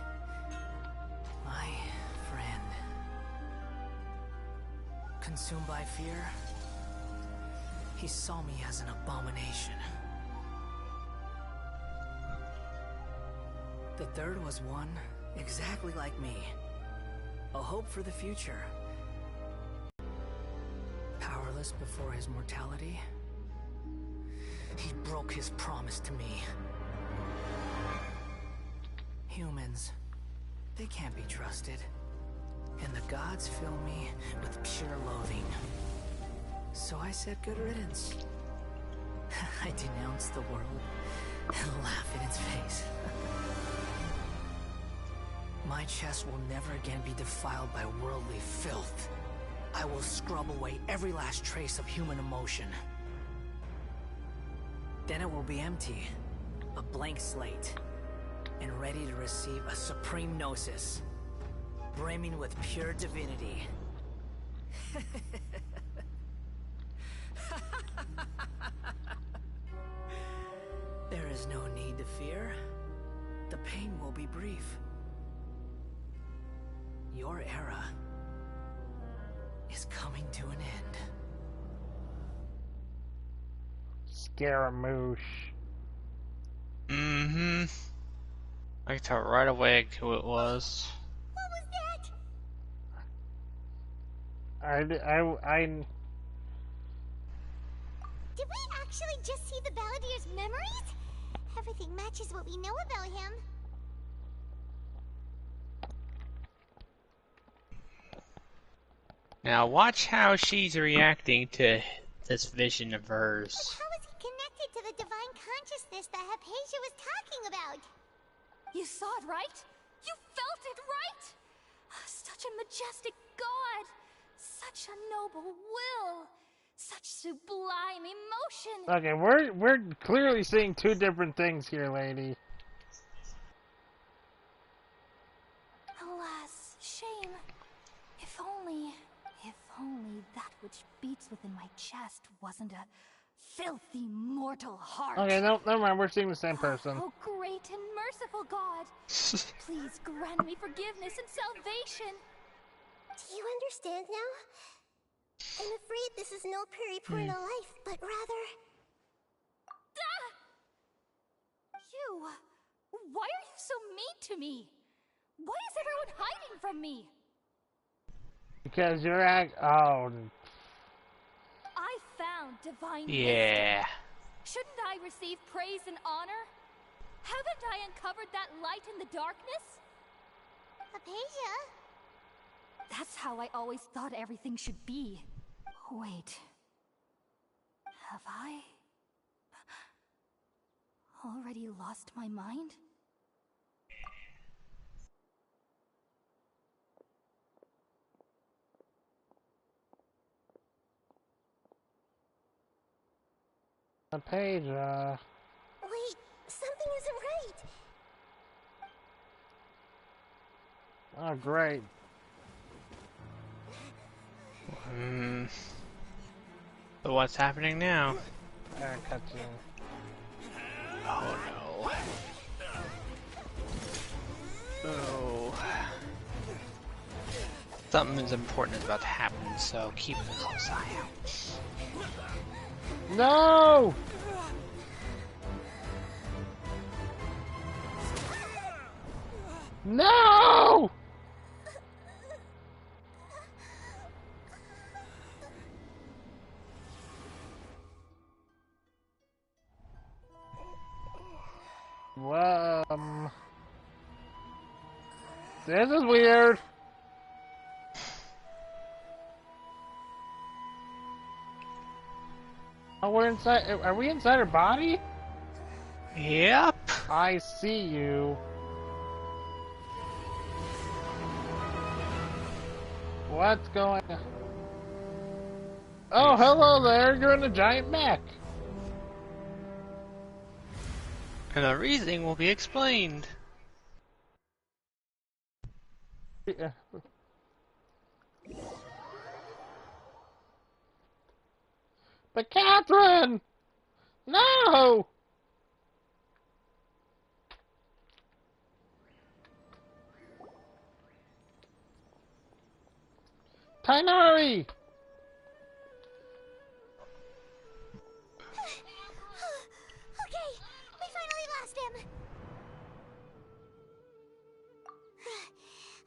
My friend. Consumed by fear, he saw me as an abomination. The third was one exactly like me. A hope for the future. Powerless before his mortality, he broke his promise to me. Humans, they can't be trusted. And the gods fill me with pure loathing. So I said good riddance. I denounced the world and laughed in its face. My chest will never again be defiled by worldly filth. I will scrub away every last trace of human emotion. Then it will be empty, a blank slate, and ready to receive a supreme gnosis, brimming with pure divinity. There is no need to fear. The pain will be brief. Your era is coming to an end. Scaramouche. Mm-hmm. I could tell right away who it was. What was that? I Did we actually just see the Balladeer's memories? Everything matches what we know about him. Now watch how she's reacting to this vision of hers. How is he connected to the divine consciousness that Hypatia was talking about? You saw it, right? You felt it, right? Such a majestic god! Such a noble will! Such sublime emotion! Okay, we're clearly seeing two different things here, lady. If only that which beats within my chest wasn't a filthy mortal heart. Okay, no, never mind. We're seeing the same person. Oh, great and merciful God, please grant me forgiveness and salvation. Do you understand now? I'm afraid this is no periportal life, but rather... You! Why are you so mean to me? Why is everyone hiding from me? Because you're I found divine wisdom. Shouldn't I receive praise and honor? Haven't I uncovered that light in the darkness? Apasia? That's how I always thought everything should be. Wait. Have I already lost my mind? A page, Wait, something isn't right. Oh, great. So what's happening now? Cutscene. Oh no. Oh. Something important is about to happen, so keep a close eye out. No! No! Well, this is weird. Oh, we're inside. Are we inside her body? Yep. I see you. What's going on? Oh, hello there. You're in a giant mech. And the reasoning will be explained. Yeah. But Catherine! No! Tainari! Okay, we finally lost him.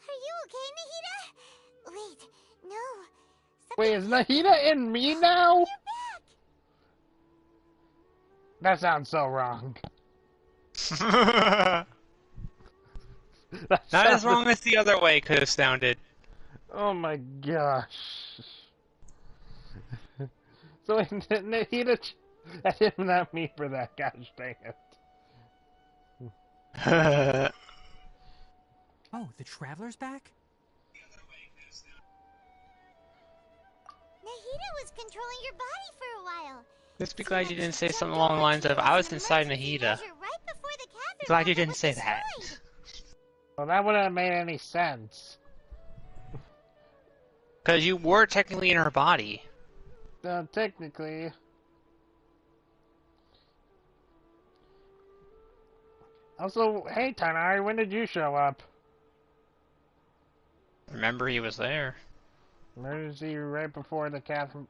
Are you okay, Nahida? Wait, no. Wait, is Nahida in me now? You're back. That sounds so wrong. Not as wrong as the other way could have sounded. Oh my gosh. So Nahida, I did not mean for that. Gosh dang it. Oh, the Traveler's back? Nahida was controlling your body for a while. Just be glad you didn't say something along the lines of, I was inside Nahida. Glad you didn't say that. Well, that wouldn't have made any sense. Because you were technically in her body. Technically. Also, hey Tainari, when did you show up? Remember he was there. Emergency right before the Catherine...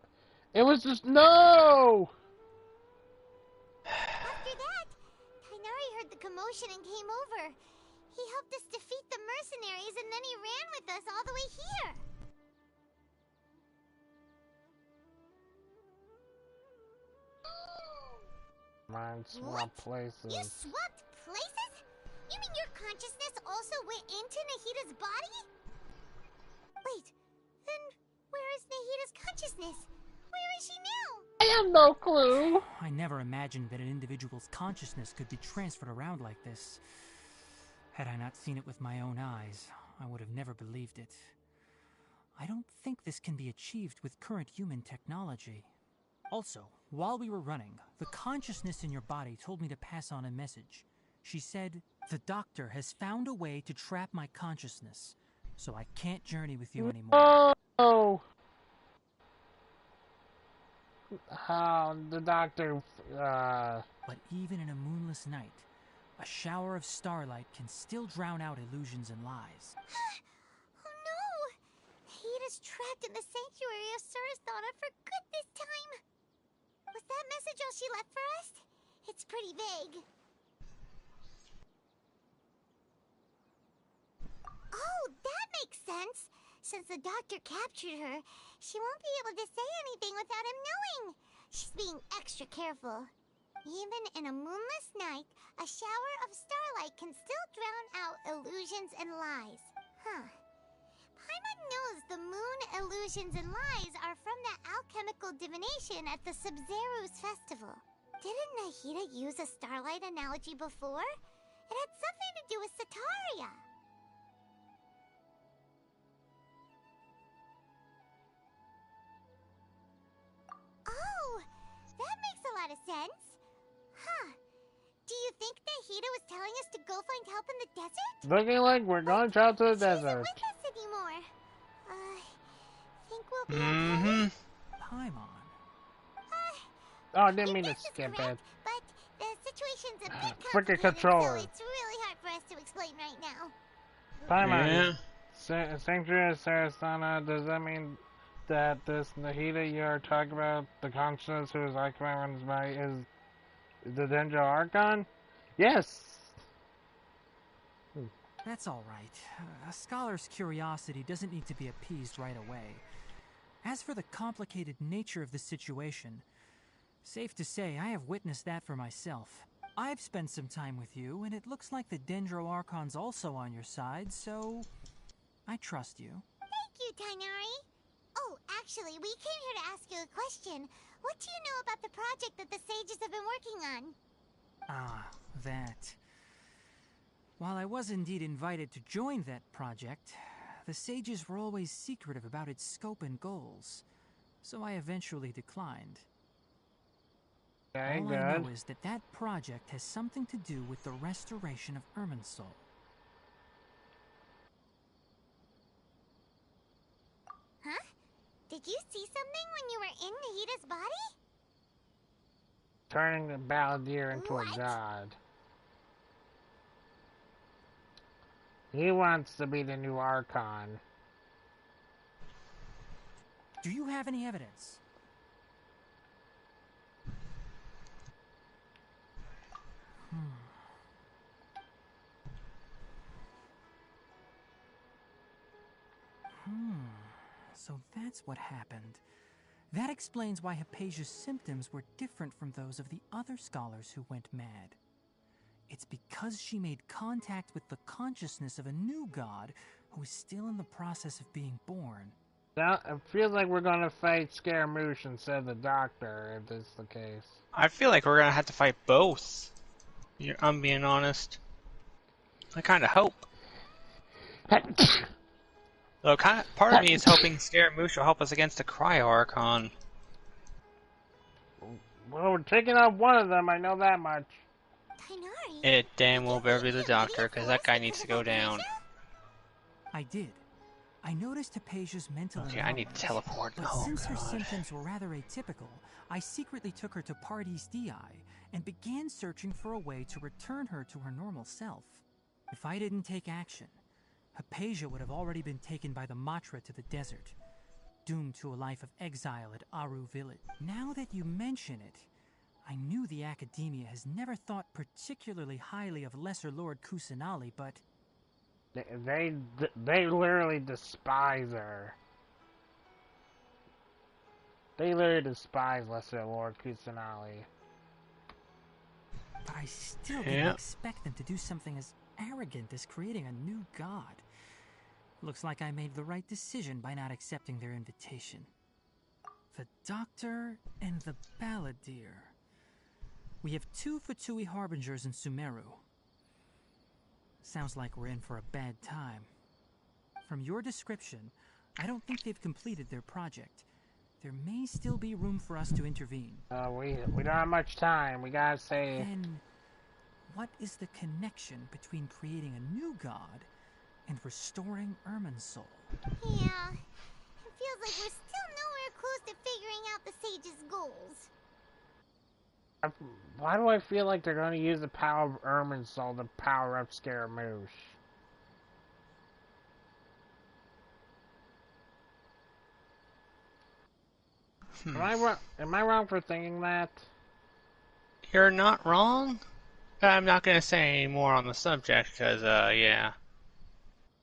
It was just... No! After that, Tainari heard the commotion and came over. He helped us defeat the mercenaries and then he ran with us all the way here. Mind swap places. You swapped places? You mean your consciousness also went into Nahida's body? Wait, then where is Nahida's consciousness? Where is she now? I have no clue. I never imagined that an individual's consciousness could be transferred around like this. Had I not seen it with my own eyes, I would have never believed it. I don't think this can be achieved with current human technology. Also, while we were running, the consciousness in your body told me to pass on a message. She said, "The doctor has found a way to trap my consciousness. so I can't journey with you anymore. Oh! How the doctor, But even in a moonless night, a shower of starlight can still drown out illusions and lies. Oh no! Hida's trapped in the sanctuary of Surasthana for good this time. Was that message all she left for us? It's pretty vague. Oh, that makes sense. Since the doctor captured her, she won't be able to say anything without him knowing. She's being extra careful. Even in a moonless night, a shower of starlight can still drown out illusions and lies. Huh. Paimon knows the moon illusions and lies are from the alchemical divination at the Sub-Zero's festival. Didn't Nahida use a starlight analogy before? It had something to do with Sataria. Oh, that makes a lot of sense. Huh. Do you think Nahida was telling us to go find help in the desert? looking like we're going out to the She isn't desert. with us anymore. Think we'll be okay? Paimon. Oh, I didn't mean to skip it. But the situation's a bit Frickin' complicated, controller. so it's really hard for us to explain right now. Paimon, Sanctuary of Sarasana, does that mean that this Nahida you're talking about, the consciousness who is occupying his body, is the Dendro Archon? Yes! That's all right. A scholar's curiosity doesn't need to be appeased right away. As for the complicated nature of the situation, safe to say I have witnessed that for myself. I've spent some time with you, and it looks like the Dendro Archon's also on your side, so I trust you. Thank you, Tainari. Oh, actually, we came here to ask you a question. What do you know about the project that the sages have been working on? Ah, that. While I was indeed invited to join that project, the sages were always secretive about its scope and goals, so I eventually declined. Okay, All good. I know is that that project has something to do with the restoration of Irminsul. Huh? Did you see something when you were in Nahida's body? Turning the Balladeer into a god. He wants to be the new Archon. Do you have any evidence? So that's what happened. That explains why Hypatia's symptoms were different from those of the other scholars who went mad. It's because she made contact with the consciousness of a new god who is still in the process of being born. Now, it feels like we're gonna fight Scaramouche instead of the Doctor, if this is the case. I feel like we're gonna have to fight both. I'm being honest. I kind of hope. Though part of me is hoping Scaramouche will help us against the Cryo Archon. Well, we're taking out one of them, I know that much. It damn well better be the Doctor, because that guy needs to go down. I did. I noticed Hypatia's mental Okay, I need to teleport. But Oh, since her God. symptoms were rather atypical, I secretly took her to Pardes Dii and began searching for a way to return her to her normal self. If I didn't take action, Hypatia would have already been taken by the Matra to the desert, doomed to a life of exile at Aru Village. Now that you mention it, I knew the Academia has never thought particularly highly of Lesser Lord Kusanali, but They literally despise her. They literally despise Lesser Lord Kusanali. I still didn't expect them to do something as arrogant as creating a new god. Looks like I made the right decision by not accepting their invitation. The Doctor and the Balladeer. We have 2 Fatui Harbingers in Sumeru. Sounds like we're in for a bad time. From your description, I don't think they've completed their project. There may still be room for us to intervene. We don't have much time. We gotta say. Then, what is the connection between creating a new god and restoring Ermin's soul. Yeah. It feels like we're still nowhere close to figuring out the sage's goals. Why do I feel like they're going to use the power of Ermin's soul to power up Scaramouche? Am I wrong for thinking that? You're not wrong. I'm not going to say any more on the subject because, yeah.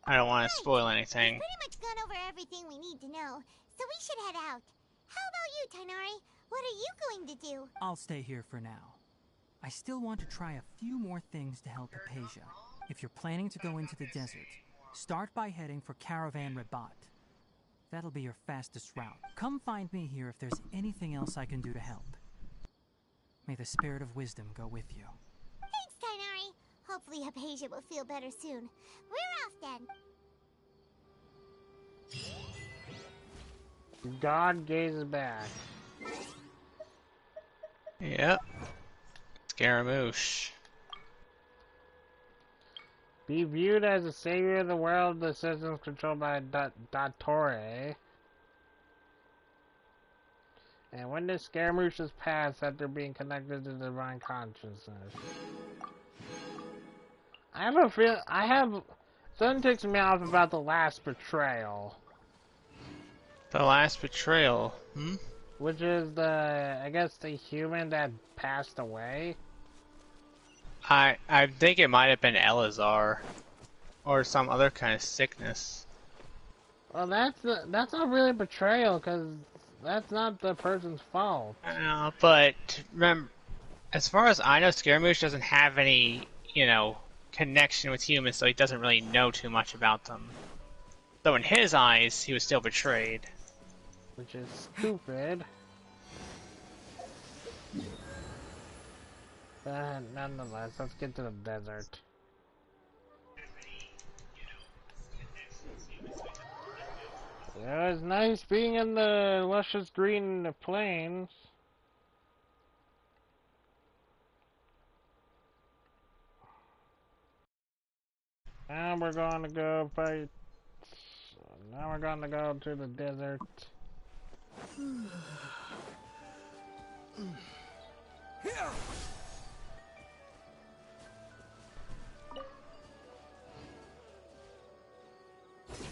I don't want to spoil anything. We've pretty much gone over everything we need to know, so we should head out. How about you, Tighnari? What are you going to do? I'll stay here for now. I still want to try a few more things to help Hypatia. If you're planning to go into the desert, start by heading for Caravan Rabat. That'll be your fastest route. Come find me here if there's anything else I can do to help. May the spirit of wisdom go with you. Thanks, Tighnari. Hopefully Hypatia will feel better soon. We're off then. God gazes back. Yep. Scaramouche. Be viewed as the savior of the world, the systems controlled by Dottore. And witness Scaramouche's past after being connected to divine consciousness. Something ticks me off about the Last Betrayal. The Last Betrayal, hmm? Which is I guess the human that passed away. I think it might have been Elazar. Or some other kind of sickness. Well, that's not really betrayal, because that's not the person's fault. But remember, as far as I know, Scaramouche doesn't have any, connection with humans, so he doesn't really know too much about them. Though in his eyes, he was still betrayed. Which is stupid. But nonetheless, let's get to the desert. Yeah, it's nice being in the luscious green plains. Now we're going to go fight. Now we're going to go to the desert.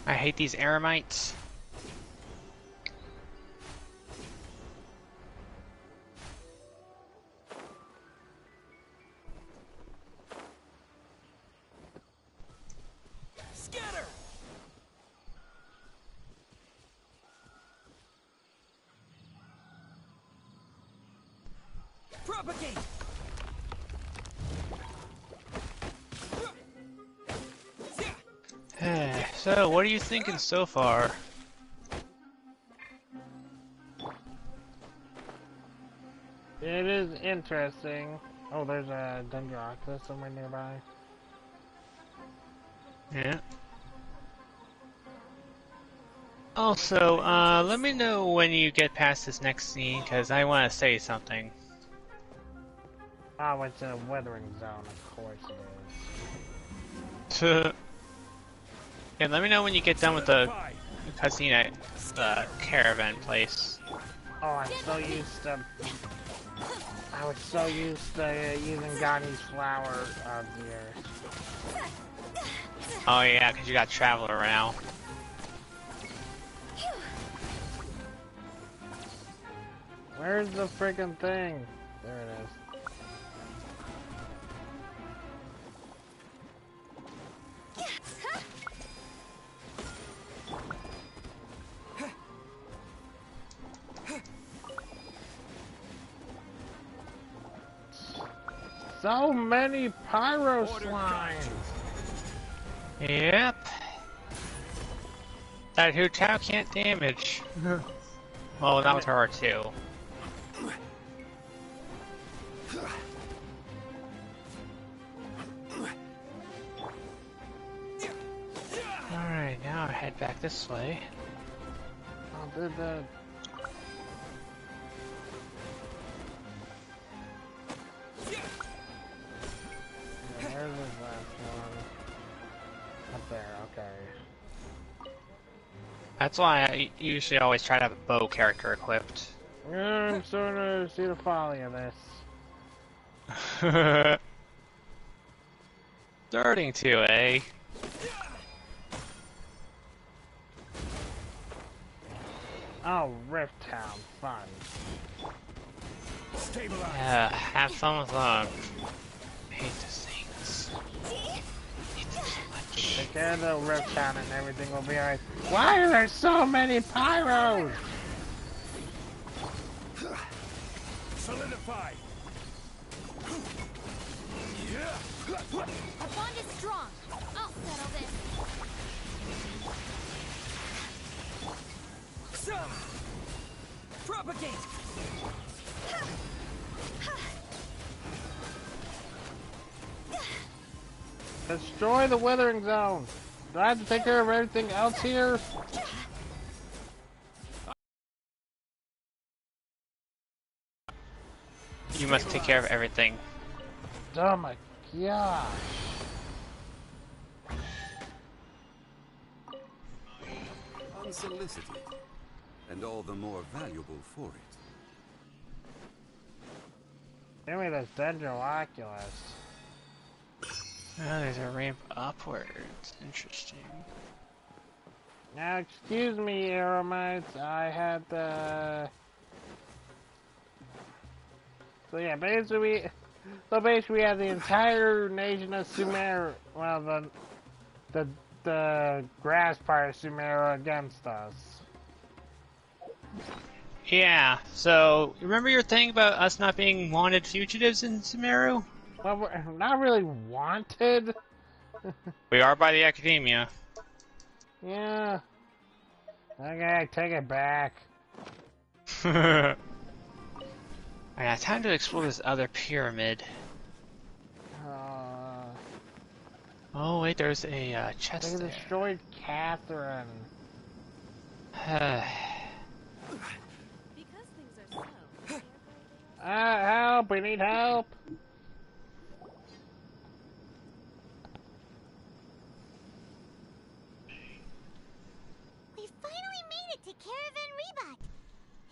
I hate these eremites. Scatter! Propagate! So, what are you thinking so far? It is interesting. Oh, there's a Dendroctus somewhere nearby. Yeah. Also, let me know when you get past this next scene, because I want to say something. Oh, it's a weathering zone, of course it is. Yeah, let me know when you get done with the cutscene at the caravan place. Oh, I was so used to using Gani's flower of the earth. Oh yeah, because you got Traveler now. Where's the freaking thing? There it is. So many pyro slimes! Yep. That Hu Tao can't damage. Well, not with her too. Alright, now I head back this way. I'll do that. Where's the last one? Up there, okay. That's why I usually always try to have a bow character equipped. I'm starting to see the folly of this. Starting to, eh? Oh, Rift Town, fun. Yeah, have fun with that. I hate to say this. Take care of the Rift Town and everything will be alright. Why are there so many pyros? Solidify. Our bond is strong. I'll settle this. Propagate. Destroy the Withering Zone. Do I have to take care of everything else here? You must take care of everything. Oh my gosh. Unsolicited, and all the more valuable for it. Give me this Dendroculus. Oh, there's a ramp upwards. Interesting. Now, excuse me, Aromites. I had the... So yeah, basically we have the entire nation of Sumeru, well, the grass part of Sumeru against us. Yeah, so remember your thing about us not being wanted fugitives in Sumeru? Well, we're not really wanted. We are by the academia. Yeah. Okay, take it back. Yeah, time to explore this other pyramid. Oh wait, there's a chest They there. destroyed Catherine. Help! We need help! We finally made it to Caravan Rebot.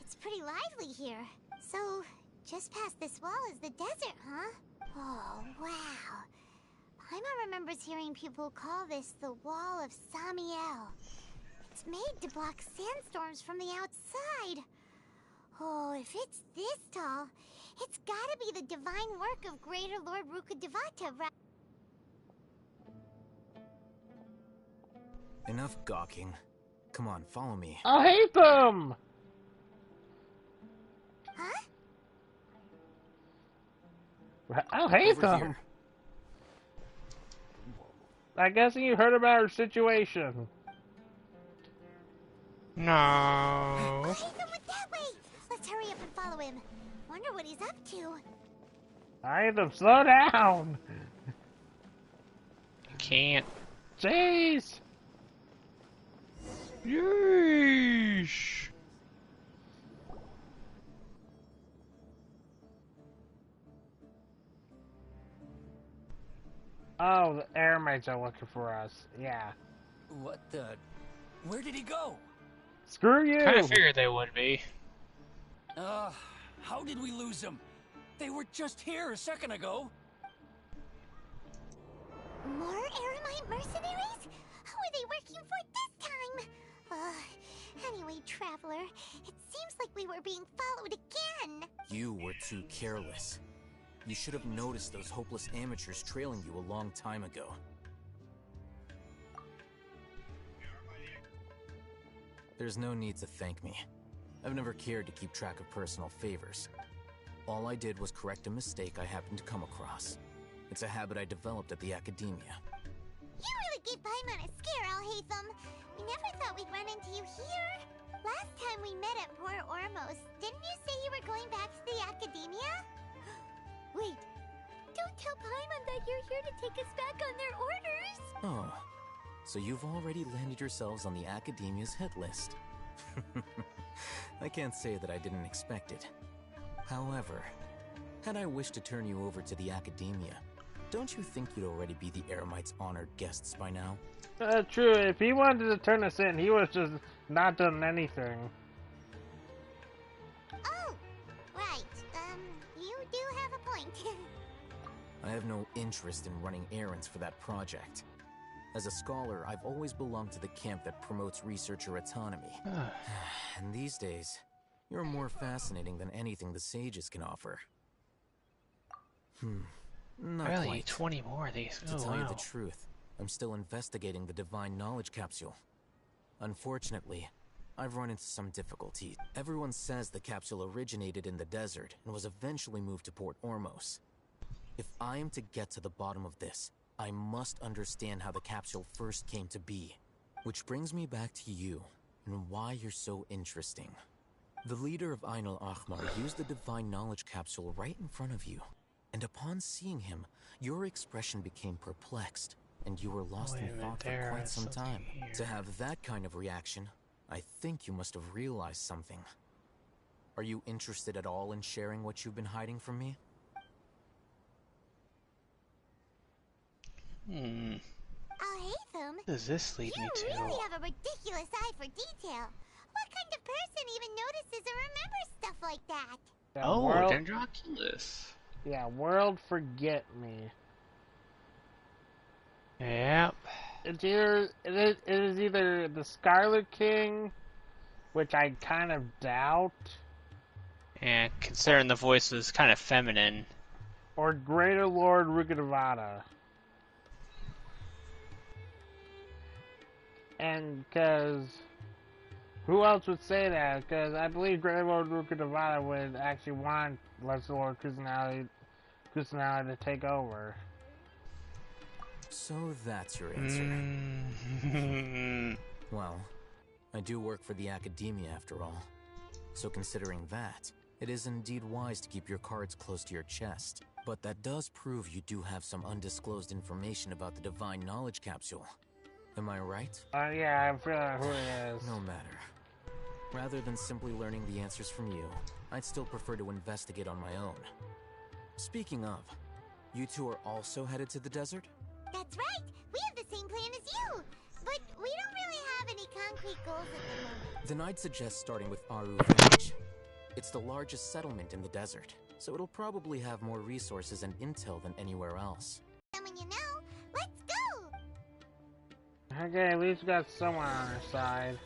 It's pretty lively here. So, just past this wall is the desert, huh? Oh, wow. Paimon remembers hearing people call this the Wall of Samiel. It's made to block sandstorms from the outside. Oh, if it's this tall, it's gotta be the divine work of Greater Lord Rukkhadevata, right? Enough gawking. Come on, follow me. I hate them! Huh? I hate Over them! here. I guess you heard about her situation. No. I hate them with that way! Let's hurry up and follow him. Wonder what he's up to. I hate them. Slow down! Can't. Jeez! Yeesh. Oh, the airmates are looking for us. Yeah. What the... Where did he go? Screw you! Kinda figured they would be. How did we lose them? They were just here a second ago. More Aramite mercenaries? Who are they working for this time? Anyway, Traveler, it seems like we were being followed again. You were too careless. You should have noticed those hopeless amateurs trailing you a long time ago. There's no need to thank me. I've never cared to keep track of personal favors. All I did was correct a mistake I happened to come across. It's a habit I developed at the Academia. You really gave Paimon a scare, Alhaitham. We never thought we'd run into you here. Last time we met at Port Ormos, didn't you say you were going back to the Academia? Wait, don't tell Paimon that you're here to take us back on their orders. Oh, so you've already landed yourselves on the Academia's hit list. I can't say that I didn't expect it. However, had I wished to turn you over to the Academia, Don't you think you'd already be the Eremites' honored guests by now? True. If he wanted to turn us in, he was just not done anything. Oh, right. You do have a point. I have no interest in running errands for that project. As a scholar, I've always belonged to the camp that promotes researcher autonomy. And these days, you're more fascinating than anything the sages can offer. Not Really? quite. 20 more of these? To Oh, tell you the wow. truth, I'm still investigating the Divine Knowledge Capsule. Unfortunately, I've run into some difficulties. Everyone says the capsule originated in the desert and was eventually moved to Port Ormos. If I am to get to the bottom of this, I must understand how the capsule first came to be. Which brings me back to you, and why you're so interesting. The leader of Ain al-Ahmar used the Divine Knowledge Capsule right in front of you. And upon seeing him, your expression became perplexed, and you were lost in thought for quite some time. To have that kind of reaction, I think you must have realized something. Are you interested at all in sharing what you've been hiding from me? Oh, Hatham. What does this lead me to? You really have a ridiculous eye for detail. What kind of person even notices or remembers stuff like that? Oh, World... Dendroculus. Yeah, World Forget Me. Yep. It is either the Scarlet King, which I kind of doubt. And considering the voice was kind of feminine. Or Greater Lord Rukkhadevata. And because who else would say that? Because I believe Greater Lord Rukkhadevata would actually want Lesser Lord Kusanali to take over. So that's your answer. Well, I do work for the Academia after all. So considering that, it is indeed wise to keep your cards close to your chest. But that does prove you do have some undisclosed information about the Divine Knowledge Capsule. Am I right? Yeah, I forgot who it is. No matter. Rather than simply learning the answers from you, I'd still prefer to investigate on my own. Speaking of, you two are also headed to the desert? That's right! We have the same plan as you! But we don't really have any concrete goals at the moment. Then I'd suggest starting with Aru Village. It's the largest settlement in the desert, so it'll probably have more resources and intel than anywhere else. And when you know, let's go! Okay, at least we got someone on our side.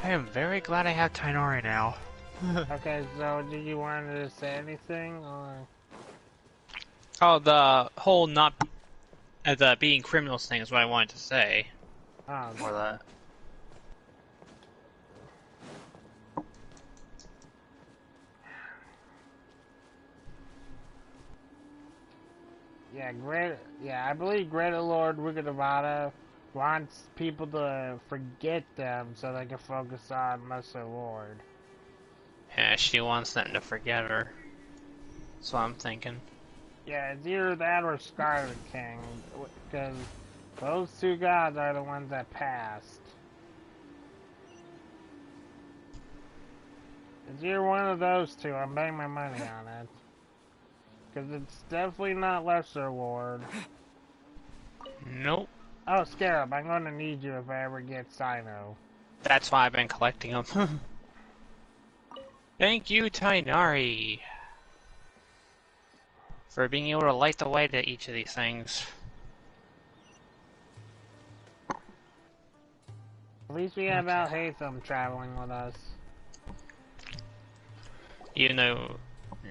I am very glad I have Tainari now. Okay, so did you want to say anything, or? Oh, the whole not the being criminals thing is what I wanted to say. Oh, or that. Yeah, I believe Greater Lord Rukkhadevata wants people to forget them so they can focus on Lesser Lord. Yeah, she wants them to forget her. That's what I'm thinking. Yeah, it's either that or Scarlet King, because those two gods are the ones that passed. It's either one of those two. I'm betting my money on it. Because it's definitely not Lesser Lord. Nope. Oh, Scarab, I'm going to need you if I ever get Sino. That's why I've been collecting them. Thank you, Tainari, for being able to light the way to each of these things. At least we have Al-Haytham traveling with us. Even though...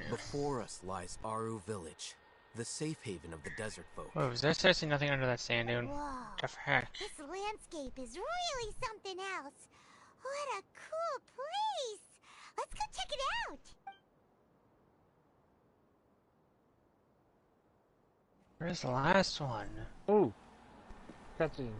Before us lies Aru Village, the safe haven of the desert folk. Whoa, is there seriously nothing under that sand dune? Whoa. What the heck? This landscape is really something else. What a cool place! Let's go check it out! Where's the last one? Ooh. Cutscene.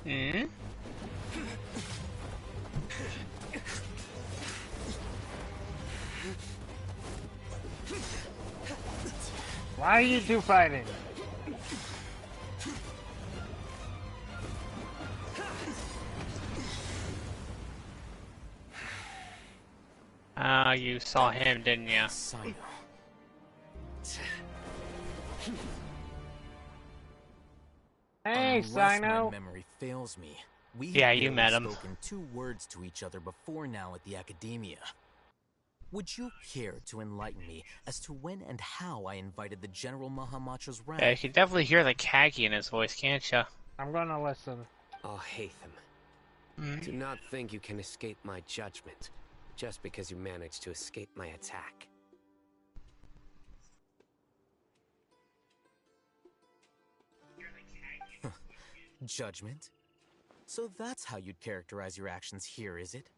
Hmm? Why are you two fighting? Ah, you saw him, didn't ya? Hey, Unless Sino. my memory fails me, we Yeah, have you barely met him. spoken 2 words to each other before now at the Academia. Would you care to enlighten me as to when and how I invited the General Mahamatra's wrath? Yeah, you can definitely hear the khaki in his voice, can't ya? I'm gonna listen. Oh, Hatham. Do not think you can escape my judgment just because you managed to escape my attack. Judgment? So that's how you'd characterize your actions here, is it?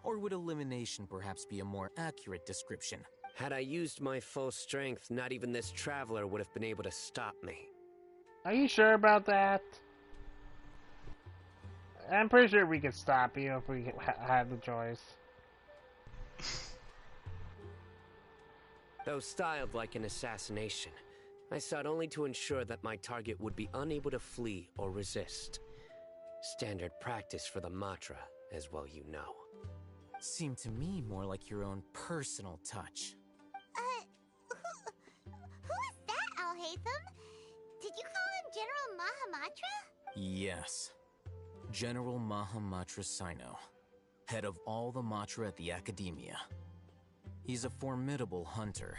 Or would elimination perhaps be a more accurate description? Had I used my full strength, not even this traveler would have been able to stop me. Are you sure about that? I'm pretty sure we could stop you if we had the choice. Though styled like an assassination, I sought only to ensure that my target would be unable to flee or resist. Standard practice for the Matra, as well you know. Seemed to me more like your own personal touch. Who is that, Al-Haytham? Did you call him General Mahamatra? Yes. General Mahamatra Sino, head of all the Matra at the Academia. He's a formidable hunter,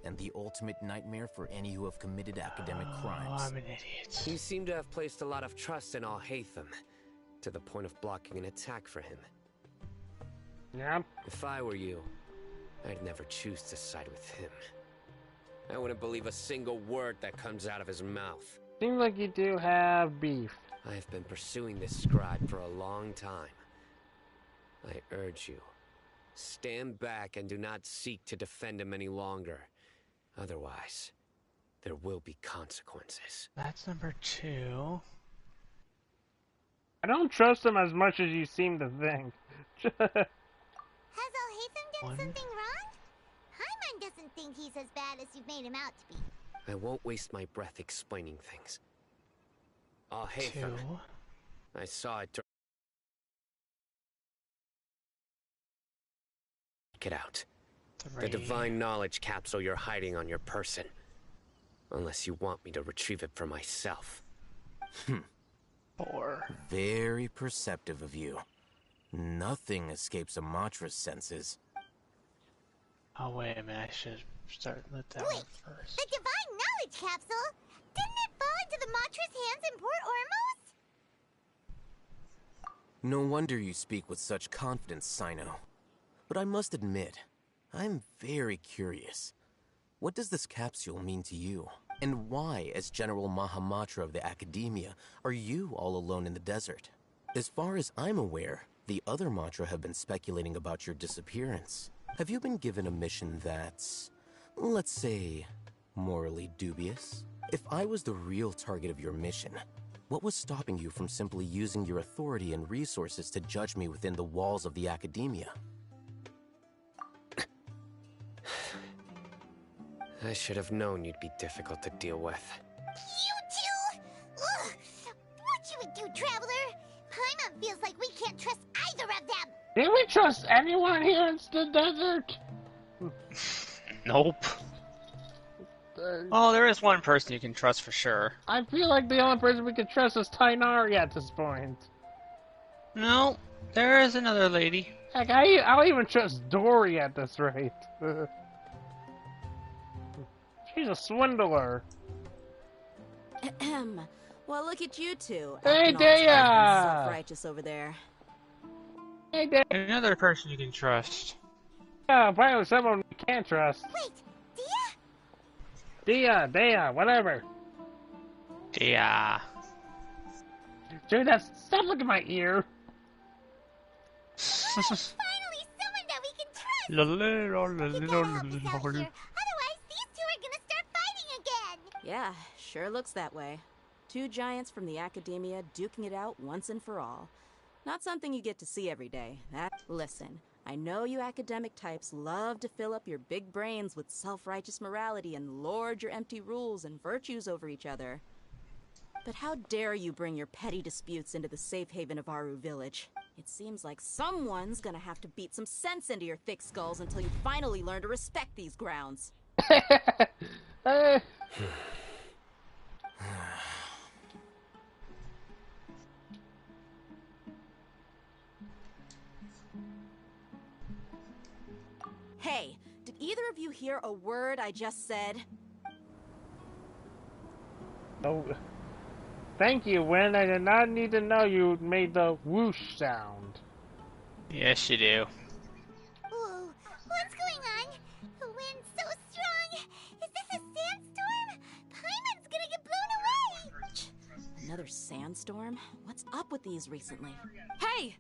and the ultimate nightmare for any who have committed academic crimes. I'm an idiot. You seem to have placed a lot of trust in Al-Haytham, to the point of blocking an attack for him. Yep. If I were you, I'd never choose to side with him. I wouldn't believe a single word that comes out of his mouth. Seems like you do have beef. I have been pursuing this scribe for a long time. I urge you, stand back and do not seek to defend him any longer. Otherwise, there will be consequences. That's number 2. I don't trust him as much as you seem to think. Has Al-Haytham done something wrong? Hyman doesn't think he's as bad as you've made him out to be. I won't waste my breath explaining things. Al-Haytham, I saw it. Get out. 3. The divine knowledge capsule you're hiding on your person. Unless you want me to retrieve it for myself. 4. Very perceptive of you. Nothing escapes a Matra's senses. Oh, wait a minute. I should start with that one first. The divine knowledge capsule? Didn't it fall into the Matra's hands in Port Ormos? No wonder you speak with such confidence, Sino. But I must admit, I'm very curious. What does this capsule mean to you? And why, as General Mahamatra of the Academia, are you all alone in the desert? As far as I'm aware, the other Matra have been speculating about your disappearance. Have you been given a mission that's, let's say, morally dubious? If I was the real target of your mission, what was stopping you from simply using your authority and resources to judge me within the walls of the Academia? I should have known you'd be difficult to deal with. You two? Ugh. What you would do, Traveler? Paimon feels like we can't trust either of them. Did we trust anyone here in the desert? Nope. Oh, there is one person you can trust for sure. I feel like the only person we can trust is Tainari at this point. No, there is another lady. Heck, I'll even trust Dory at this rate. She's a swindler. Well, look at you two. Hey, acting all tough and Dea! self-righteous over there. Hey, Dea! Another person you can trust. Yeah, finally someone we can't trust. Wait, Dea, whatever. Yeah. Dude, stop looking at my ear. Finally, someone that we can trust. Otherwise, these two are gonna start fighting again. Yeah, sure looks that way. Two giants from the academia duking it out once and for all. Not something you get to see every day. Listen, I know you academic types love to fill up your big brains with self-righteous morality and lord your empty rules and virtues over each other. But how dare you bring your petty disputes into the safe haven of Aru Village? It seems like someone's gonna have to beat some sense into your thick skulls until you finally learn to respect these grounds. Hey, did either of you hear a word I just said? Oh, thank you, Win. I did not need to know you made the whoosh sound. Yes, you do. Whoa, what's going on? The wind's so strong. Is this a sandstorm? Paimon's gonna get blown away. Another sandstorm? What's up with these recently? Hey!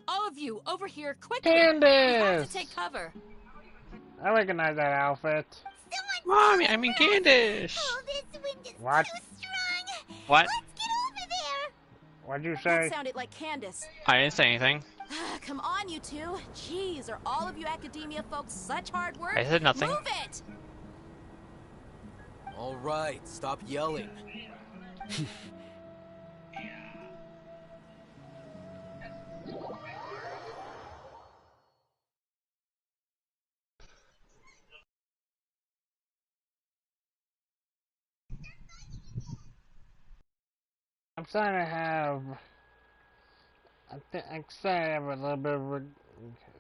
All of you, over here, quickly! Candace! We have to take cover. I recognize that outfit. Mommy, I mean Candace! Oh, this wind is What? too strong. What? Let's get over there. What'd you That say? sounded like Candace. I didn't say anything. Come on, you two. Jeez, are all of you academia folks such hard work? I said nothing. Move it! All right, stop yelling. I'm starting to have. I'm starting to have a little bit of.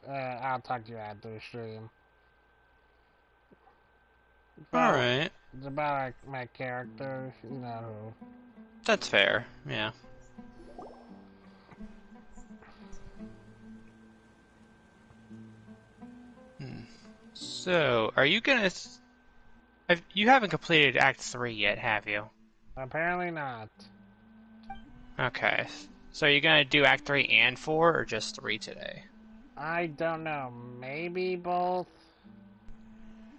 I'll talk to you after the stream. Alright. It's about my character, you know. That's fair, yeah. So, are you gonna... You haven't completed Act 3 yet, have you? Apparently not. Okay. So are you gonna do Act 3 and 4, or just 3 today? I don't know. Maybe both.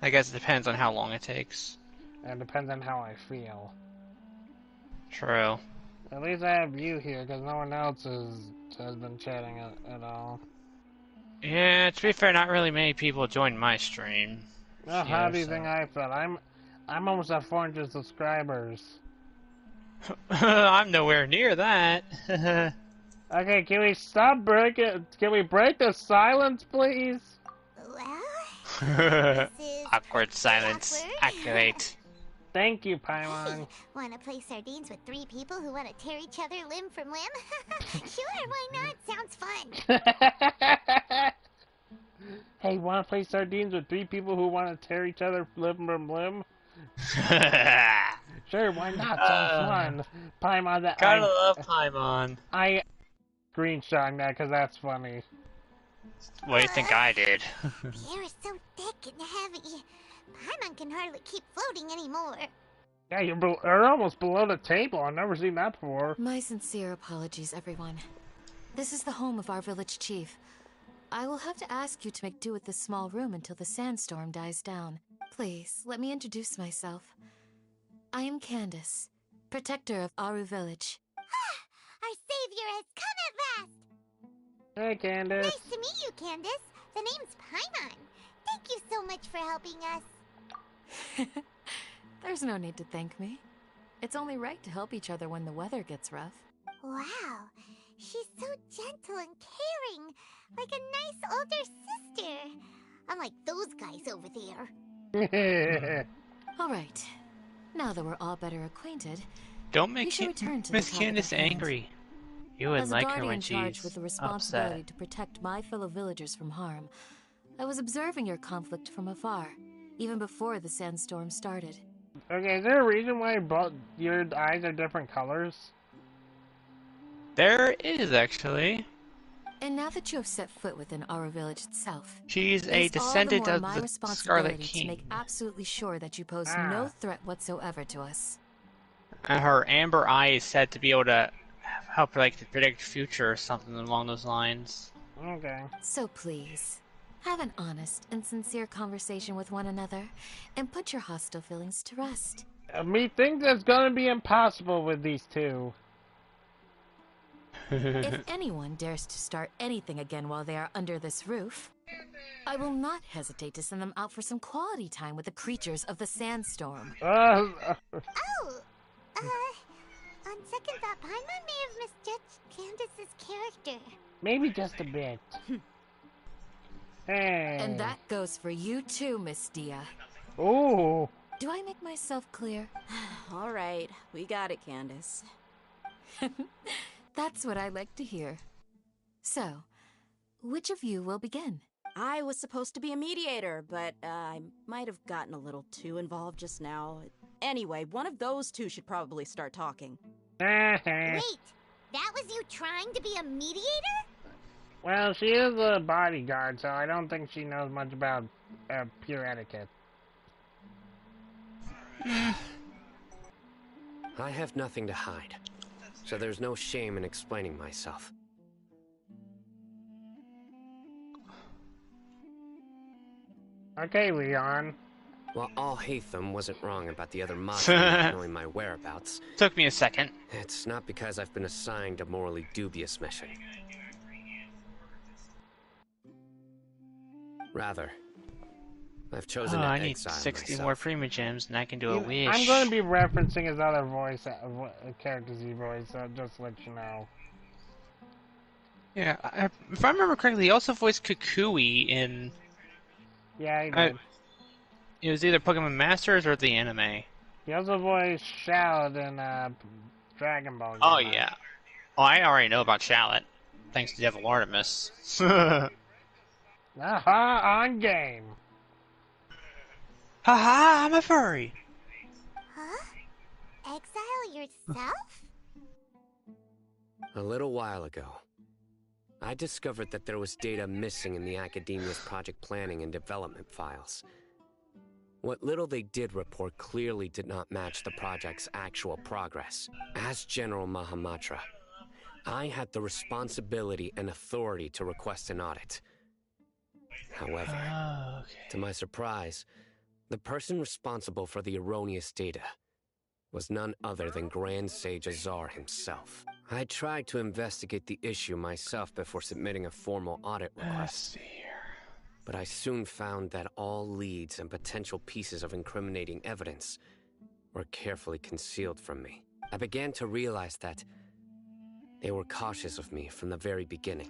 I guess it depends on how long it takes. It depends on how I feel. True. At least I have you here, because no one else has been chatting at all. Yeah, to be fair, not really many people joined my stream. Well, how do you think I felt? I'm almost at 400 subscribers. I'm nowhere near that. Okay, can we stop breaking? Can we break the silence, please? Well, awkward silence. Activate. Thank you, Paimon. Want to play sardines with 3 people who want to tear each other limb from limb? Sure, why not? Sounds fun. Hey, want to play sardines with 3 people who want to tear each other limb from limb? Sure, why not? Sounds fun. Paimon, that Gotta love Paimon. I screenshotting that because that's funny. What do you think I did? The air is so thick and heavy. Paimon can hardly keep floating anymore. Yeah, you're almost below the table. I've never seen that before. My sincere apologies, everyone. This is the home of our village chief. I will have to ask you to make do with this small room until the sandstorm dies down. Please, let me introduce myself. I am Candace, protector of Aru Village. Our savior has come at last! Hey, Candace. Nice to meet you, Candace. The name's Paimon. Thank you so much for helping us. There's no need to thank me. It's only right to help each other when the weather gets rough. Wow, she's so gentle and caring, like a nice older sister. Unlike those guys over there. All right. Now that we're all better acquainted, Don't make we should return to Miss the topic Candace at hand. angry. You would As a like her guardian when charged she's with the responsibility upset. to protect my fellow villagers from harm, I was observing your conflict from afar, even before the sandstorm started. Okay, is there a reason why your eyes are different colors? There is, actually. And now that you have set foot within our village itself, She's it a is descendant all of the more my the responsibility Scarlet King. to make absolutely sure that you pose no threat whatsoever to us. And her amber eye is said to be able to help her, like, to predict the future or something along those lines. Okay. So please, have an honest and sincere conversation with one another, and put your hostile feelings to rest. Me think that's gonna be impossible with these two. If anyone dares to start anything again while they are under this roof, I will not hesitate to send them out for some quality time with the creatures of the sandstorm. On second thought, Paimon may have misjudged Candace's character. Maybe just a bit. Hey. And that goes for you too, Miss Dia. Ooh. Do I make myself clear? All right, we got it, Candace. That's what I like to hear. So, which of you will begin? I was supposed to be a mediator, but I might have gotten a little too involved just now. Anyway, one of those two should probably start talking. Wait, that was you trying to be a mediator? Well, she is a bodyguard, so I don't think she knows much about pure etiquette. I have nothing to hide, so there's no shame in explaining myself. Okay, Leon. While all Hatham wasn't wrong about the other Mazda knowing my whereabouts... Took me a second. It's not because I've been assigned a morally dubious mission. Rather, I've chosen to I need exile 60 myself. more Prima Gems and I can do a wish. I'm going to be referencing his other voice, characters he voiced, so just to let you know. Yeah, if I remember correctly, he also voiced Kukui in... Yeah, he did. It was either Pokemon Masters or the anime. He also voiced Shallot in Dragon Ball. Oh, yeah. Oh, I already know about Shallot, thanks to Devil Artemis. Aha, on game. Haha, I'm a furry. Huh? Exile yourself? A little while ago, I discovered that there was data missing in the Academia's project planning and development files. What little they did report clearly did not match the project's actual progress. As General Mahamatra, I had the responsibility and authority to request an audit. However, to my surprise, the person responsible for the erroneous data was none other than Grand Sage Azar himself. I tried to investigate the issue myself before submitting a formal audit request. But I soon found that all leads and potential pieces of incriminating evidence were carefully concealed from me. I began to realize that they were cautious of me from the very beginning.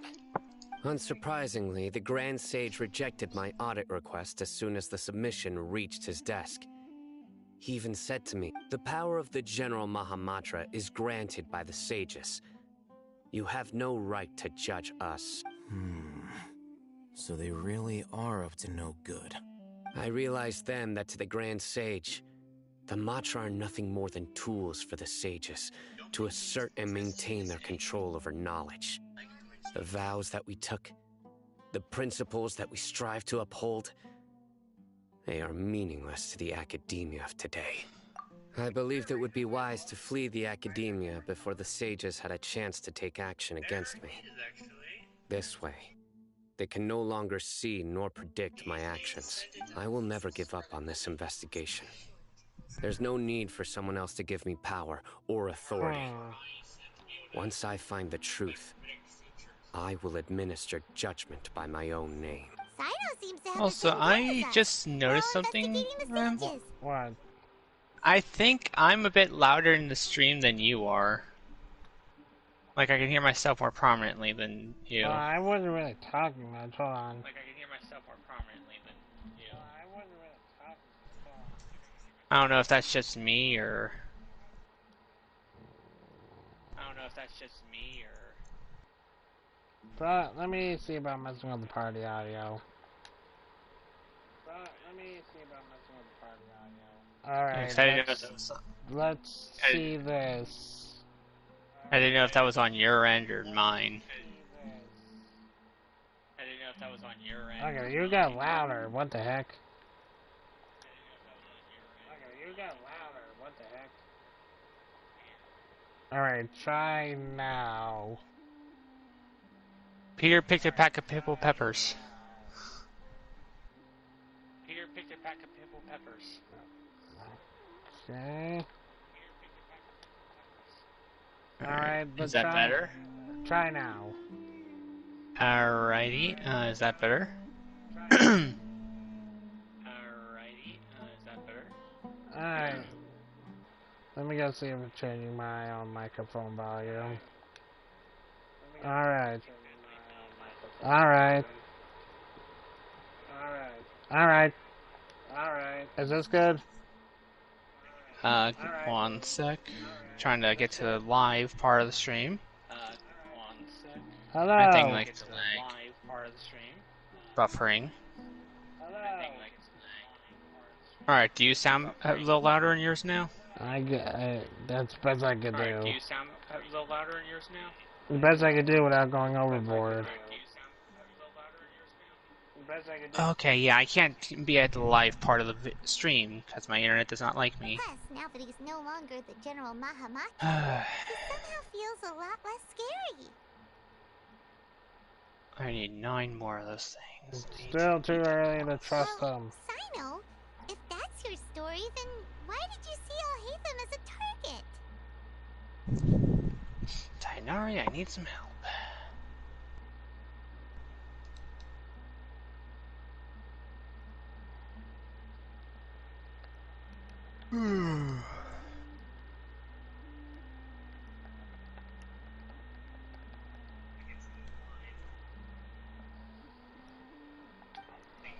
Unsurprisingly, the Grand Sage rejected my audit request as soon as the submission reached his desk. He even said to me, "The power of the General Mahamatra is granted by the sages. You have no right to judge us." So they really are up to no good. I realized then that to the Grand Sage, the Matra are nothing more than tools for the sages to assert and maintain their control over knowledge. The vows that we took, the principles that we strive to uphold, they are meaningless to the Academia of today. I believed it would be wise to flee the Academia before the sages had a chance to take action against me. This way, they can no longer see nor predict my actions. I will never give up on this investigation. There's no need for someone else to give me power or authority. Once I find the truth, I will administer judgment by my own name. Also, I just noticed something. What? I think I'm a bit louder in the stream than you are. Like, I can hear myself more prominently than you. I wasn't really talking much. Hold on. Like, I can hear myself more prominently than you. I wasn't really talking much. I don't know if that's just me, or... I don't know if that's just me, or... But let me see about messing with the party audio. Alright, let's see this. I didn't know if that was on your end or mine. I didn't know if that was on your end. Okay, you got louder. What the heck? Okay, you got louder. What the heck? Alright, try now. Peter picked a pack of pimple peppers. Peter picked a pack of pimple peppers. Okay. Alright, Is that better? Try now. Alrighty, is that better? Alrighty, is that better? Alright. Let me go see if it's changing my own microphone volume. Alright. Alright. Alright. Alright. Is this good? One sec. Trying to get to the live part of the stream. Hello. I think like it's buffering. Alright, do you sound a little louder in yours now? That's the best I could do. Alright, do you sound a little louder in yours now? The best I could do without going overboard. Okay, yeah, I can't be at the live part of the stream because my internet does not like me. Plus, now that he's no longer the General Mahamaki, he somehow feels a lot less scary. I need 9 more of those things. It's still too early to trust them. Sino, if that's your story, then why did you see Alhaitham as a target? Tainari, I need some help.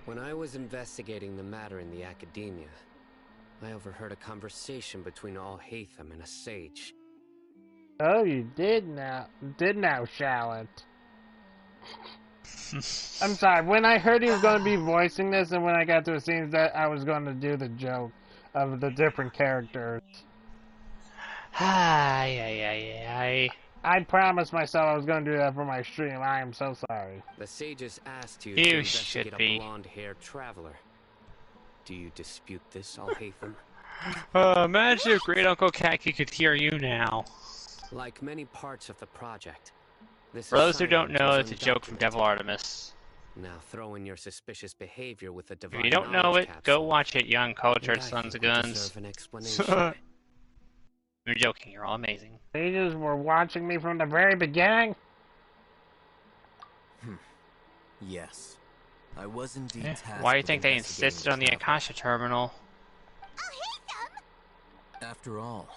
When I was investigating the matter in the academia, I overheard a conversation between Alhaitham and a sage. Oh, you did now, Charlotte. I'm sorry, when I heard he was going to be voicing this and when I got to the scenes that I was going to do the joke of the different characters. I promised myself I was going to do that for my stream. I am so sorry. The sages asked you You to investigate should a be. blonde-haired traveler. Do you dispute this, Alhaitham? Imagine if Great Uncle Kaki could hear you now. Like many parts of the project, this For those who don't assignment know, was it's a joke from Devil Artemis. Now throw in your suspicious behavior with the divine If you don't know knowledge it, capsule, go watch it, Young Cultured and I Sons of think we Guns. deserve an explanation. You're joking, you're all amazing. Sages were watching me from the very beginning? Yes. I was indeed tasked Why do you with think they investigating insisted on the travel. Akasha terminal? After all,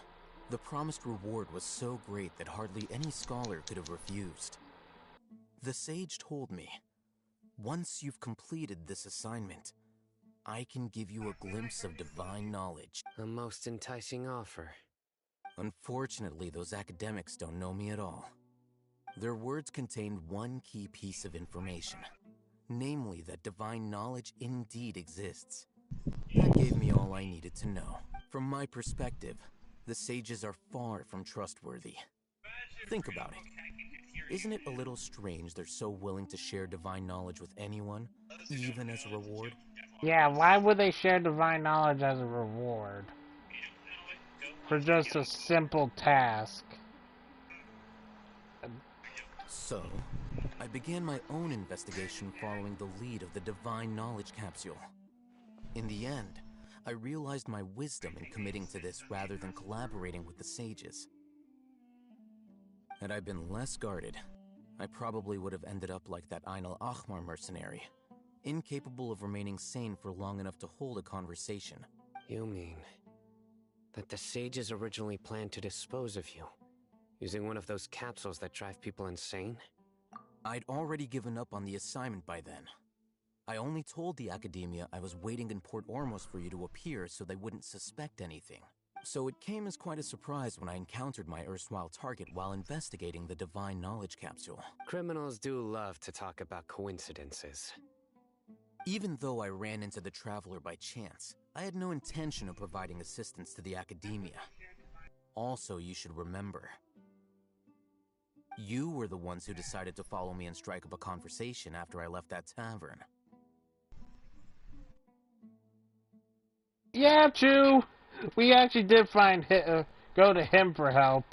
the promised reward was so great that hardly any scholar could have refused. The sage told me, once you've completed this assignment, I can give you a glimpse of divine knowledge. A most enticing offer. Unfortunately, those academics don't know me at all. Their words contained one key piece of information, namely that divine knowledge indeed exists. That gave me all I needed to know. From my perspective, the sages are far from trustworthy. Think about it. Isn't it a little strange they're so willing to share divine knowledge with anyone, even as a reward? Yeah, why would they share divine knowledge as a reward? For just a simple task. So, I began my own investigation following the lead of the divine knowledge capsule. In the end, I realized my wisdom in committing to this rather than collaborating with the sages. Had I been less guarded, I probably would have ended up like that Ain al-Ahmar mercenary, incapable of remaining sane for long enough to hold a conversation. You mean that the sages originally planned to dispose of you, using one of those capsules that drive people insane? I'd already given up on the assignment by then. I only told the academia I was waiting in Port Ormos for you to appear so they wouldn't suspect anything. So it came as quite a surprise when I encountered my erstwhile target while investigating the divine knowledge capsule. Criminals do love to talk about coincidences. Even though I ran into the traveler by chance, I had no intention of providing assistance to the academia. Also, you should remember, you were the ones who decided to follow me and strike up a conversation after I left that tavern. Yeah, true. We actually did go to him for help.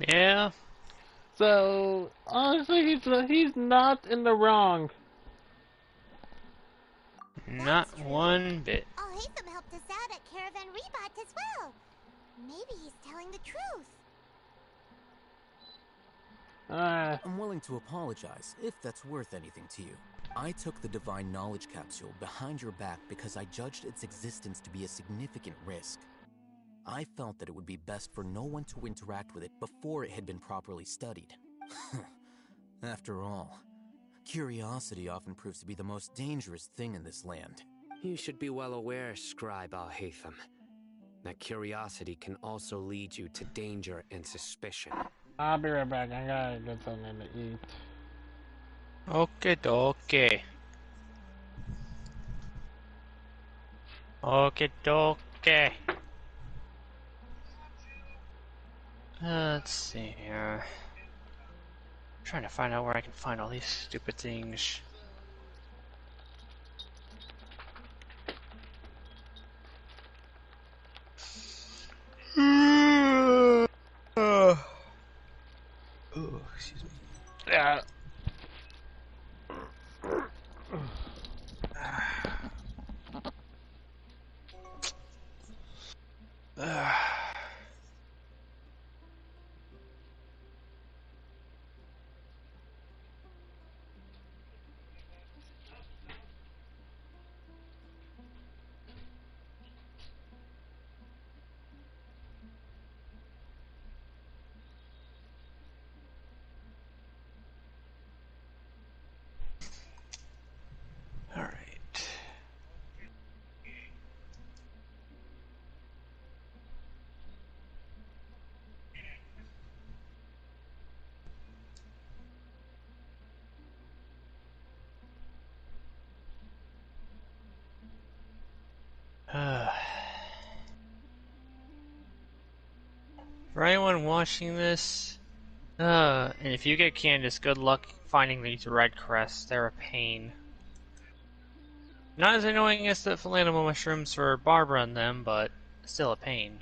Yeah. So, honestly, he's not in the wrong. Not one bit. Alhaitham helped us out at caravan rebought as well. Maybe he's telling the truth. I'm willing to apologize, if that's worth anything to you. I took the Divine Knowledge Capsule behind your back because I judged its existence to be a significant risk. I felt that it would be best for no one to interact with it before it had been properly studied. After all, curiosity often proves to be the most dangerous thing in this land. You should be well aware, Scribe Al-Haytham, that curiosity can also lead you to danger and suspicion. I'll be right back. I gotta get something to eat. Okay, okay. Okay, okay. Let's see here. I'm trying to find out where I can find all these stupid things. Oh, excuse me. Yeah. All right. For anyone watching this, and if you get Candace, good luck finding these red crests. They're a pain. Not as annoying as the philanimal mushrooms for Barbara and them, but still a pain.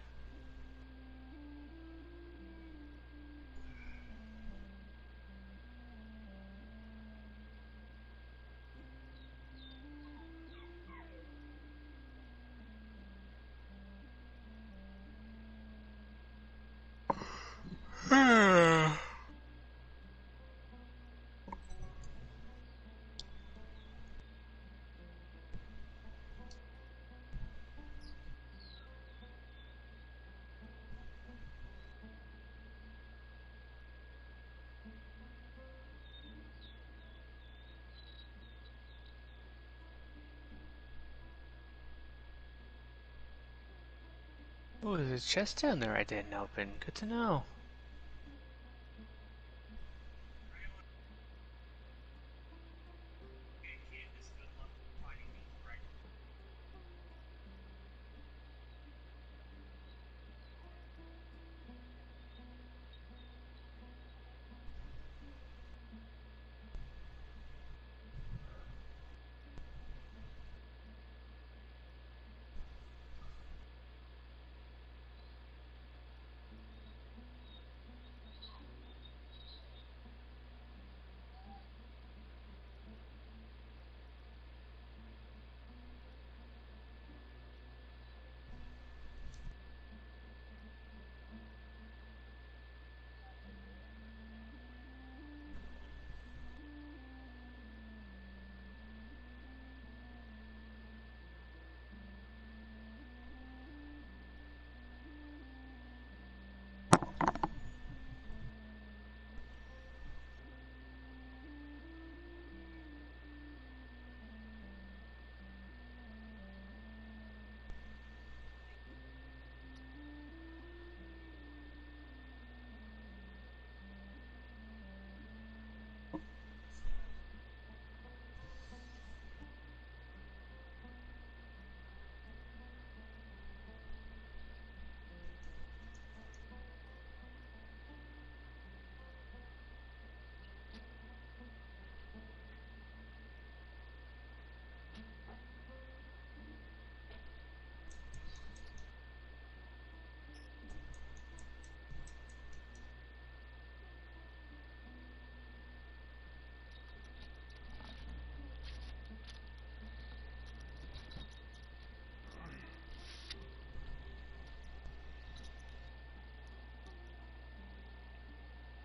Oh, there's a chest down there I didn't open. Good to know.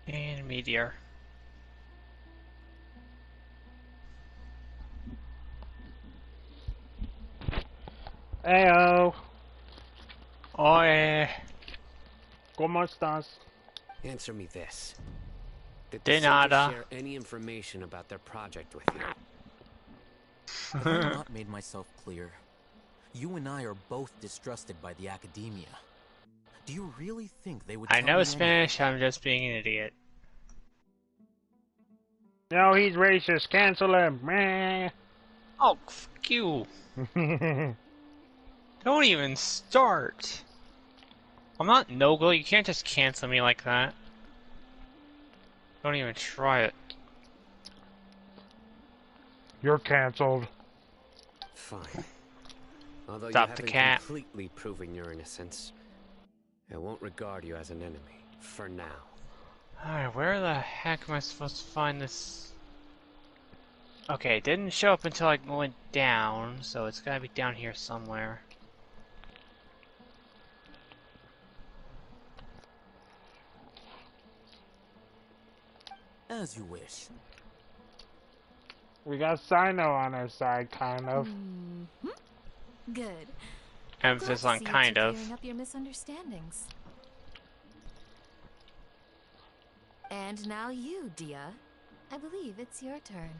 And meteor. Heyo. Oye. ¿Cómo estás? Answer me this. Did De the Sages nada. share any information about their project with you? Have I not made myself clear? You and I are both distrusted by the academia. Do you really think they would I tell know me Spanish, I'm just being an idiot. No, he's racist. Cancel him. Meh. Oh, fuck you. Don't even start. I'm not no-go, you can't just cancel me like that. Don't even try it. You're canceled. Fine. Although Stop you the haven't cat. completely proven your innocence, I won't regard you as an enemy, for now. Alright, where the heck am I supposed to find this? Okay, it didn't show up until I went down, so it's gotta be down here somewhere. As you wish. We got Sino on our side, kind of. Good. Emphasis Glad on to see kind you're of. clearing up your misunderstandings. And now you, Dia. I believe it's your turn.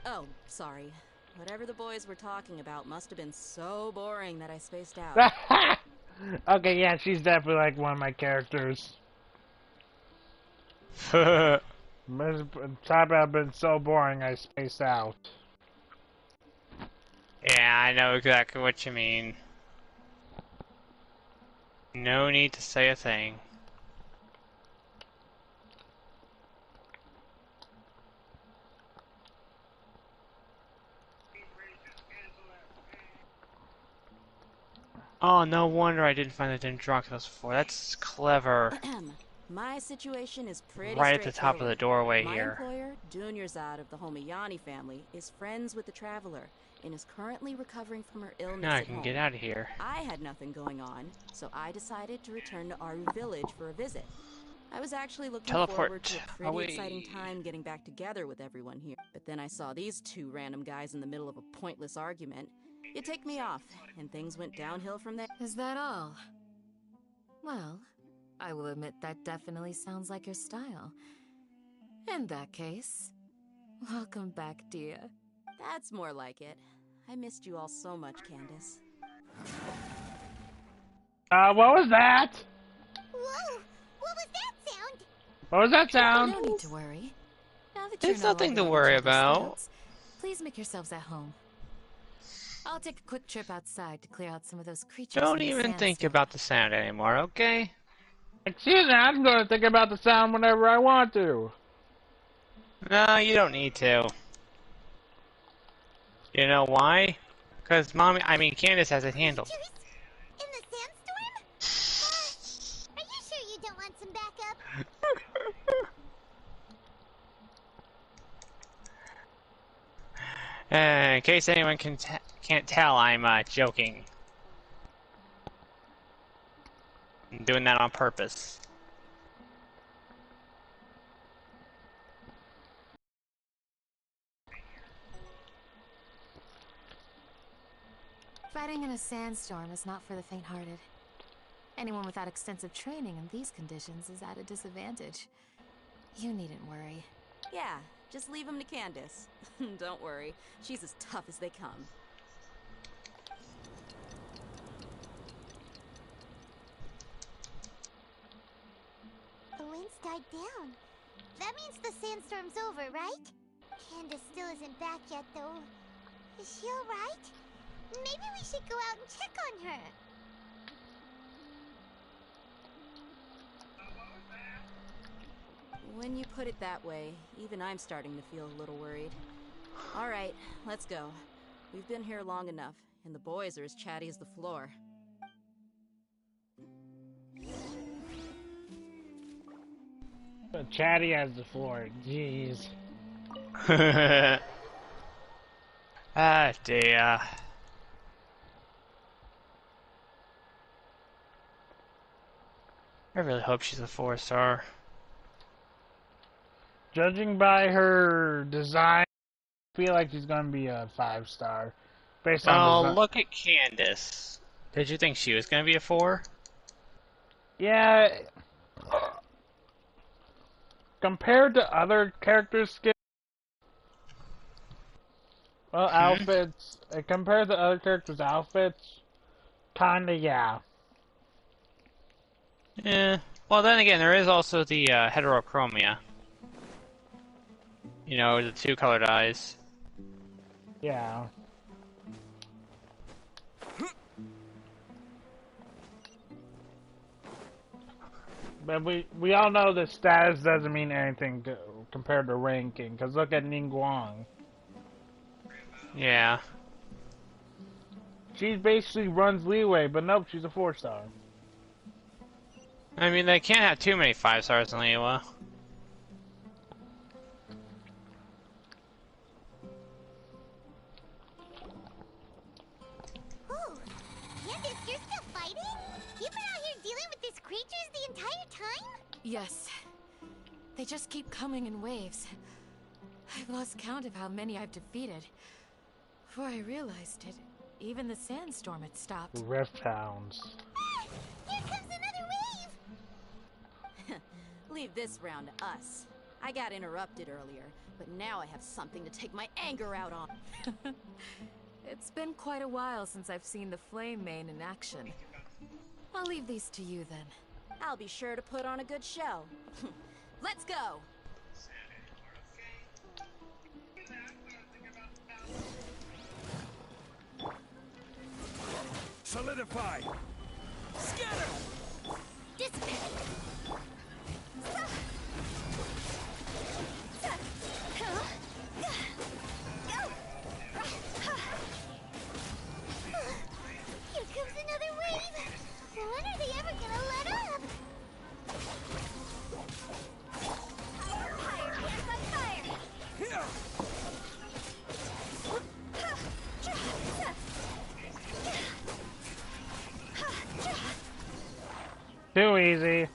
Oh, sorry. Whatever the boys were talking about must have been so boring that I spaced out. Okay, yeah, she's definitely like one of my characters. Talk about been so boring I spaced out. Yeah, I know exactly what you mean. No need to say a thing. Oh, no wonder I didn't find the Dendroculus before. That's clever. My situation is pretty Right at the top of the doorway My here. employer, Dunyarzad of the Homayani family, is friends with the Traveler and is currently recovering from her illness Now I at can home. get out of here. I had nothing going on, so I decided to return to Aru village for a visit. I was actually looking forward to a pretty away. exciting time getting back together with everyone here. But then I saw these two random guys in the middle of a pointless argument. You ticked me off, and things went downhill from there. Is that all? Well, I will admit that definitely sounds like your style. In that case, welcome back, Dia. That's more like it. I missed you all so much, Candace. What was that? Whoa! What was that sound? What was that sound? No need to worry. Now that There's you're no nothing longer to on worry the about. Scouts, please make yourselves at home. I'll take a quick trip outside to clear out some of those creatures. Don't in the even think sandstorm. about the sound anymore, okay? Excuse me, I'm going to think about the sound whenever I want to. No, you don't need to. You know why? Because Candace has it handled. In the sandstorm? Are you sure you don't want some backup? In case anyone can't tell, I'm joking. I'm doing that on purpose. Fighting in a sandstorm is not for the faint-hearted. Anyone without extensive training in these conditions is at a disadvantage. You needn't worry. Yeah, just leave them to Candace. Don't worry, she's as tough as they come. The wind's died down. That means the sandstorm's over, right? Candace still isn't back yet, though. Is she alright? Maybe we should go out and check on her. When you put it that way, even I'm starting to feel a little worried. All right, let's go. We've been here long enough, and the boys are as chatty as the floor. Chatty as the floor, jeez. Ah, dear. I really hope she's a 4-star. Judging by her design, I feel like she's gonna be a 5-star. Based on Oh, design. look at Candace. Did you think she was gonna be a 4? Yeah. Compared to other characters' skills, well, outfits. Compared to other characters' outfits, kinda, yeah. Yeah. Well, then again, there is also the heterochromia. You know, the 2 colored eyes. Yeah. But we all know that status doesn't mean anything compared to ranking, because look at Ningguang. Yeah. She basically runs leeway, but nope, she's a 4-star. I mean, they can't have too many 5 stars in Liyue. Candace, you're still fighting? You've been out here dealing with these creatures the entire time? Yes. They just keep coming in waves. I've lost count of how many I've defeated. Before I realized it, even the sandstorm had stopped. Rift Hounds. Here comes another wave! Leave this round to us. I got interrupted earlier, but now I have something to take my anger out on. It's been quite a while since I've seen the Flame Mane in action. I'll leave these to you then. I'll be sure to put on a good show. Let's go! Solidify! Scatter! Dissipate! Here comes another wave! When are they ever gonna let up? Fire, hands on fire! Here! Too easy.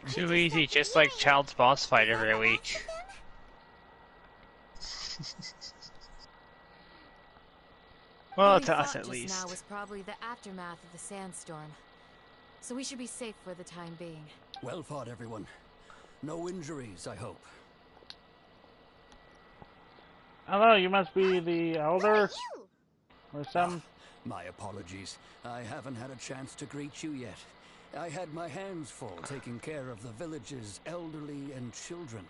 Too easy, just like Child's boss fight every week. Well, to us at least. Now was probably the aftermath of the sandstorm, so we should be safe for the time being. Well fought, everyone. No injuries, I hope. Hello, you must be the elder? Or some... My apologies. I haven't had a chance to greet you yet. I had my hands full taking care of the village's elderly and children.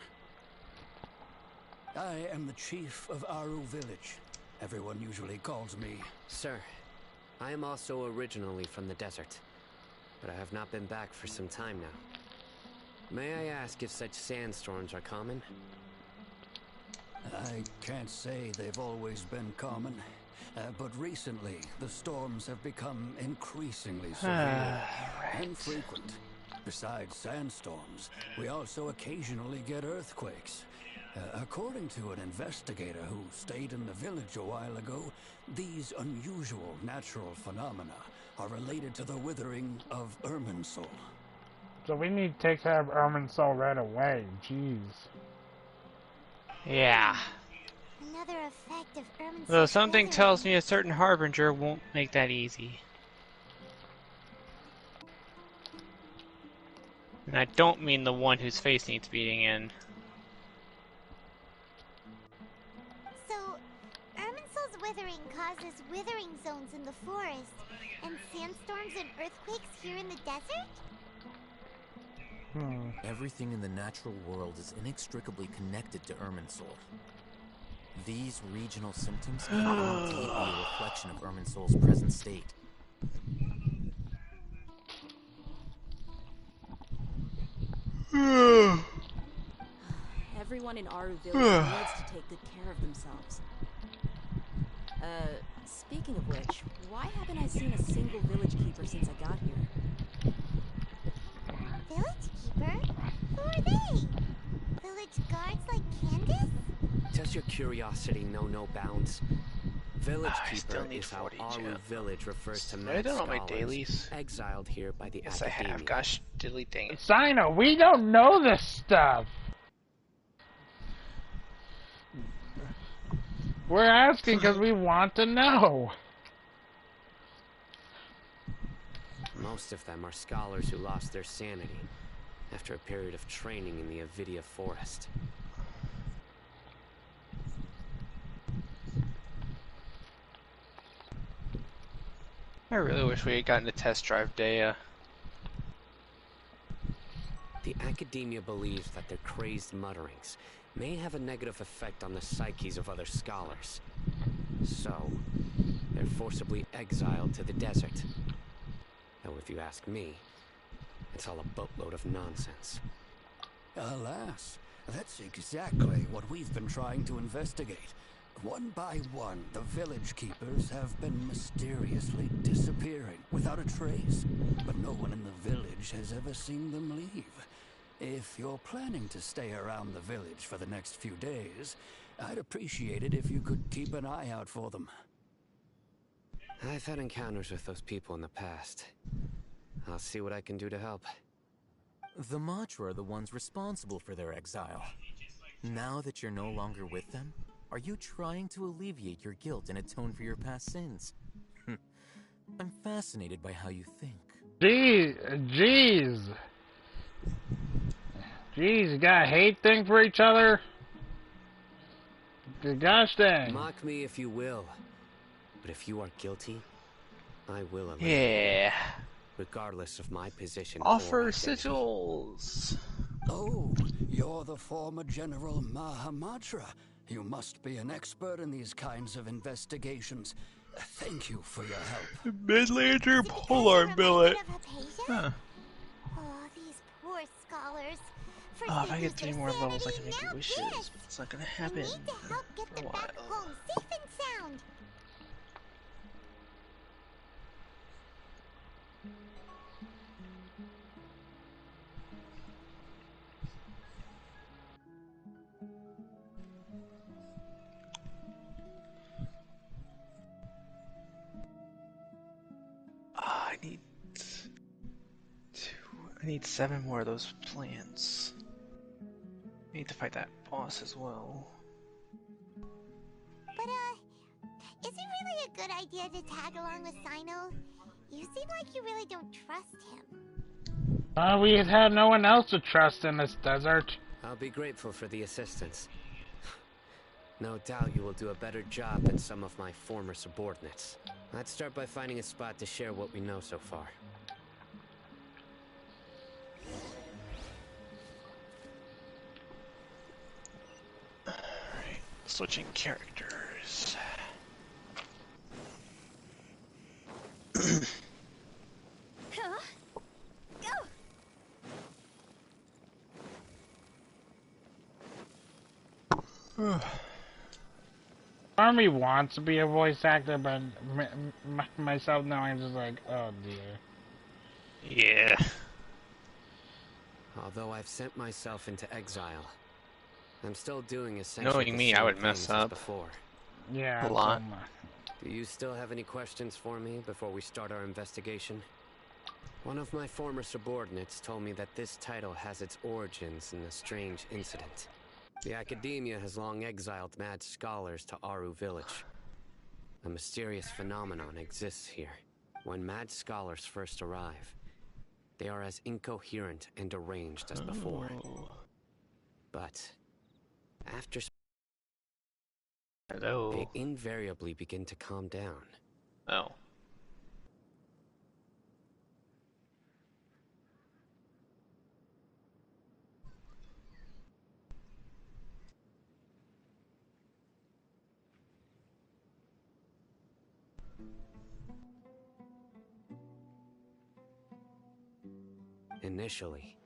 I am the chief of Aru village. Everyone usually calls me... Sir, I am also originally from the desert, but I have not been back for some time now. May I ask if such sandstorms are common? I can't say they've always been common, but recently the storms have become increasingly severe and frequent. Besides sandstorms, we also occasionally get earthquakes. According to an investigator who stayed in the village a while ago, these unusual natural phenomena are related to the withering of Irminsul. So we need to take care of Irminsul right away. Jeez. Yeah. Another effect of Irminsul's Though something withering. tells me a certain harbinger won't make that easy. And I don't mean the one whose face needs beating in. So, Irminsul's withering causes withering zones in the forest, and sandstorms and earthquakes here in the desert? Everything in the natural world is inextricably connected to Irminsul. These regional symptoms can indeed be a reflection of Irminsul's present state. Everyone in Aru village needs to take good care of themselves. Speaking of which, why haven't I seen a single village keeper since I got here? Village keeper? Who are they? Village guards like Candace? Does your curiosity know no bounds? Village I still Keeper need is how 40 Aru gem. Village refers to Have I mad done all my scholars dailies? exiled here by the Yes, I Academia. have. Gosh, delete dang it. Sino, we don't know this stuff. We're asking because we want to know. Most of them are scholars who lost their sanity after a period of training in the Avidia forest. I really wish we had gotten to test drive Dea. The Academia believes that their crazed mutterings may have a negative effect on the psyches of other scholars. So, they're forcibly exiled to the desert. Though if you ask me, it's all a boatload of nonsense. Alas, that's exactly what we've been trying to investigate. One by one, the village keepers have been mysteriously disappearing without a trace, but no one in the village has ever seen them leave. If you're planning to stay around the village for the next few days, I'd appreciate it if you could keep an eye out for them. I've had encounters with those people in the past. I'll see what I can do to help. The Matra are the ones responsible for their exile. Now that you're no longer with them, are you trying to alleviate your guilt and atone for your past sins? I'm fascinated by how you think. Jeez, you got a hate thing for each other? Gosh dang. Mock me if you will, but if you are guilty, I will allow Yeah. regardless of my position. Offer or identity. sigils. Oh, you're the former General Mahamatra. You must be an expert in these kinds of investigations. Thank you for your help. Mid-lander polar billet. Huh. Oh, these poor scholars. Oh, if I get 3 more levels, I can make your wishes. But it's not gonna happen We need to help get for a them while. back home safe and sound. I need 7 more of those plants. I need to fight that boss as well. But, is it really a good idea to tag along with Sino? You seem like you really don't trust him. We had no one else to trust in this desert. I'll be grateful for the assistance. No doubt you will do a better job than some of my former subordinates. Let's start by finding a spot to share what we know so far. Alright, switching characters. Part of me wants to be a voice actor, but myself now I'm just like, oh dear. Yeah. Although I've sent myself into exile, I'm still doing essentially Knowing me, I would mess up. Before. Yeah, a lot. Do you still have any questions for me before we start our investigation? One of my former subordinates told me that this title has its origins in a strange incident. The Academia has long exiled mad scholars to Aru Village. A mysterious phenomenon exists here. When mad scholars first arrive, they are as incoherent and deranged as before. But after they invariably begin to calm down. Oh. Initially,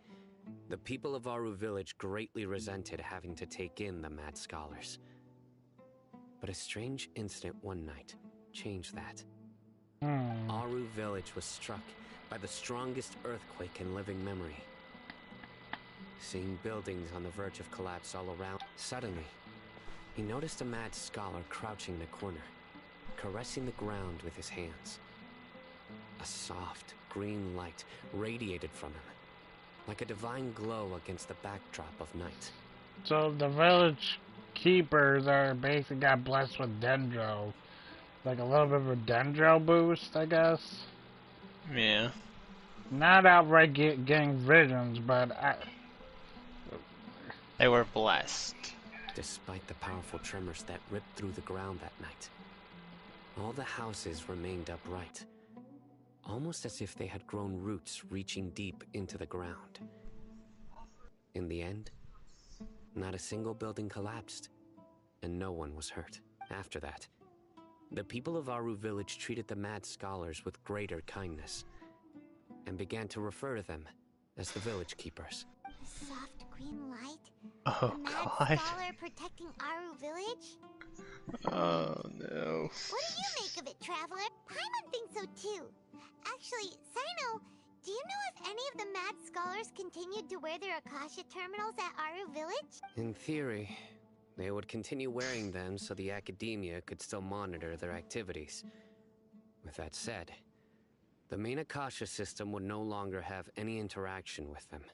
the people of Aru Village greatly resented having to take in the mad scholars. But a strange incident one night changed that. Aru Village was struck by the strongest earthquake in living memory. Seeing buildings on the verge of collapse all around, suddenly, he noticed a mad scholar crouching in a corner, caressing the ground with his hands. A soft, green light radiated from him, like a divine glow against the backdrop of night. So the village keepers are basically got blessed with dendro. Like a little bit of a dendro boost, I guess. Yeah. Not outright getting visions, but they were blessed. Despite the powerful tremors that ripped through the ground that night, all the houses remained upright, almost as if they had grown roots reaching deep into the ground. In the end, not a single building collapsed, and no one was hurt. After that, the people of Aru village treated the mad scholars with greater kindness, and began to refer to them as the village keepers. The soft green light? Oh, the mad God. scholar protecting Aru village? Oh, no. What do you make of it, Traveler? Paimon thinks so too. Actually, Sino, do you know if any of the mad scholars continued to wear their Akasha terminals at Aru village? In theory, they would continue wearing them so the academia could still monitor their activities. With that said, the main Akasha system would no longer have any interaction with them.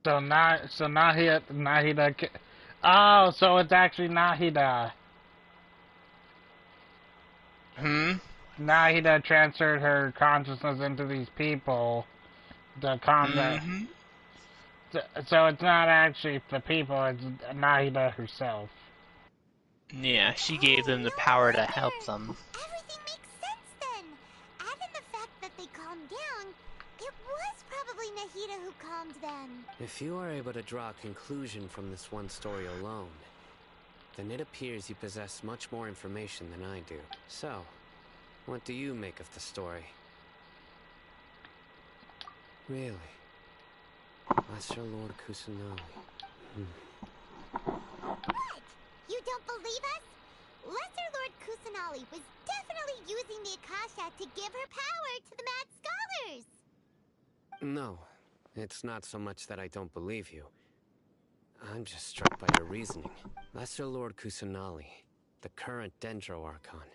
So Nahida. Oh, so it's actually Nahida. Nahida transferred her consciousness into these people to combat. So it's not actually the people, it's Nahida herself. Yeah, she gave them the power to help them. Everything makes sense then. Add in the fact that they calmed down, it was probably Nahida who calmed them. If you are able to draw a conclusion from this one story alone, then it appears you possess much more information than I do. So, what do you make of the story? Really? Lesser Lord Kusanagi. What? You don't believe us? Lesser Lord Kusanagi was definitely using the Akasha to give her power to the mad scholars! No, it's not so much that I don't believe you. I'm just struck by your reasoning. Lesser Lord Kusanagi, the current Dendro Archon.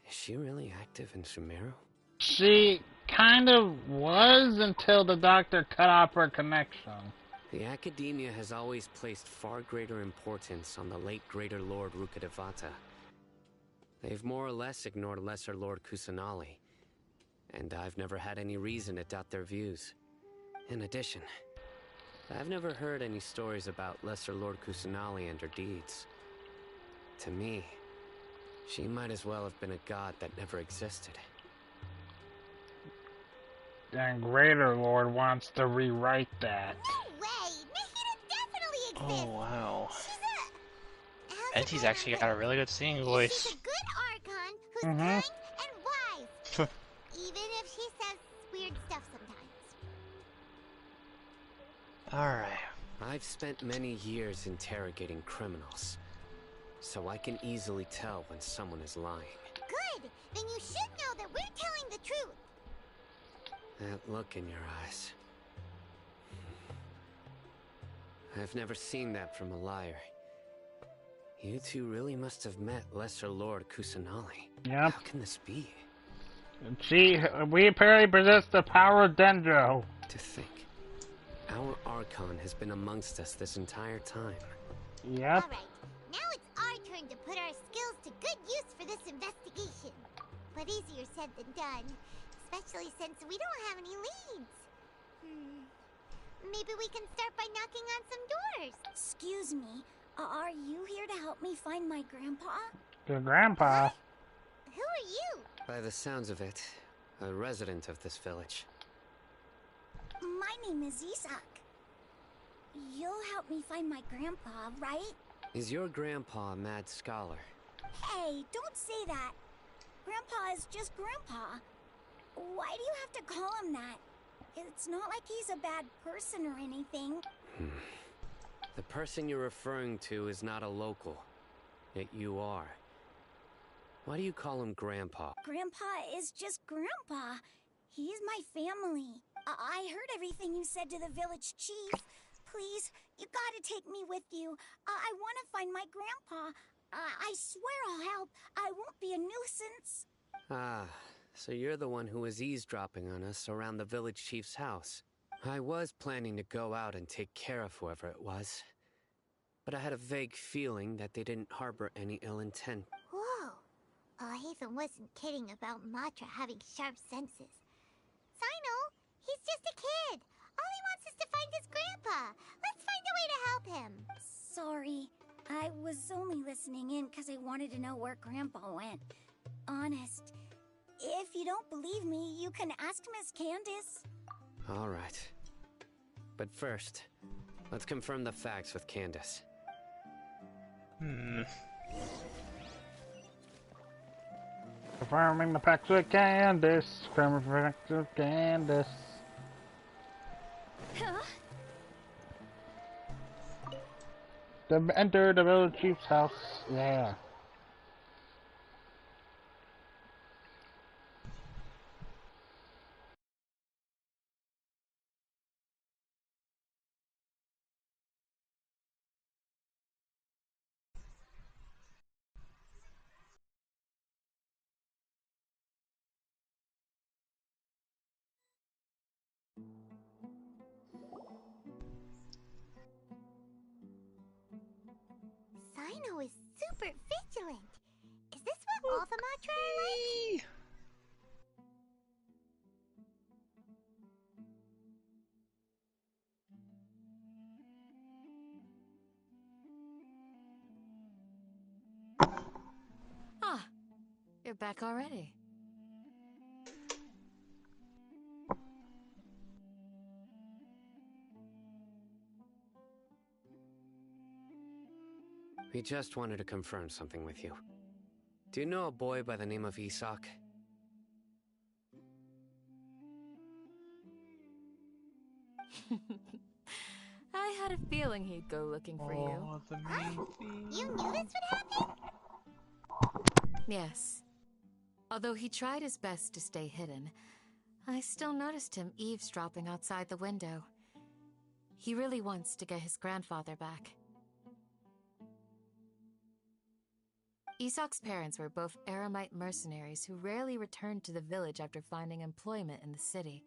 Is she really active in Sumeru? She kind of was until the doctor cut off her connection. The Academia has always placed far greater importance on the late Greater Lord Rukkhadevata. They've more or less ignored Lesser Lord Kusanagi, and I've never had any reason to doubt their views. In addition, I've never heard any stories about Lesser Lord Kusanagi and her deeds. To me, she might as well have been a god that never existed. And Greater Lord wants to rewrite that. No way! Nahida definitely exists! Oh, wow. She's Betty's actually got a really good singing voice. She's a good Archon who's kind and wise. Even if she says weird stuff sometimes. Alright. I've spent many years interrogating criminals, so I can easily tell when someone is lying. Good! Then you should know that we're telling the truth. That look in your eyes. I've never seen that from a liar. You two really must have met Lesser Lord Kusanagi. Yep. How can this be? We apparently possess the power of Dendro. To think, our Archon has been amongst us this entire time. Yep. Alright, now it's our turn to put our skills to good use for this investigation. But easier said than done, especially since we don't have any leads. Maybe we can start by knocking on some doors. Excuse me, are you here to help me find my grandpa? Your grandpa? Who are you? By the sounds of it, a resident of this village. My name is Isak. You'll help me find my grandpa, right? Is your grandpa a mad scholar? Hey, don't say that. Grandpa is just Grandpa. Why do you have to call him that? It's not like he's a bad person or anything. The person you're referring to is not a local, yet you are. Why do you call him Grandpa? Grandpa is just Grandpa. He's my family. I heard everything you said to the village chief. Please, You gotta take me with you. I want to find my grandpa. I swear I'll help. I won't be a nuisance. Ah, so you're the one who was eavesdropping on us around the village chief's house. I was planning to go out and take care of whoever it was, but I had a vague feeling that they didn't harbor any ill intent. Whoa. Ethan wasn't kidding about Matra having sharp senses. Sino, he's just a kid. All he wants is to find his grandpa. Let's find a way to help him. Sorry. I was only listening in because I wanted to know where Grandpa went. Honest. If you don't believe me, you can ask Miss Candace. All right. But first, let's confirm the facts with Candace. Confirming the facts with Candace. Confirming the facts with Candace. Huh? Enter the village chief's house. Yeah. Sino is super vigilant. Is this what all the Matra are like? Ah, you're back already. We just wanted to confirm something with you. Do you know a boy by the name of Isak? I had a feeling he'd go looking for you. The main theme. You knew this would happen? Yes. Although he tried his best to stay hidden, I still noticed him eavesdropping outside the window. He really wants to get his grandfather back. Isak's parents were both Aramite mercenaries who rarely returned to the village after finding employment in the city.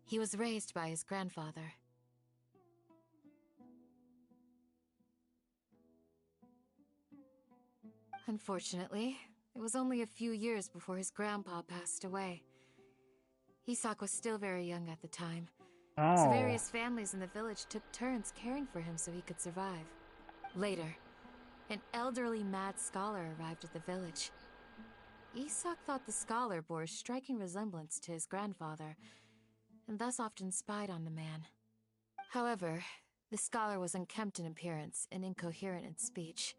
He was raised by his grandfather. Unfortunately, it was only a few years before his grandpa passed away. Isak was still very young at the time, so various families in the village took turns caring for him so he could survive. Later, an elderly mad scholar arrived at the village. Isak thought the scholar bore a striking resemblance to his grandfather, and thus often spied on the man. However, the scholar was unkempt in appearance and incoherent in speech.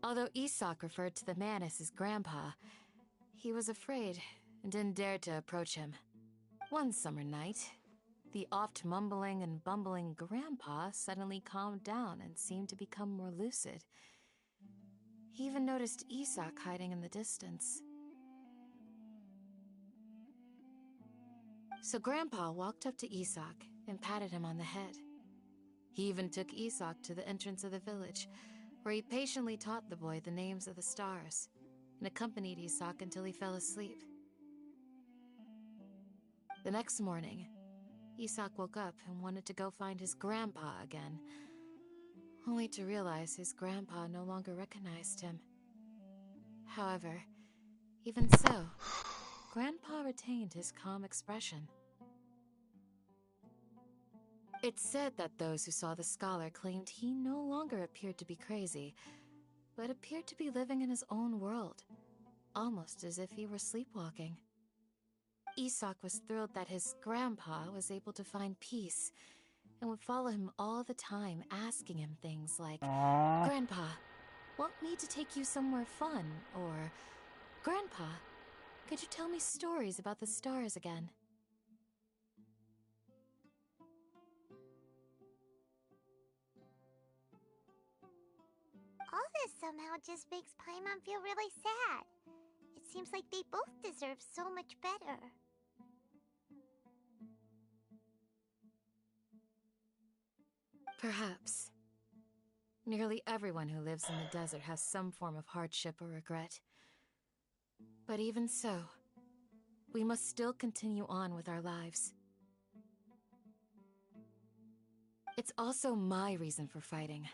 Although Isak referred to the man as his grandpa, he was afraid and didn't dare to approach him. One summer night, the oft mumbling and bumbling grandpa suddenly calmed down and seemed to become more lucid. He even noticed Isak hiding in the distance. So Grandpa walked up to Isak and patted him on the head. He even took Isak to the entrance of the village, where he patiently taught the boy the names of the stars, and accompanied Isak until he fell asleep. The next morning, Isak woke up and wanted to go find his grandpa again, only to realize his grandpa no longer recognized him. However, even so, Grandpa retained his calm expression. It's said that those who saw the scholar claimed he no longer appeared to be crazy, but appeared to be living in his own world, almost as if he were sleepwalking. Isak was thrilled that his grandpa was able to find peace, and would follow him all the time, asking him things like, "Grandpa, want me to take you somewhere fun?" Or, "Grandpa, could you tell me stories about the stars again?" All this somehow just makes Paimon feel really sad. It seems like they both deserve so much better. Perhaps. Nearly everyone who lives in the desert has some form of hardship or regret. But even so, we must still continue on with our lives. It's also my reason for fighting.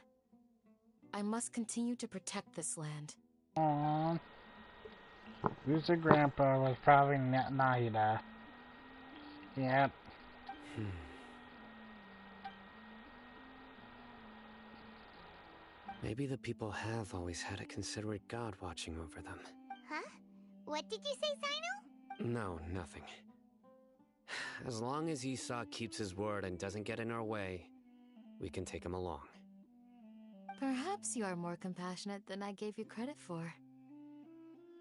I must continue to protect this land. Aww. Who's your grandpa was probably Nahida. Yep. Maybe the people have always had a considerate god watching over them. Huh? What did you say, Sino? No, nothing. As long as Esau keeps his word and doesn't get in our way, we can take him along. Perhaps you are more compassionate than I gave you credit for.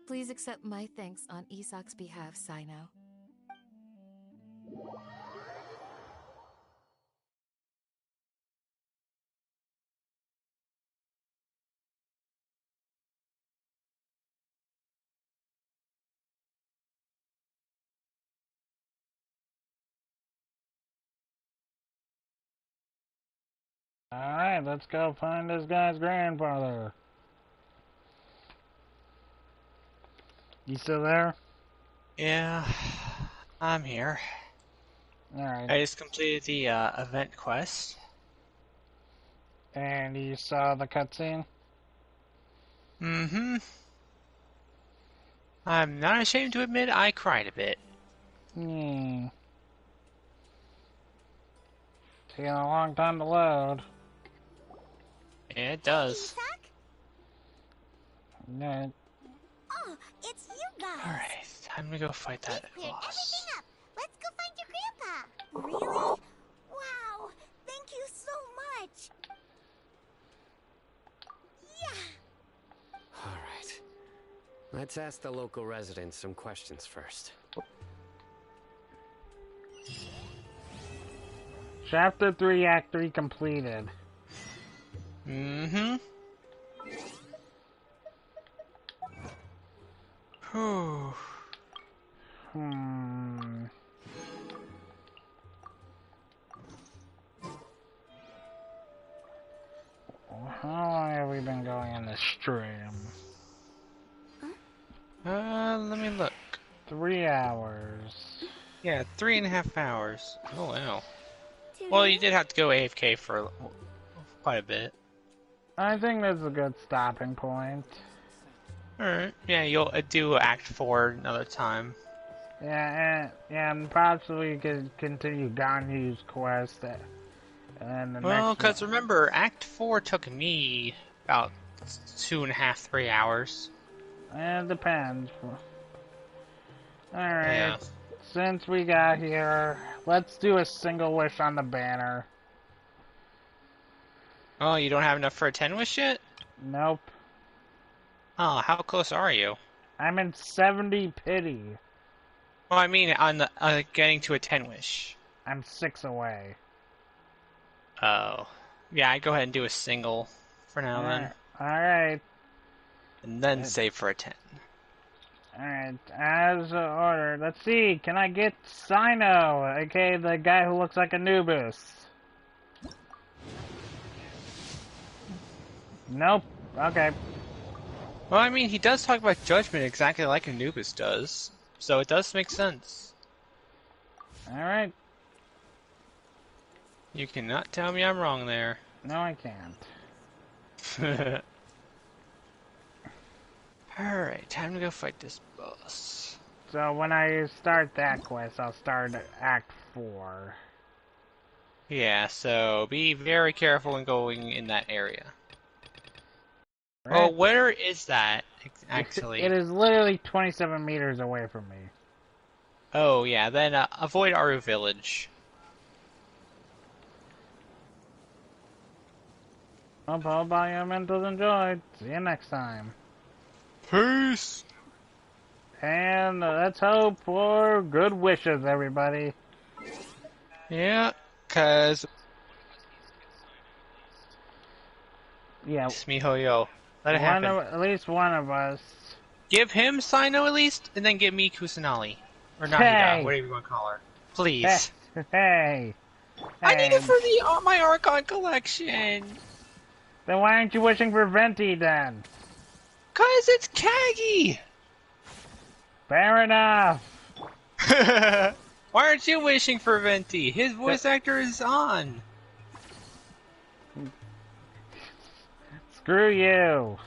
Please accept my thanks on Isak's behalf, Sino. Alright, let's go find this guy's grandfather. You still there? Yeah, I'm here. Alright. I just completed the event quest. And you saw the cutscene? Mm-hmm. I'm not ashamed to admit I cried a bit. Hmm. Taking a long time to load. Yeah, it does. Yeah. Oh, it's you guys. Alright, time to go fight that Cleared boss. everything up. Let's go find your grandpa. Really? Wow, thank you so much. Yeah. Alright. Let's ask the local residents some questions first. Chapter 3, Act 3 completed. Mm-hmm. Whew. How long have we been going in this stream? Let me look. 3 hours. Yeah, 3.5 hours. Oh, wow. Well, you did have to go AFK for quite a bit. I think that's a good stopping point. Alright. Yeah, you'll do Act 4 another time. Yeah, and possibly you could continue Ganyu's quest. And the Well, next because remember, Act 4 took me about 2.5, 3 hours. It depends. Alright, Yeah. since we got here, let's do a single wish on the banner. Oh, you don't have enough for a 10 wish yet? Nope. Oh, how close are you? I'm in 70 pity. Well, I mean, on the getting to a 10 wish. I'm 6 away. Oh. Yeah, I'd go ahead and do a single for now then. Alright. And then save for a 10. Alright, as ordered. Let's see, can I get Sino, aka the guy who looks like Anubis? Nope. Okay. Well, I mean, he does talk about judgment exactly like Anubis does, so it does make sense. Alright. You cannot tell me I'm wrong there. No, I can't. Alright, time to go fight this boss. So when I start that quest, I'll start Act 4. Yeah, so be very careful when going in that area. Right. Well, where is that, actually? It is literally 27 meters away from me. Oh, yeah, then avoid Aru Village. Hope all Biomentals enjoyed. See you next time. Peace! And let's hope for good wishes, everybody. Yeah, cause... Yeah. It's MiHoYo. Let it happen. At least one of us. Give him Sino at least, and then give me Kusanali. Or Nahida, Hey. whatever you want to call her. Please. Hey. I need it And for the my Archon collection. then why aren't you wishing for Venti then? 'Cause it's Kagi. Fair enough. Why aren't you wishing for Venti? His voice actor is on. Screw you.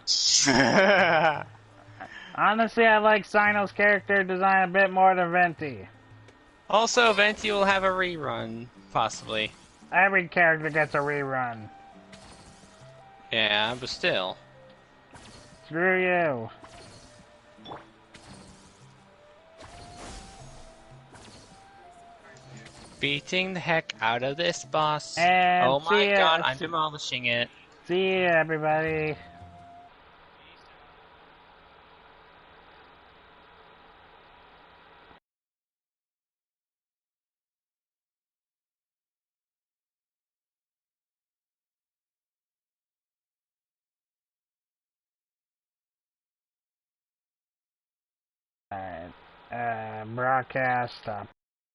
Honestly, I like Sino's character design a bit more than Venti. Also, Venti will have a rerun, possibly. Every character gets a rerun. Yeah, but still. Screw you. Beating the heck out of this boss. And oh my see ya. god, I'm demolishing it. See ya, everybody. Alright, broadcast stop.